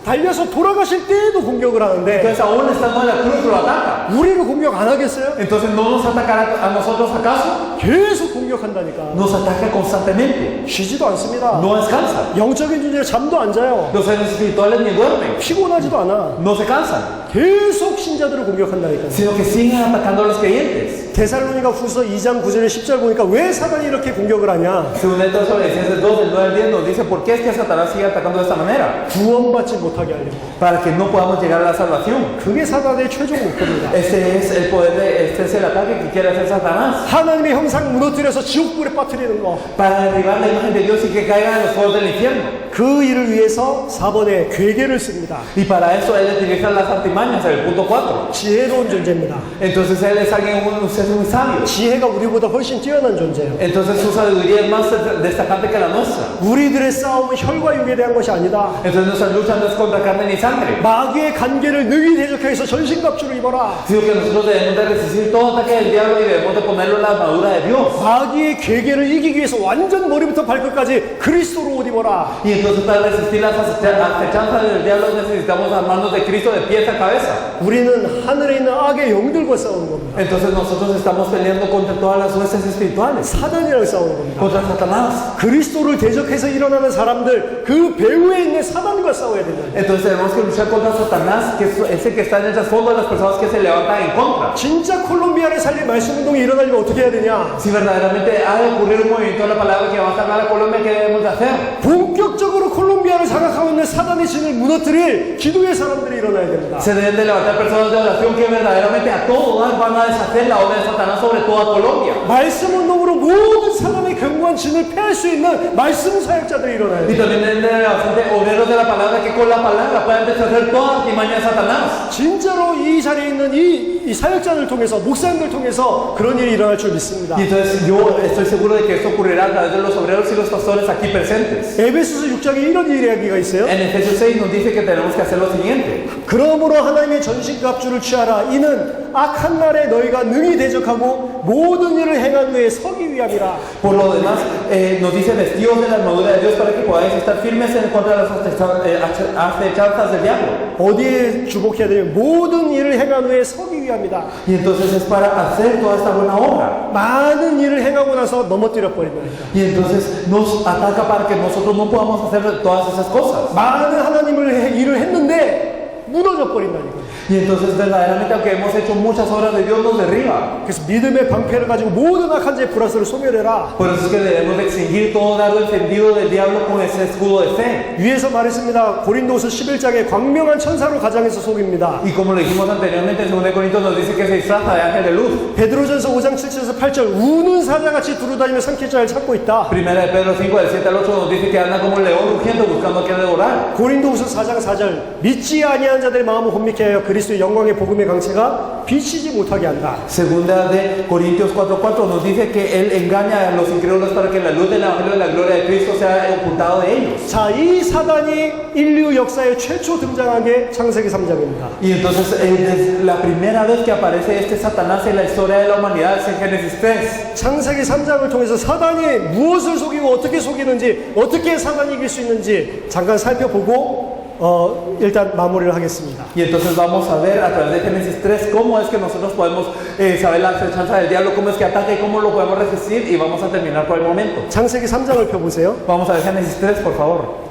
달려서 돌아가실 때에도 공격을 하는데 Entonces aún estando en la cruz lo ataca. 우리를 공격 안 하겠어요? Entonces no nos atacará a nosotros acaso? 계속 공격한다니까. Nos ataca constantemente. 쉬지도 않습니다. No descansa. 영적인 존재는 잠도 안 자요. Los seres espirituales ni duermen. 피곤하지도 않아. No se cansan. 계속 신자들을 공격한다니까요. Sino que siguen atacando a los creyentes. 데살로니가 후서 2장 9절에 10절 보니까 왜 사단이 이렇게 공격을 ha냐? Según el Tesalonicenses 2, del 9 al 10 nos dice por qué es que Satanás sigue atacando de esta manera. 구원받지 못하게 하려고. Para que no podamos llegar a la salvación. 그게 사단의 최종 목표입니다. Este es el poder, este es el ataque que quiere hacer Satanás. 하나님의 형상 무너뜨려서 지옥불에 빠뜨리는 거. Para derribar la imagen de Dios y que caigan en los fuegos del infierno. 그 일을 위해서 4번에 괴계를 씁니다. Y para eso él utiliza las artimañas, el punto 4. 지혜로운 존재입니다. Entonces él es alguien, usted es muy sabio. 지혜가 우리보다 훨씬 뛰어난 존재예요. Entonces su sabiduría es más destacante que la nuestra. 우리들의 싸움은 혈과 육에 대한 것이 아니다. Entonces nuestra lucha no es contra carne ni sangre, 마귀의 간계를 능히 대적해서 전신갑주를 입어라. sino que nosotros debemos de resistir todo ataque del diablo y debemos de ponerlo en la armadura de Dios. 마귀의 괴계를 이기기 위해서 완전 머리부터 발끝까지 그리스도로 옷 입어라. Y entonces para resistir las acechanzas del diablo necesitamos armarnos de Cristo de pies a cabeza. 우리는 하늘에 있는 악의 영들과 싸우는 겁니다. Entonces nosotros estamos peleando contra todas las huestes espirituales, 사단이랑 싸우는 겁니다. contra Satanás. 그리스도를 대적해서 일어나는 사람들, 그 배후에 있는 사단과 싸워야 된다. Entonces tenemos que luchar contra Satanás, que es el que está en el trasfondo de las personas que se levantan en contra. 진짜 콜롬비아를 살릴 말씀 운동이 일어나려면 어떻게 해야 되냐? Si verdaderamente ha de ocurrir un movimiento de la palabra que va a salvar a Colombia, ¿qué debemos de hacer? 본격적으로 콜롬비아를 장악하고 있는 사단의 진을 무너뜨릴 기도의 사람들이 일어나야 됩니다. Se deben de levantar personas de oración que verdaderamente a todo dar van a deshacer la obra de Satanás sobre toda Colombia. 말씀 운동으로 모든 사단의 견고한 진을 패할 수 있는 말씀 사역자들이 일어나야 Y 돼요. también deben de levantarse obreros de la palabra que con la palabra puedan deshacer toda artimaña de Satanás. 진짜로 이 자리에 있는 이 사역자들 통해서 목사님들 통해서 그런 일이 일어날 줄 믿습니다. Y entonces yo estoy seguro de que esto ocurrirá a través de los obreros y los pastores aquí presentes. 에베소서 6장에 이런 이야기가 있어요. En Efesios 6 nos dice que tenemos que hacer lo siguiente. 그러므로 하나님의 전신갑주를 취하라. 이는 악한 날에 너희가 능히 대적하고 모든 일을 행한 후에 서기 위함이라. Por lo demás, nos dice vestidos de la armadura de Dios para que podáis estar firmes en contra de las acechanzas del diablo. 어디에 주목해야 되냐면 모든 일을 행한 후에 서기 위함이다. Y entonces es para hacer toda esta buena obra. 많은 일을 행하고 나서 넘어뜨려 버린다니까. Y entonces nos ataca para que nosotros no podamos hacer todas esas cosas. 많은 하나님을 일을 했는데 무너져 버린다니까. Y entonces verdaderamente aunque hemos hecho muchas obras de Dios nos derriba. 그래서 믿음의 방패를 가지고 모든 악한 자의 불화살을 소멸해라. Por eso es que debemos de extinguir todo dardo encendido del diablo con ese escudo de fe. 위에서 말했습니다. 고린도후서 11장에 광명한 천사로 가장해서 속입니다. Y como lo dijimos anteriormente, en 2 Corintios nos dice que se disfraza de ángel de luz. 베드로전서 5장 7절에서 8절 우는 사자같이 두루다니며 삼킬 자를 찾고 있다. Primera de Pedro 5 del 7 al 8 nos dice que anda como un león rugiendo buscando a quien devorar. 고린도후서 4장 4절 믿지 아니한 자들의 마음을 혼미케 하여 그리스도의 영광의 복음의 강체가 비치지 못하게 한다. Segunda de Corintios 4:4 nos dice que él engaña a los incrédulos para que la luz del evangelio de la gloria de Cristo sea ocultado de ellos. 자, 이 사단이 인류 역사에 최초 등장한 게 창세기 3장입니다. Y entonces es la primera vez que aparece este Satanás en la historia de la humanidad es en Génesis 3. 창세기 3장을 통해서 사단이 무엇을 속이고 어떻게 속이는지, 어떻게 사단이 이길 수 있는지 잠깐 살펴보고 일단 마무리를 하겠습니다. Y entonces vamos a ver a través de Génesis 3 cómo es que nosotros podemos saber la acechanza del diablo, cómo es que ataca y cómo lo podemos resistir, y vamos a terminar por el momento. 창세기 3장을 펴보세요. Vamos a ver Génesis 3, por favor.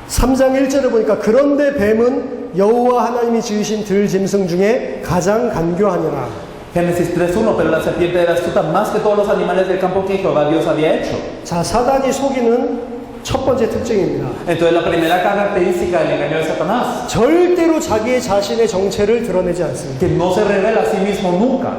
3장 1절에 보니까 그런데 뱀은 여호와 하나님이 지으신 들짐승 중에 가장 간교하니라. Génesis 3:1, pero la serpiente era astuta más que todos los animales del campo que Jehová Dios había hecho. 자, 사단이 속이는 첫 번째 특징입니다. Entonces la primera característica del engaño de Satanás, 절대로 자기의 자신의 정체를 드러내지 않습니다. que no se revela a sí mismo nunca.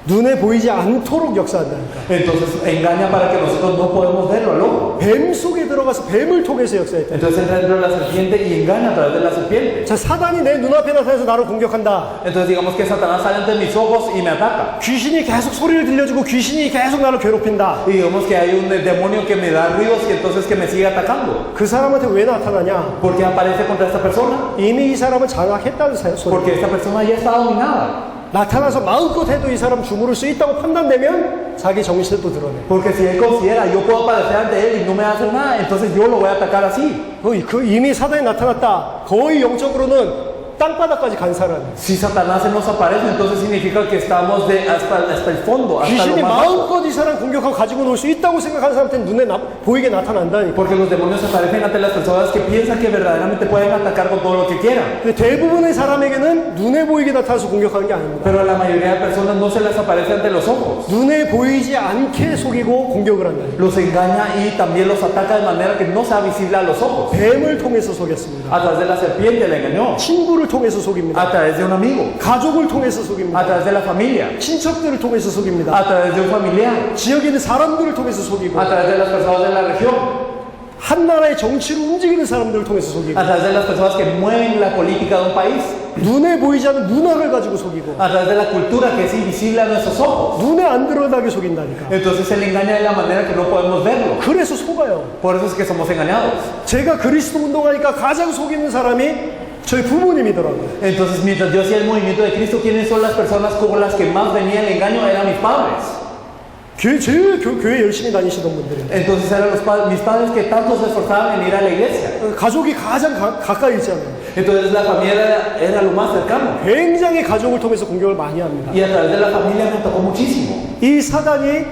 눈에 보이지 않도록 역사한다니까. Entonces engaña para que nosotros no podemos verlo al ojo. 뱀 속에 들어가서 뱀을 통해서 역사했다. Entonces entra dentro de la serpiente y engaña a través de la serpiente. 자, 사단이 내 눈앞에 나타나서 나를 공격한다. Entonces digamos que Satanás sale ante mis ojos y me ataca. 귀신이 계속 소리를 들려주고 귀신이 계속 나를 괴롭힌다. Y digamos que hay un demonio que me da ruidos y entonces que me sigue atacando. 그 사람한테 왜 나타나냐? ¿Por qué aparece contra esta persona? 이미 이 사람은 장악했다는 소리. Porque esta persona ya está dominada. 나타나서 마음껏 해도 이 사람 주무를 수 있다고 판단되면 자기 정신을 또 드러내. Porque si él considera, yo puedo aparecer ante él y no me va a hacer nada, entonces yo lo voy a atacar así. 그 이미 사단이 나타났다. 거의 영적으로는 땅바닥까지 간 사람. Si Satanás se nos aparece, entonces significa que estamos hasta el fondo, hasta 귀신이 lo más bajo. 마음껏 이 사람 공격하고 가지고 놀 수 있다고 생각하는 사람한테는 눈에 보이게 나타난다니까. Porque los demonios se aparecen ante las personas que piensan que verdaderamente pueden atacar con todo lo que quieran. 근데 대부분의 사람에게는 눈에 보이게 나타나서 공격하는 게 아닙니다. Pero a la mayoría de personas no se les aparece ante los ojos. 눈에 보이지 않게 속이고 공격을 한다니까. Los engaña y también los ataca de manera que no sea visible a los ojos. 뱀을 통해서 속였습니다. A través de la serpiente le engañó. 친구를 통해서 속입니다. A través de un amigo. 가족을 통해서 A 속입니다. través de la familia. 친척들을 통해서 속입니다. A través de un familiar. 지역에 있는 사람들을 통해서 속이고 A través de las personas de la región. 한 나라의 정치를 움직이는 사람들을 통해서 속이고 A través de las personas que mueven la política de un país. 눈에 보이지 않는 문화를 가지고 속이고 A través de la cultura que es invisible a nuestros ojos. 눈에 안 드러나게 속인다니까. Entonces se le engaña de la manera que no podemos verlo. 그래서 속아요. Por eso es que somos engañados. 제가 그리스도 운동하니까 가장 속이는 사람이 저희 부모님이더라고요. Entonces mientras yo hacía el movimiento de Cristo, ¿quiénes son las personas con las que más venía el engaño? Eran mis padres. 제일 교회 열심히 다니시던 분들인데 Entonces eran mis padres que tanto se esforzaban en ir a la iglesia. 가족이 가장 가까이 있잖아요. Entonces la familia era lo más cercano. 굉장히 가족을 통해서 공격을 많이 합니다. Y a través de la familia me tocó muchísimo. 이 사단이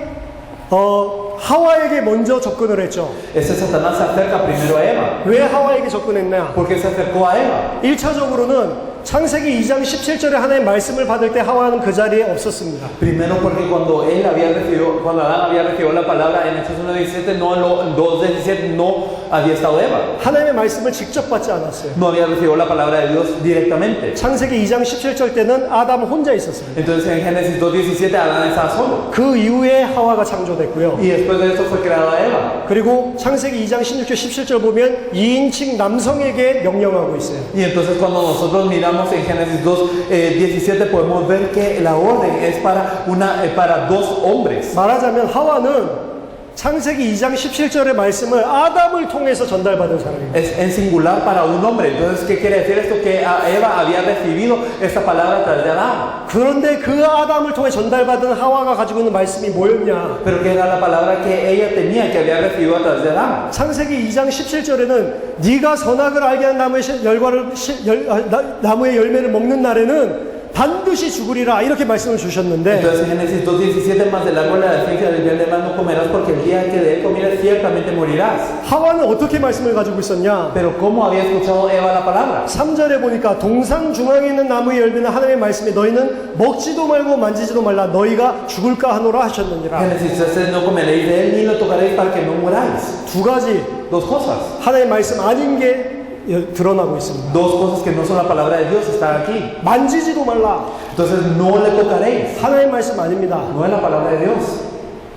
하와에게 먼저 접근을 했죠. Ese Satanás se acerca primero a Eva. 왜 하와에게 접근했냐? ¿Por qué se acercó a Eva? 1차적으로는 창세기 2장 17절에 하나님 말씀을 받을 때 하와는 그 자리에 없었습니다. Primero porque cuando cuando Adán había recibido la palabra en Hechos 1:17, no, 2:17, no había estado Eva. 하나님의 말씀을 직접 받지 않았어요. No había recibido la palabra de Dios directamente. 창세기 2장 17절 때는 아담 혼자 있었어요. Entonces en Génesis 2:17 Adán estaba solo. 그 이후에 하와가 창조됐고요. Y después de eso fue creada Eva. 그리고 창세기 2장 16절 17절 보면 2인칭 남성에게 명령하고 있어요. Y entonces cuando nosotros miramos en Génesis 2:17 podemos ver que la orden es para dos hombres. 말하자면 하와는 창세기 2장 17절의 말씀을 아담을 통해서 전달받은 사람입니다. Es en singular para un hombre. Entonces, ¿qué quiere decir esto? Que Eva había recibido esta palabra a través de Adán. 그런데 그 아담을 통해 전달받은 하와가 가지고 있는 말씀이 뭐였냐? Pero que era la palabra que ella tenía, que había recibido a través de Adán. 창세기 2장 17절에는 네가 선악을 알게 한 나무의 열매를 먹는 날에는 반드시 죽으리라 이렇게 말씀을 주셨는데 Entonces en Génesis 2:17 más del árbol de la ciencia del bien del mal no comerás porque el día que de él comieras ciertamente morirás. 하와는 어떻게 말씀을 가지고 있었냐? Pero ¿cómo había escuchado Eva la palabra? 3절에 보니까 동산 중앙에 있는 나무의 열매는 하나님의 말씀에 너희는 먹지도 말고 만지지도 말라 너희가 죽을까 하노라 하셨느니라. Génesis 3 no comeréis de él ni lo tocaréis para que no muráis. 두 가지 Dos cosas. 하나님의 말씀 아닌 게 드러나고 있습니다. Dos cosas que no son la palabra de Dios están aquí. 만지지도 말라. Entonces no le tocaréis. 하나님의 말씀 아닙니다. No es la palabra de Dios.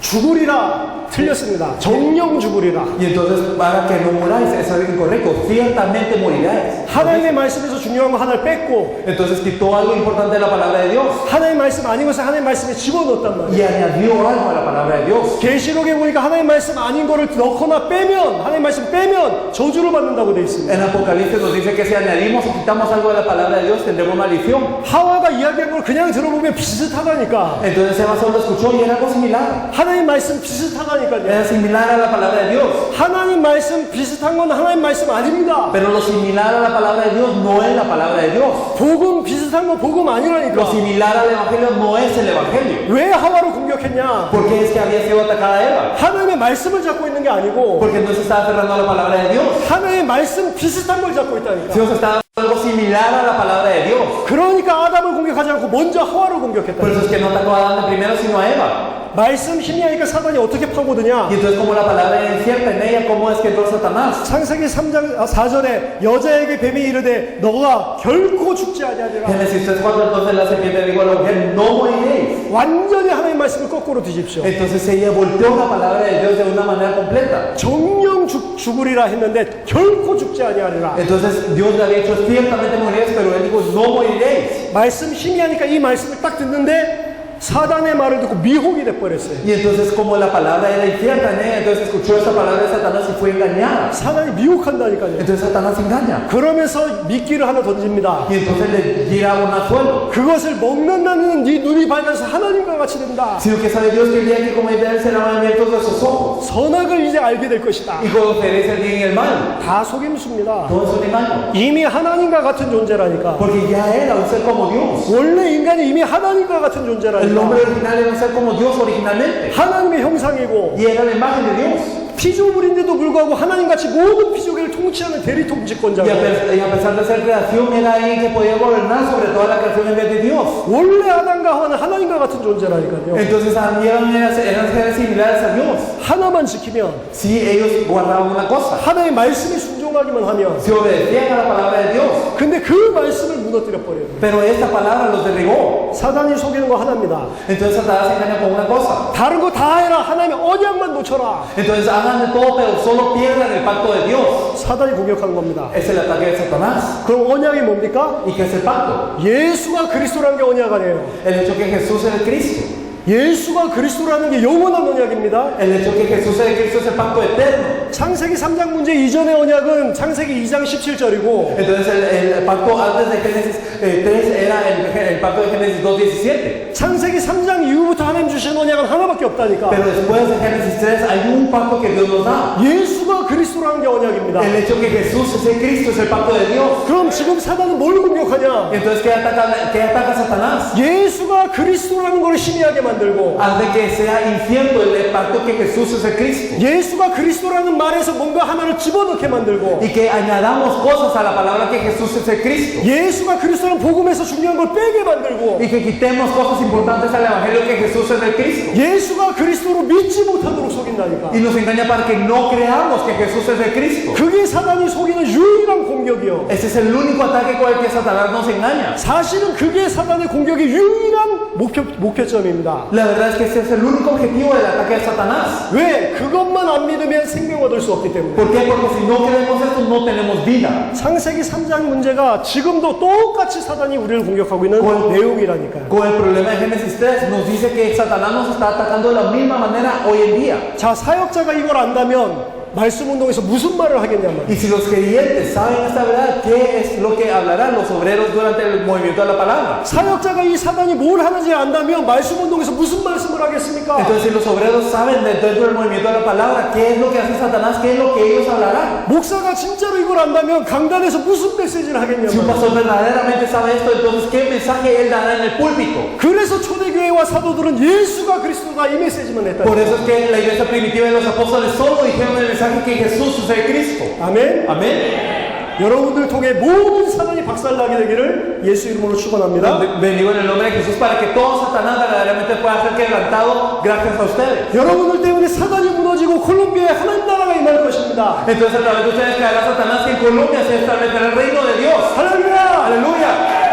죽으리라. 틀렸습니다. 정령 죽으리라. Y entonces para que no muráis, eso es incorrecto. Ciertamente moriráis. 하나님의 말씀에서 중요한 거 하나를 뺐고 Entonces quitó algo importante de la palabra de Dios 하나님의 말씀 아닌 것을 하나님의 말씀에 집어넣었단 말이에요. y añadió algo a la palabra de Dios. 계시록에 보니까 하나님의 말씀 아닌 거를 넣거나 빼면 하나님의 말씀 빼면 저주를 받는다고 돼 있습니다. En Apocalipsis nos dice que si añadimos o quitamos algo de la palabra de Dios tendremos maldición. 하와가 이야기한 걸 그냥 들어보면 비슷하다니까. Entonces Eva solo escuchó y era algo similar. 하나님 말씀 비슷하다니까요. Era similar a la palabra de Dios. 하나님 말씀 비슷한 건 하나님 말씀 아닙니다. Pero lo similar a la palabra de Dios no es la palabra de Dios. 복음 비슷한 건 복음 Lo 아니라니까. similar al Evangelio no es el Evangelio. 왜 하와를 공격했냐? Porque es que había sido atacada Eva. 하나님의 말씀을 잡고 있는 게 아니고 Porque no se estaba aferrando a la palabra de Dios. 하나님의 말씀 비슷한 걸 잡고 있다니까. Sino se estaba algo similar a la palabra de Dios. 그러니까 아담을 공격하지 않고 먼저 하와를 Por 공격했다. eso es que no atacó a Adán de primero sino a Eva. 말씀 힘이 하니까 사단이 어떻게 파고드냐? Y entonces, como la palabra es cierta en ella, ¿cómo es que entró Satanás? 창세기 3장 4절에 여자에게 뱀이 이르되 너가 결코 죽지 아니하리라. Génesis 3:4, entonces la serpiente dijo a la mujer, no moriréis. 완전히 하나님 말씀을 거꾸로 뒤집시오. Entonces ella volteó la palabra de Dios de una manera completa. 정령 죽으리라 했는데 결코 죽지 아니하리라. Entonces Dios le había dicho, ciertamente moriréis, pero él dijo, no moriréis. 말씀 힘이 하니까 이 말씀을 딱 듣는데 사단의 말을 듣고 미혹이 돼버렸어요. Y entonces como la palabra era incierta en ella, entonces escuchó esa palabra de Satanás y fue engañada. 사단이 미혹한다니까요. Entonces Satanás engaña. 그러면서 미끼를 하나 던집니다. Y entonces le tira un anzuelo. 그것을 먹는다는 네 눈이 밝아서 하나님과 같이 된다. Sino que sabe Dios que el día que coméis de él serán abiertos vuestros ojos. 선악을 이제 알게 될 것이다. Y conoceréis el bien y el mal. 다 속임수입니다. Todo es un engaño. 이미 하나님과 같은 존재라니까. Porque ya era un ser como Dios. 원래 인간이 이미 하나님과 같은 El 존재라니까. nombre original era un ser como Dios originalmente. 하나님의 형상이고 Y era la imagen de Dios. 피조물인데도 불구하고 하나님같이 모든 피조계를 통치하는 대리 Y 통치권자고 a pesar de ser creación, era alguien que podía gobernar sobre toda la creación en vez de Dios. 원래 아담과 하와는 하나님과 같은 존재라니까요. Entonces eran seres similares a Dios. 하나만 지키면 Si ellos guardaban una cosa, 하나님의 말씀에 순종하기만 하면 si obedecían a la palabra de Dios. 근데 그 말씀을 무너뜨려 버려요. Pero esta palabra los derribó. 사단이 속이는 거 하나입니다. Entonces Satanás se engaña con una cosa. 다른 거 다 해라. 하나님의 언약만 놓쳐라. Entonces hagan de todo, pero solo pierdan el pacto de Dios. 사단이 공격한 겁니다. Es el ataque de Satanás. 그럼 언약이 뭡니까? ¿Y qué es el pacto? 예수가 그리스도라는 게 언약 아니에요. El hecho que Jesús es el Cristo. 예수가 그리스도라는 게 영원한 언약입니다. El hecho que Jesús es el Cristo es el pacto eterno. 창세기 3장 문제 이전의 언약은 창세기 2장 17절이고 Entonces el pacto antes de Génesis 3 era el pacto de Génesis 2:17. 창세기 3장 이후부터 하나님 주신 언약은 하나밖에 없다니까. Pero después de Génesis 3 hay un pacto que Dios nos da. 예수가 그리스도라는 게 언약입니다. El hecho que Jesús es el Cristo es el pacto de Dios. 그럼 지금 사단은 뭘 공격하냐? Entonces, ¿qué ataca Satanás? 예수가 그리스도라는 걸 신이하게 만들고 Hace que sea incierto el pacto que Jesús es el Cristo. 예수가 그리스도라는 말에서 뭔가 하나를 집어넣게 만들고 Y que añadamos cosas a la palabra que Jesús es el Cristo. 예수가 그리스도라는 복음에서 중요한 걸 빼게 만들고 Y que quitemos cosas importantes al Evangelio que Jesús es el Cristo. 예수가 그리스도로 믿지 못하도록 속인다니까. Y nos engaña para que no creamos que Jesús es el Cristo. 그게 사단이 속이는 유일한 공격이요. Ese es el único ataque con el que Satanás nos engaña. 사실은 그게 사단의 공격의 유일한 목표점입니다. La verdad es que ese es el único objetivo del ataque de Satanás. 왜? 그것만 안 믿으면 생명 얻을 수 없기 때문에. ¿Por qué? Porque si no creemos esto, no tenemos vida. 창세기 3장 문제가 지금도 똑같이 사단이 우리를 공격하고 있는 내용이라니까요. Con el problema de Génesis 3 nos dice que Satanás nos está atacando de la misma manera hoy en día. 자, 사역자가 이걸 안다면 말씀 운동에서 무슨 말을 하겠냐면 Y si los creyentes saben esta verdad, ¿qué es lo que hablarán los obreros durante el movimiento de la palabra? 사역자가 이 사단이 뭘 하는지 안다면 말씀 운동에서 무슨 말씀을 하겠습니까? Entonces, si los obreros saben dentro del movimiento de la palabra qué es lo que hace Satanás, qué es lo que ellos hablarán. 목사가 진짜로 이걸 안다면 강단에서 무슨 메시지를 Si un 하겠냐면 pastor verdaderamente sabe esto, entonces ¿qué mensaje él dará en el púlpito? 그래서 초대교회와 사도들은 예수가 그리스도다 이 메시지만 했다. Por eso es que la iglesia primitiva y los apóstoles solo dijeron el mensaje que Jesús es el Cristo. 아멘. Amén. 여러분들 통해 모든 사단이 박살나게 되기를 예수 이름으로 축원합니다. Bendigo en el nombre de Jesús para que todo Satanás verdaderamente pueda ser quebrantado gracias a ustedes. 여러분들 때문에 사단이 무너지고 콜롬비아에 하나님 나라가 임할 것입니다. Entonces a través de ustedes caerá Satanás que en Colombia se establecerá el reino de Dios. 할렐루야! Aleluya.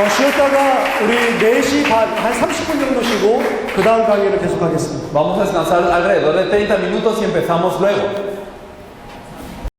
쉬었다가 우리 4시 반, 한 30분 정도 쉬고 그 다음 강의를 계속하겠습니다. Vamos a descansar alrededor de 30 minutos y empezamos luego.